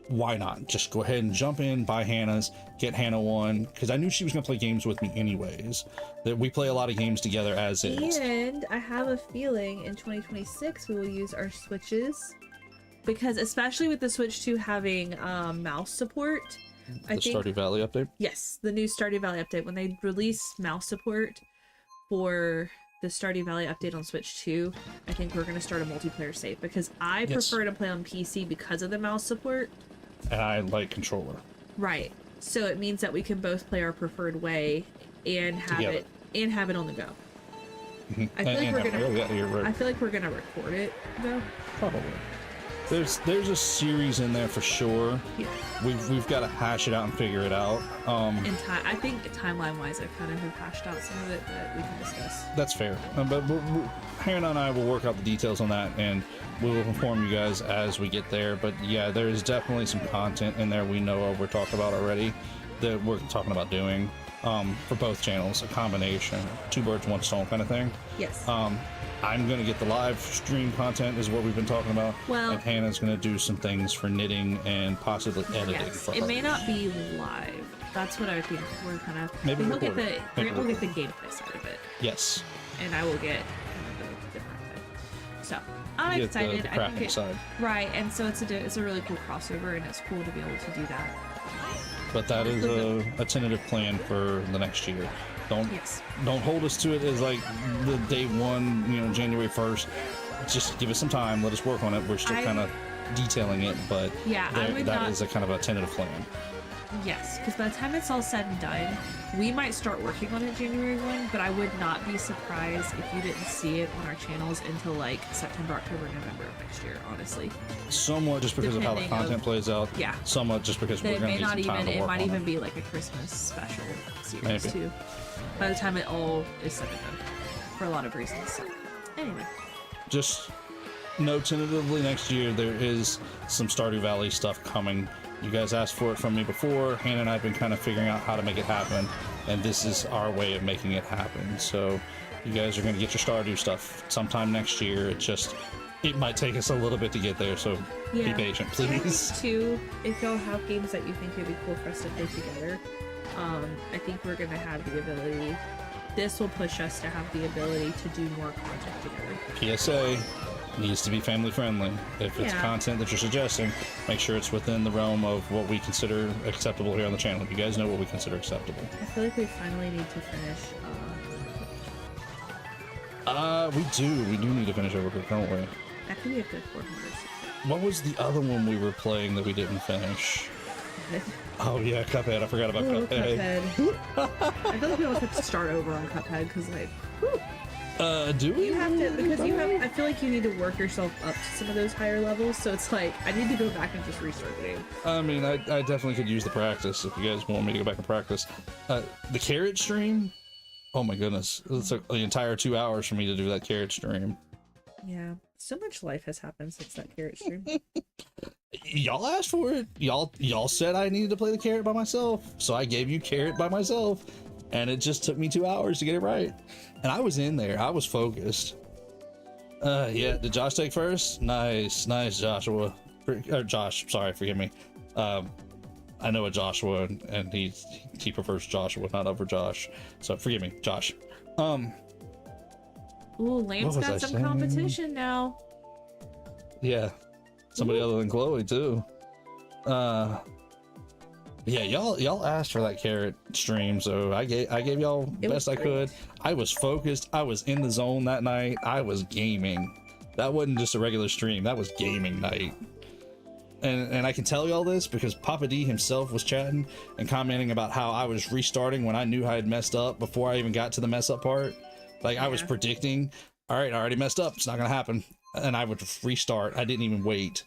why not just go ahead and jump in, buy Hannah's, get Hannah one, because I knew she was gonna play games with me anyways. That we play a lot of games together as is. And I have a feeling in 2026 we will use our Switches, because especially with the Switch 2 having mouse support, I think Stardew Valley update. yes, the new Stardew Valley update, when they release mouse support for the Stardew Valley update on Switch 2, I think we're going to start a multiplayer save, because I Yes. prefer to play on PC because of the mouse support. And I like controller. Right. So it means that we can both play our preferred way and have Together. it on the go. Mhm. I feel like we're gonna. yeah, you're right. I feel like we're gonna record it though. Probably. There's a series in there for sure. Yeah. We've got to hash it out and figure it out. In time, I think timeline wise, I kind of have hashed out some of it that we can discuss. That's fair. But Hannah and I will work out the details on that, and we will inform you guys as we get there. But yeah, there is definitely some content in there we know of, we're talking about already, that we're talking about doing for both channels, a combination, two birds, one stone kind of thing. Yes. I'm gonna get the live stream content is what we've been talking about. Well- and Hannah's gonna do some things for knitting and possibly editing. Yes. For It her. may not be live. That's what I think we're kind of. Maybe he'll get record the it. Grant will get the gameplay side of it, Yes. and I will get kind of the different thing. So I'm You get excited. the I think crafting side. right, and so it's a really cool crossover, and it's cool to be able to do that. But that is a tentative plan for the next year. Yes. Don't hold us to it as like the day one, January 1st. Just give us some time. Let us work on it. We're still kind of detailing it, but Yeah, I would that not- is a kind of a tentative plan. Yes, because by the time it's all said and done, we might start working on it January 1, but I would not be surprised if you didn't see it on our channels until like September, October, November of next year, honestly. Somewhat just because of how the Depending content of- plays out. Yeah. Somewhat just because That we're it going may to need not some time even, to it work might on even it. be like a Christmas special series Maybe. too. By the time it all is said and done, for a lot of reasons. So, anyway. Just know tentatively next year there is some Stardew Valley stuff coming. You guys asked for it from me before. Hannah and I have been kind of figuring out how to make it happen, and this is our way of making it happen. So you guys are going to get your Stardew stuff sometime next year. It might take us a little bit to get there, so be patient, And I please. think too, if y'all have games that you think would be cool for us to play together, I think we're gonna have the ability. This will push us to have the ability to do more content together. PSA needs to be family friendly. If it's Yeah. content that you're suggesting, make sure it's within the realm of what we consider acceptable here on the channel. You guys know what we consider acceptable. I feel like we finally need to finish. We do need to finish Overcooked, don't we? That could be a good 400. What was the other one we were playing that we didn't finish? Oh yeah, Cuphead. I forgot about Oh, Cuphead. Cuphead. I feel like we almost have to start over on Cuphead because like Do we? you have to because you have. I feel like you need to work yourself up to some of those higher levels. So it's like I need to go back and just restart the game. I mean, I definitely could use the practice if you guys want me to go back and practice. The carrot stream. Oh my goodness, it took the entire 2 hours for me to do that carrot stream. Yeah, so much life has happened since that carrot stream. Y'all asked for it. Y'all said I needed to play the carrot by myself, so I gave you carrot by myself, and it just took me 2 hours to get it right. And I was in there. I was focused. Yeah. Did Josh take first? Nice, Joshua. Or Josh. Sorry, forgive me. I know a Joshua, and he prefers Joshua, not over Josh. So forgive me, Josh. Ooh, Lance was I got some saying? competition now. Yeah. Somebody other than Chloe too. Yeah, y'all asked for that carrot stream, so I gave y'all It was best I could. I was focused. I was in the zone that night. I was gaming. That wasn't just a regular stream. That was gaming night. And I can tell y'all this because Papa D himself was chatting and commenting about how I was restarting when I knew I had messed up before I even got to the mess up part. Like I was Yeah. predicting, all right, I already messed up. It's not gonna happen, and I would restart. I didn't even wait.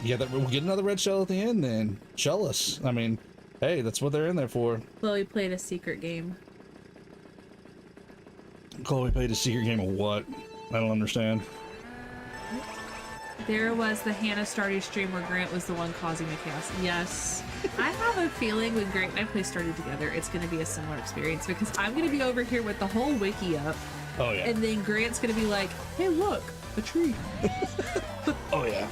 Yeah, we'll get another red shell at the end. Then shell us. I mean, hey, that's what they're in there for. Chloe played a secret game. Chloe played a secret game of what? I don't understand. There was the Hannah Stardew stream where Grant was the one causing the chaos. Yes. I have a feeling when Grant and I play Stardew together, it's going to be a similar experience because I'm going to be over here with the whole wiki up, Oh yeah. and then Grant's going to be like, hey, look, a tree. Oh yeah.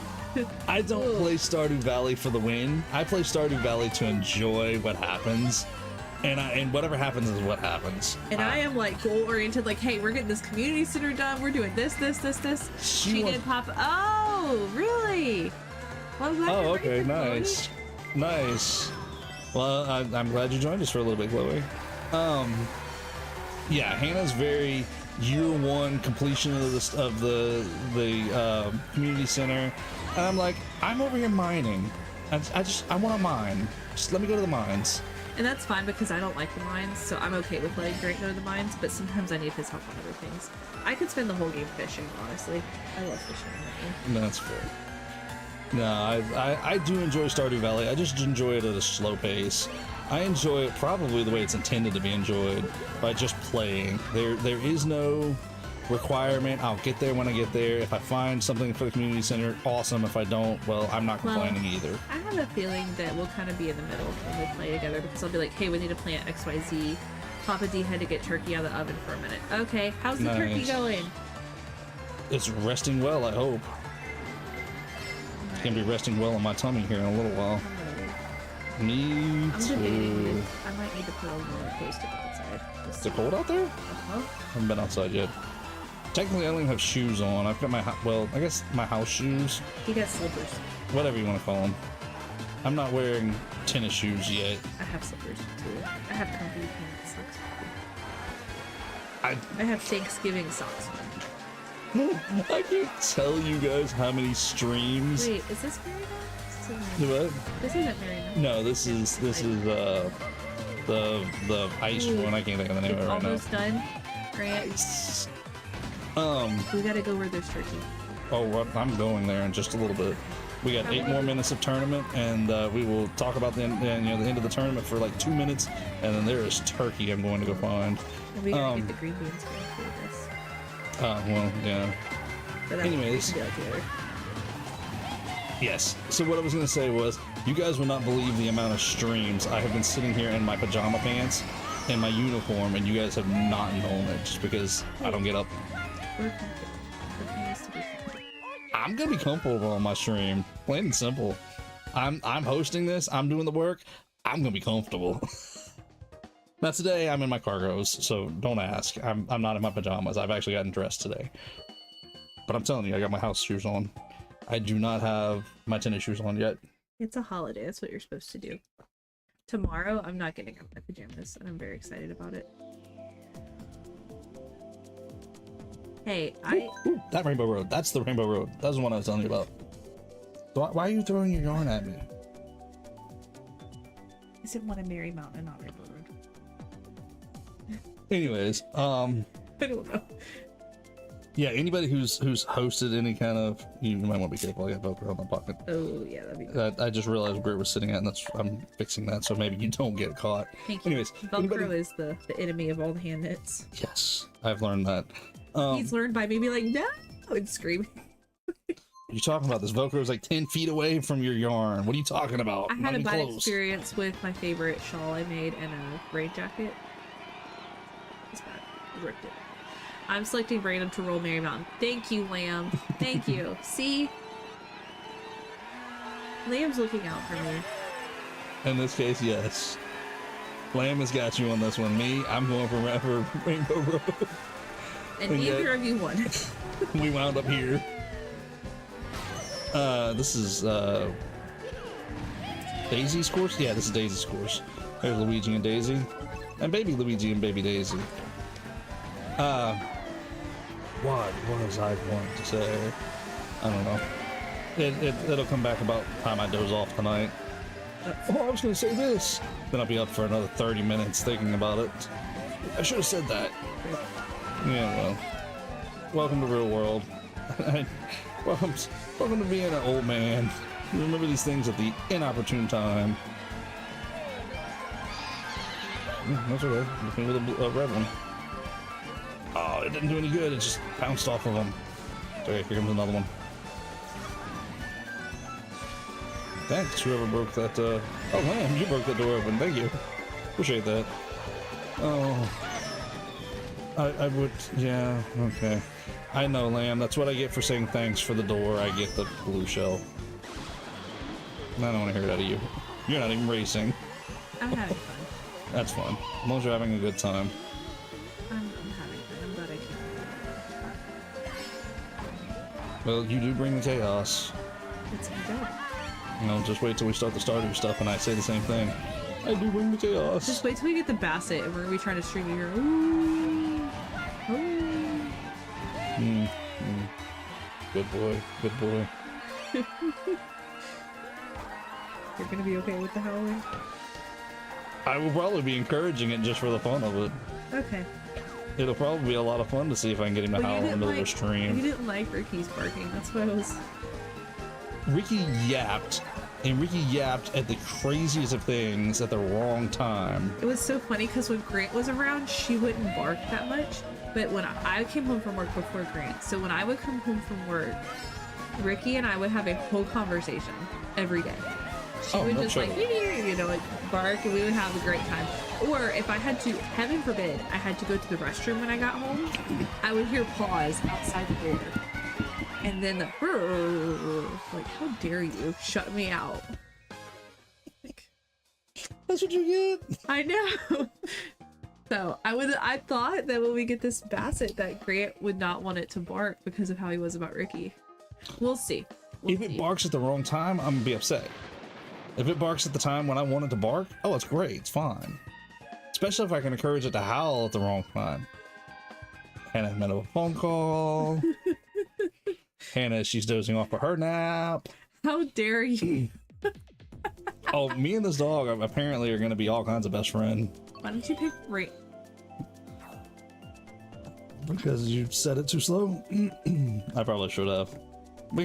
I don't play Stardew Valley for the win. I play Stardew Valley to enjoy what happens, and whatever happens is what happens. And I am like goal oriented, like, hey, we're getting this community center done. We're doing this. She wants- did pop. Oh, really? Well, I'm glad Oh, you're okay, ready for Chloe. nice. Nice. Well, I'm glad you joined us for a little bit, Chloe. Yeah, Hannah's very year one completion of the community center, and I'm like, I'm over here mining. I want to mine. Just let me go to the mines. And that's fine because I don't like the mines, so I'm okay with letting Grant go to the mines, but sometimes I need his help on other things. I could spend the whole game fishing, honestly. I love fishing in that game. That's fair. No, I do enjoy Stardew Valley. I just enjoy it at a slow pace. I enjoy it probably the way it's intended to be enjoyed, by just playing. There is no requirement. I'll get there when I get there. If I find something for the community center, awesome. If I don't, well, I'm not complaining either. I have a feeling that we'll kind of be in the middle when we play together, because I'll be like, hey, we need to plant XYZ. Papa D had to get turkey out of the oven for a minute. Okay, how's the turkey going? It's resting well, I hope. It's gonna be resting well in my tummy here in a little while. Me I'm too. debating. I might need to put a more post-it outside. Is it cold out there? Uh-huh. I haven't been outside yet. Technically, I don't even have shoes on. I've got my, well, I guess my house shoes. You got slippers. Whatever you want to call them. I'm not wearing tennis shoes yet. I have slippers too. I have comfy pants socks. I I have Thanksgiving socks on. I can't tell you guys how many streams. Wait, is this Mary Mount? What? This isn't Mary Mount. No, this is the ice one. I can't think of the name of it right now. Almost done. Grant. We gotta go where there's turkey. Oh, well, I'm going there in just a little bit. We got 8 more minutes of tournament, and we will talk about the end of the tournament for like 2 minutes, and then there is turkey I'm going to go find. And we gotta get the green beans going for this. Well, yeah. But Anyways. be like later. Yes. So what I was going to say was, you guys will not believe the amount of streams I have been sitting here in my pajama pants, in my uniform, and you guys have not known it, just because I don't get up. We're comfortable. The thing is to be comfortable. I'm gonna be comfortable on my stream, plain and simple. I'm hosting this. I'm doing the work. I'm gonna be comfortable. Now today I'm in my cargos, so don't ask. I'm not in my pajamas. I've actually gotten dressed today. But I'm telling you, I got my house shoes on. I do not have my tennis shoes on yet. It's a holiday. That's what you're supposed to do. Tomorrow, I'm not getting out of my pajamas, and I'm very excited about it. Hey, Ooh, that Rainbow Road. That's the Rainbow Road. That's the one I was telling you about. Why are you throwing your yarn at me? I didn't want to marry Mountain and not Rainbow Road. Anyways, I don't know. yeah, anybody who's hosted any kind of, you might want to be careful. I got Velcro in my pocket. Oh, yeah, that'd be good. I just realized where it was sitting at, and I'm fixing that, so maybe you don't get caught. Thank you. Anyways, Velcro is the enemy of all the hand knits. Yes, I've learned that. He's learned by me being like, no, and screaming. You're talking about this Velcro is like 10 feet away from your yarn. What are you talking about? I had Not a even bad close. experience with my favorite shawl I made and a rain jacket. It's bad. I ripped it. I'm selecting random to roll Mary Mountain. Thank you, Lamb. Thank you. See? Lamb's looking out for me. In this case, yes. Lamb has got you on this one. Me, I'm going for Rainbow Road. And neither of you won. We wound up here. This is Daisy's course? Yeah, this is Daisy's course. There's Luigi and Daisy. And baby Luigi and baby Daisy. What was I going to say? I don't know. It'll come back about the time I doze off tonight. Oh, I was going to say this. Then I'll be up for another 30 minutes thinking about it. I should have said that. Yeah, well. Welcome to real world. welcome to being an old man. You remember these things at the inopportune time. That's okay. Looking with a red one. Oh, it didn't do any good. It just bounced off of them. Okay, here comes another one. Thanks, whoever broke that. Oh, man, you broke that door open. Thank you. Appreciate that. Oh. I would. Yeah, okay. I know, Lamb. That's what I get for saying thanks for the door. I get the blue shell. I don't want to hear it out of you. You're not even racing. I'm having fun. That's fun. As long as you're having a good time. I'm having fun. I'm glad I came. Well, you do bring the chaos. It's my job. You know, just wait till we start the Stardew stuff and I say the same thing. I do bring the chaos. Just wait till we get the Basset and we're gonna be trying to stream you here. Ooh. Ooh. Good boy. Good boy. You're gonna be okay with the howling? I will probably be encouraging it just for the fun of it. Okay. It'll probably be a lot of fun to see if I can get him to howl in the middle of a You stream. didn't like Ricky's barking. That's why I was. Ricky yapped, and Ricky yapped at the craziest of things at the wrong time. It was so funny because when Grant was around, she wouldn't bark that much. But when I came home from work before Grant, so when I would come home from work, Ricky and I would have a whole conversation every day. She would no just trouble. like, you know, like bark, and we would have a great time. Or if I had to, heaven forbid, I had to go to the restroom when I got home, I would hear paws outside the door. And then the like, how dare you shut me out? Like, That's what you get. I know. So I thought that when we get this Basset that Grant would not want it to bark because of how he was about Ricky. We'll see. If it barks at the wrong time, I'm gonna be upset. If it barks at the time when I want it to bark, oh, it's great, it's fine. Especially if I can encourage it to howl at the wrong time. Hannah made a phone call. Hannah, she's dozing off for her nap. How dare you? Oh, me and this dog apparently are gonna be all kinds of best friends. Why don't you pick right? Because you said it too slow. I probably should have. We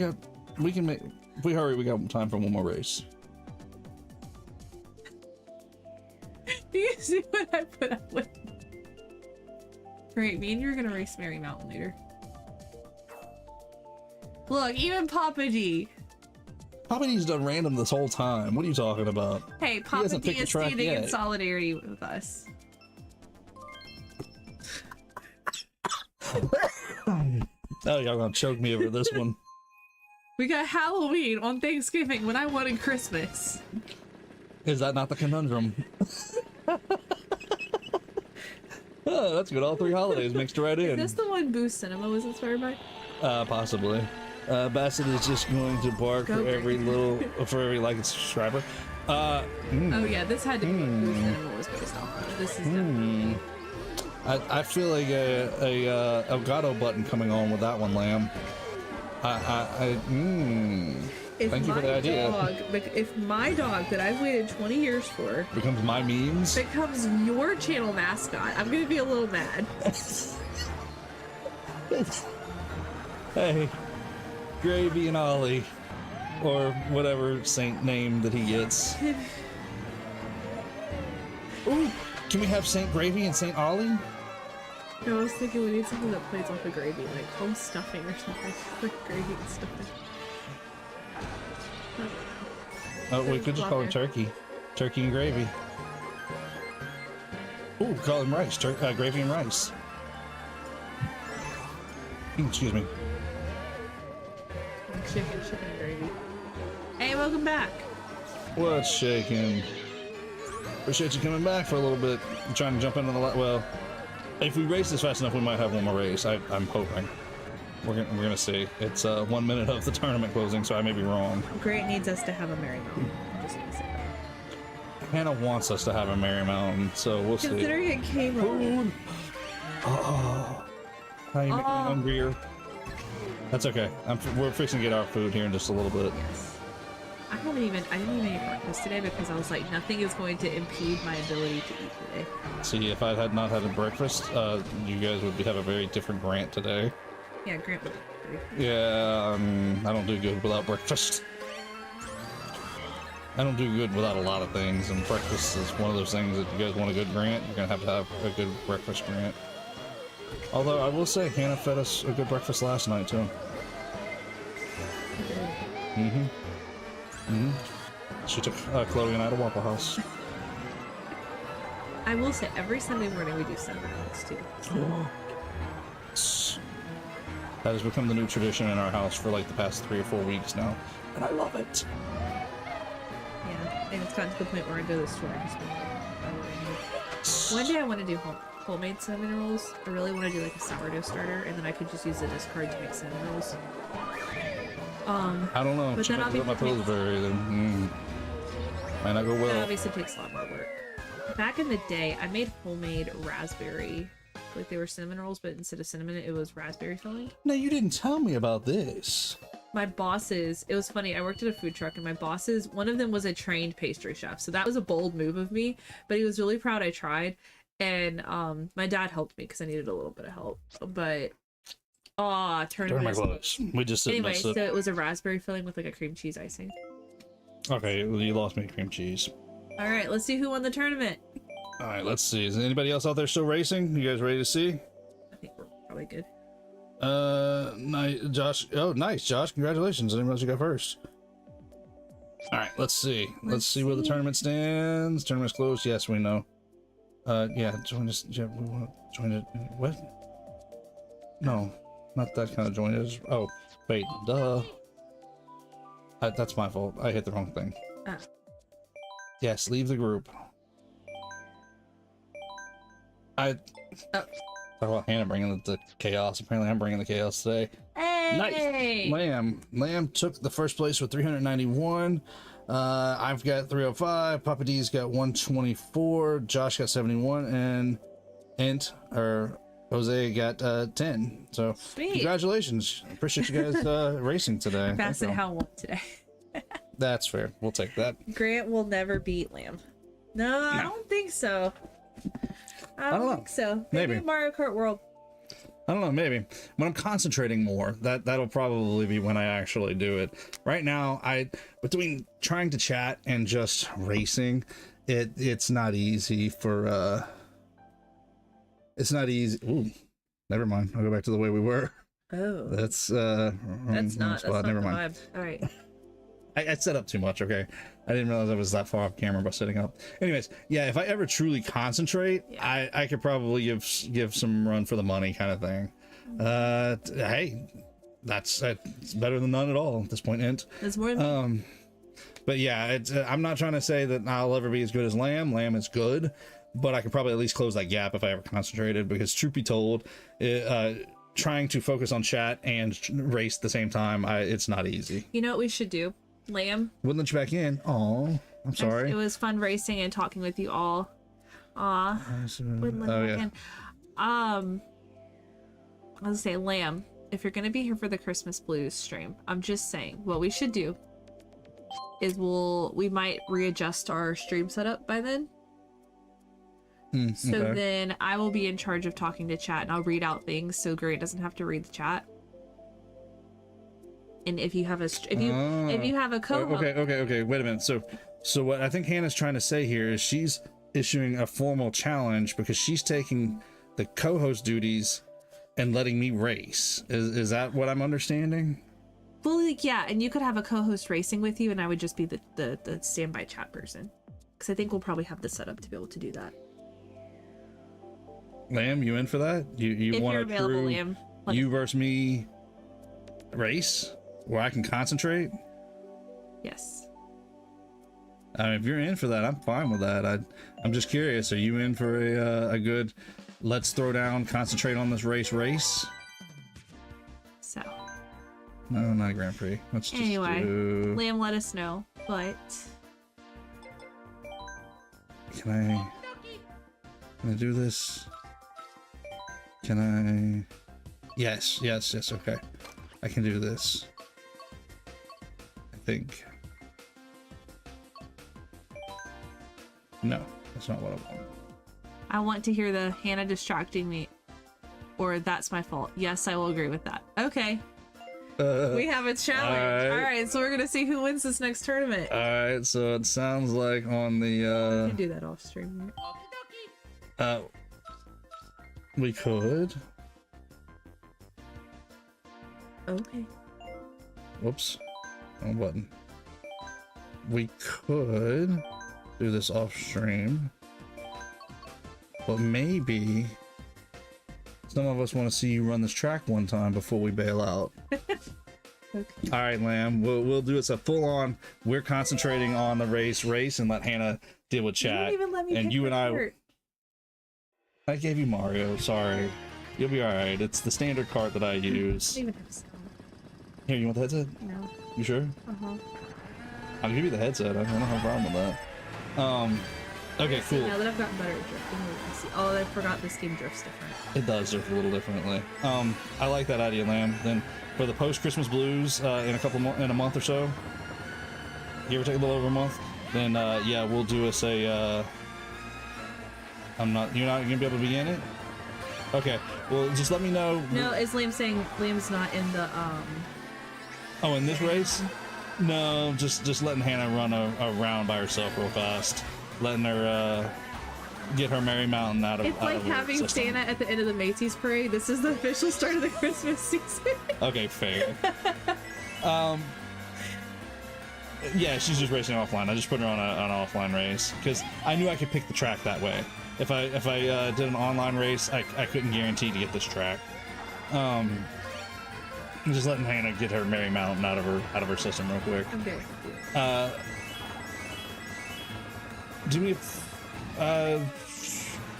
can make, if we hurry, we got time for one more race. Do you see what I put up with? Great, me and you're gonna race Mary Mountain later. Look, even Papa D. Papa D's done random this whole time. What are you talking about? Hey, Papa hasn't D picked a is track standing in yet. solidarity with us. Oh, y'all gonna choke me over this one. We got Halloween on Thanksgiving when I wanted Christmas. Is that not the conundrum? Oh, that's good. All three holidays mixed right Is in. this the one Boo Cinema was inspired by? Possibly. Bassett is just going to bark Go for every Green. for every like and subscriber. Oh yeah, this had to be what Boo Cinema was based off of. This is definitely. I feel like a Elgato button coming on with that one, Lamb. If Thank you for my the idea. if my dog that I've waited 20 years for Becomes my memes. becomes your channel mascot, I'm gonna be a little mad. Hey, Gravy and Ollie, or whatever saint name that he gets. Ooh, can we have Saint Gravy and Saint Ollie? No, I was thinking we need something that plays off of gravy, like home stuffing or something. Like gravy and stuffing. Oh, we could just call him Turkey. Turkey and Gravy. Ooh, call him Rice. Gravy and Rice. Excuse me. Chicken gravy. Hey, welcome back. What's shaking? Appreciate you coming back for a little bit. I'm trying to jump into the well. If we race this fast enough, we might have one more race. I'm hoping. We're gonna see. It's 1 minute of the tournament closing, so I may be wrong. Grant needs us to have a Merry Mountain. I'm just gonna say that. Hannah wants us to have a Merry Mountain, so we'll see. Considering it came on. Food. Oh, now you make me hungrier. That's okay. We're fixing to get our food here in just a little bit. Yes. I didn't even eat breakfast today because I was like, nothing is going to impede my ability to eat today. See, if I had not had a breakfast, you guys would have a very different Grant today. Yeah, Grant would agree. Yeah, I don't do good without breakfast. I don't do good without a lot of things, and breakfast is one of those things that you guys want a good Grant, you're gonna have a good breakfast Grant. Although I will say, Hannah fed us a good breakfast last night too. She took Chloe and I to Waffle House. I will say, every Sunday morning we do cinnamon rolls too. That has become the new tradition in our house for like the past 3 or 4 weeks now, and I love it. Yeah, and it's gotten to the point where I go to the store and just make it. One day I want to do homemade cinnamon rolls. I really want to do like a sourdough starter, and then I could just use the discard to make cinnamon rolls. I don't know. But then Check out my obviously Pillsbury. Then might not go that well. obviously takes a lot more work. Back in the day, I made homemade raspberry, like they were cinnamon rolls, but instead of cinnamon, it was raspberry filling. No, you didn't tell me about this. My bosses, it was funny, I worked at a food truck and my bosses, one of them was a trained pastry chef, so that was a bold move of me, but he was really proud I tried. And my dad helped me because I needed a little bit of help, but Turn my tournament. clothes. We just didn't Anyway, miss so it. it was a raspberry filling with like a cream cheese icing. Okay, well, you lost me cream cheese. All right, let's see who won the tournament. All right, let's see. Is anybody else out there still racing? You guys ready to see? I think we're probably good. Nice, Josh. Oh, nice, Josh. Congratulations. Anyone else you got first? All right, let's see. Let's see where the tournament stands. Tournament's closed. Yes, we know. Yeah, join us. Yeah, we want to join it. What? No, not that kind of join us. Oh, wait, duh. That's my fault. I hit the wrong thing. Ah. Yes, leave the group. Oh, well, Hannah bringing the chaos. Apparently, I'm bringing the chaos today. Hey! Nice. Lamb took the first place with 391. I've got 305. Papa D's got 124. Josh got 71, and Jose got 10. So Sweet. Congratulations. Appreciate you guys racing today. Basset Hound won today. That's fair. We'll take that. Grant will never beat Lamb. No, I don't think so. I don't know. think so. Maybe. Mario Kart World. I don't know, maybe when I'm concentrating more, that'll probably be when I actually do it. Right now, between trying to chat and just racing, it's not easy for it's not easy. Ooh, never mind. I'll go back to the way we were. Oh. That's That's not never the mind. vibe. All right. I set up too much. Okay, I didn't realize I was that far off camera by setting up. Anyways, yeah, if I ever truly concentrate, Yeah. I could probably give some run for the money kind of thing. Hey, that's better than none at all at this point. There's more than But yeah, I'm not trying to say that I'll ever be as good as Lamb. Lamb is good, but I could probably at least close that gap if I ever concentrated. Because truth be told, trying to focus on chat and race at the same time, it's not easy. You know what we should do? Lamb. Wouldn't let you back in. Oh, I'm sorry. It was fun racing and talking with you all. Aw. Wouldn't let me back in. I was gonna say, Lamb, if you're gonna be here for the Christmas Blues stream, I'm just saying, what we should do is we might readjust our stream setup by then. So okay. then I will be in charge of talking to chat and I'll read out things so Gray doesn't have to read the chat. And if you have a co-host, Okay. Wait a minute. So what I think Hannah's trying to say here is she's issuing a formal challenge because she's taking the co-host duties and letting me race. Is that what I'm understanding? well, like, yeah, and you could have a co-host racing with you, and I would just be the standby chat person, because I think we'll probably have the setup to be able to do that. Lamb, you in for that? You If want you're a available, true Lamb. you versus me race where I can concentrate? Yes. I mean, if you're in for that, I'm fine with that. I'm just curious. Are you in for a good let's throw down, concentrate on this race? So. No, not a Grand Prix. Let's just Anyway, do... Lamb, let us know. But Can I do this? Can I? Yes. Okay, I can do this. I think. No, that's not what I want. I want to hear the Hannah distracting me, or that's my fault. Yes, I will agree with that. Okay. We have a challenge. All right, so we're gonna see who wins this next tournament. All right, so it sounds like on We the can do that off stream. we could. Okay. Whoops, wrong button. We could do this off stream, but maybe some of us want to see you run this track one time before we bail out. Okay. All right, Lamb. We'll do it's a full on. We're concentrating on the race, and let Hannah deal with chat. You didn't even let me and pick you my and I. cart. I gave you Mario. Sorry, you'll be all right. It's the standard cart that I use. I don't even have sound. Here, you want the headset? No. You sure? Uh-huh. I'll give you the headset. I don't have a problem with that. Okay, See, cool. now that I've gotten better at drifting, we can see. Oh, I forgot this game drifts different. It does drift a little differently. I like that idea, Lamb. Then for the post-Christmas blues in a month or so, give or take a little over a month, then yeah, we'll do us a. You're not gonna be able to be in it. Okay, well, just let me know. No, is Liam saying Liam's not in the Oh, in this race? No, just letting Hannah run a round by herself real fast, letting her get her Merry Mountain out of. It's out like of her having system. Santa at the end of the Macy's parade. This is the official start of the Christmas season. Okay, fair. Yeah, she's just racing offline. I just put her on an offline race because I knew I could pick the track that way. If I did an online race, I couldn't guarantee to get this track. Just letting Hannah get her Merry Mountain out of her system real quick. I'm very Do me.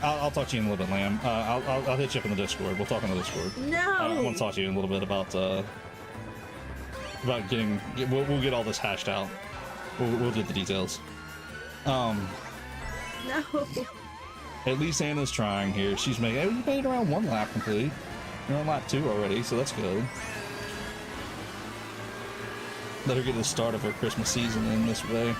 I'll talk to you in a little bit, Lamb. I'll hit you up in the Discord. We'll talk on the Discord. No. I want to talk to you in a little bit about getting. We'll get all this hashed out. We'll get the details. No. At least Anna's trying here. She's making. Hey, you made it around 1 lap complete. You're on lap 2 already, so that's good. Let her get the start of her Christmas season in this way.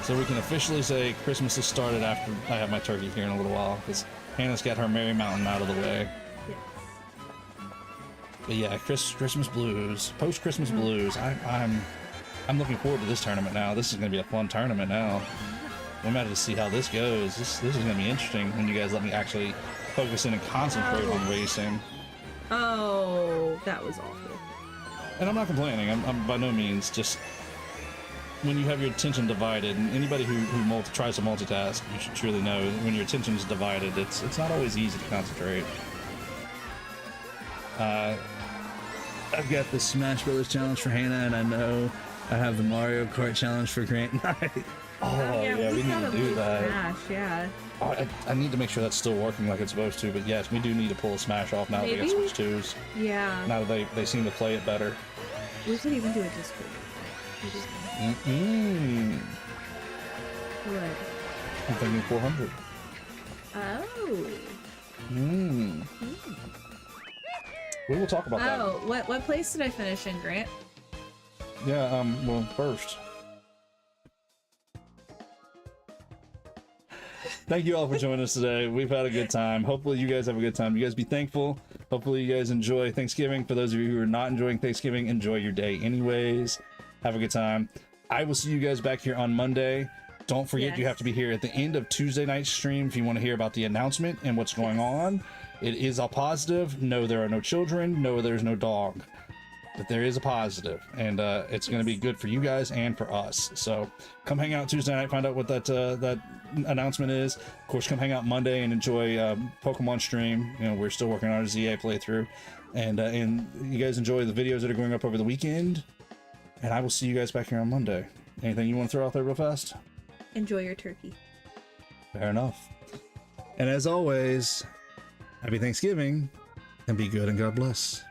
So we can officially say Christmas has started after I have my turkey here in a little while, because Hannah's got her Merry Mountain out of the way. Yes. But yeah, Christmas blues, post-Christmas blues. I'm looking forward to this tournament now. This is going to be a fun tournament now. I'm ready to see how this goes. This is going to be interesting when you guys let me actually focus in and concentrate on racing. Oh, that was awful. And I'm not complaining. I'm by no means just when you have your attention divided. And anybody who tries to multitask, you should truly know when your attention is divided, it's not always easy to concentrate. I've got the Smash Brothers challenge for Hannah, and I know I have the Mario Kart challenge for Grant and I. Oh yeah, we need to do that. Smash, yeah. Oh, I need to make sure that's still working like it's supposed to, but yes, we do need to pull a Smash off now that we got Switch 2s. Yeah. Now that they seem to play it better. We could even do a Discord. What? I'm thinking 400. Oh. We will talk about that. Oh, what place did I finish in, Grant? Yeah, well, first. Thank you all for joining us today. We've had a good time. Hopefully you guys have a good time. You guys be thankful. Hopefully you guys enjoy Thanksgiving. For those of you who are not enjoying Thanksgiving, enjoy your day anyways. Have a good time. I will see you guys back here on Monday. Don't forget, you have to be here at the end of Tuesday night's stream if you want to hear about the announcement and what's going on. It is all positive. No, there are no children. No, there's no dog. But there is a positive, and it's going to be good for you guys and for us. So come hang out Tuesday night, find out what that announcement is. Of course, come hang out Monday and enjoy Pokemon stream. You know, we're still working on our ZA playthrough, and you guys enjoy the videos that are going up over the weekend. And I will see you guys back here on Monday. Anything you want to throw out there real fast? Enjoy your turkey. Fair enough. And as always, happy Thanksgiving, and be good and God bless.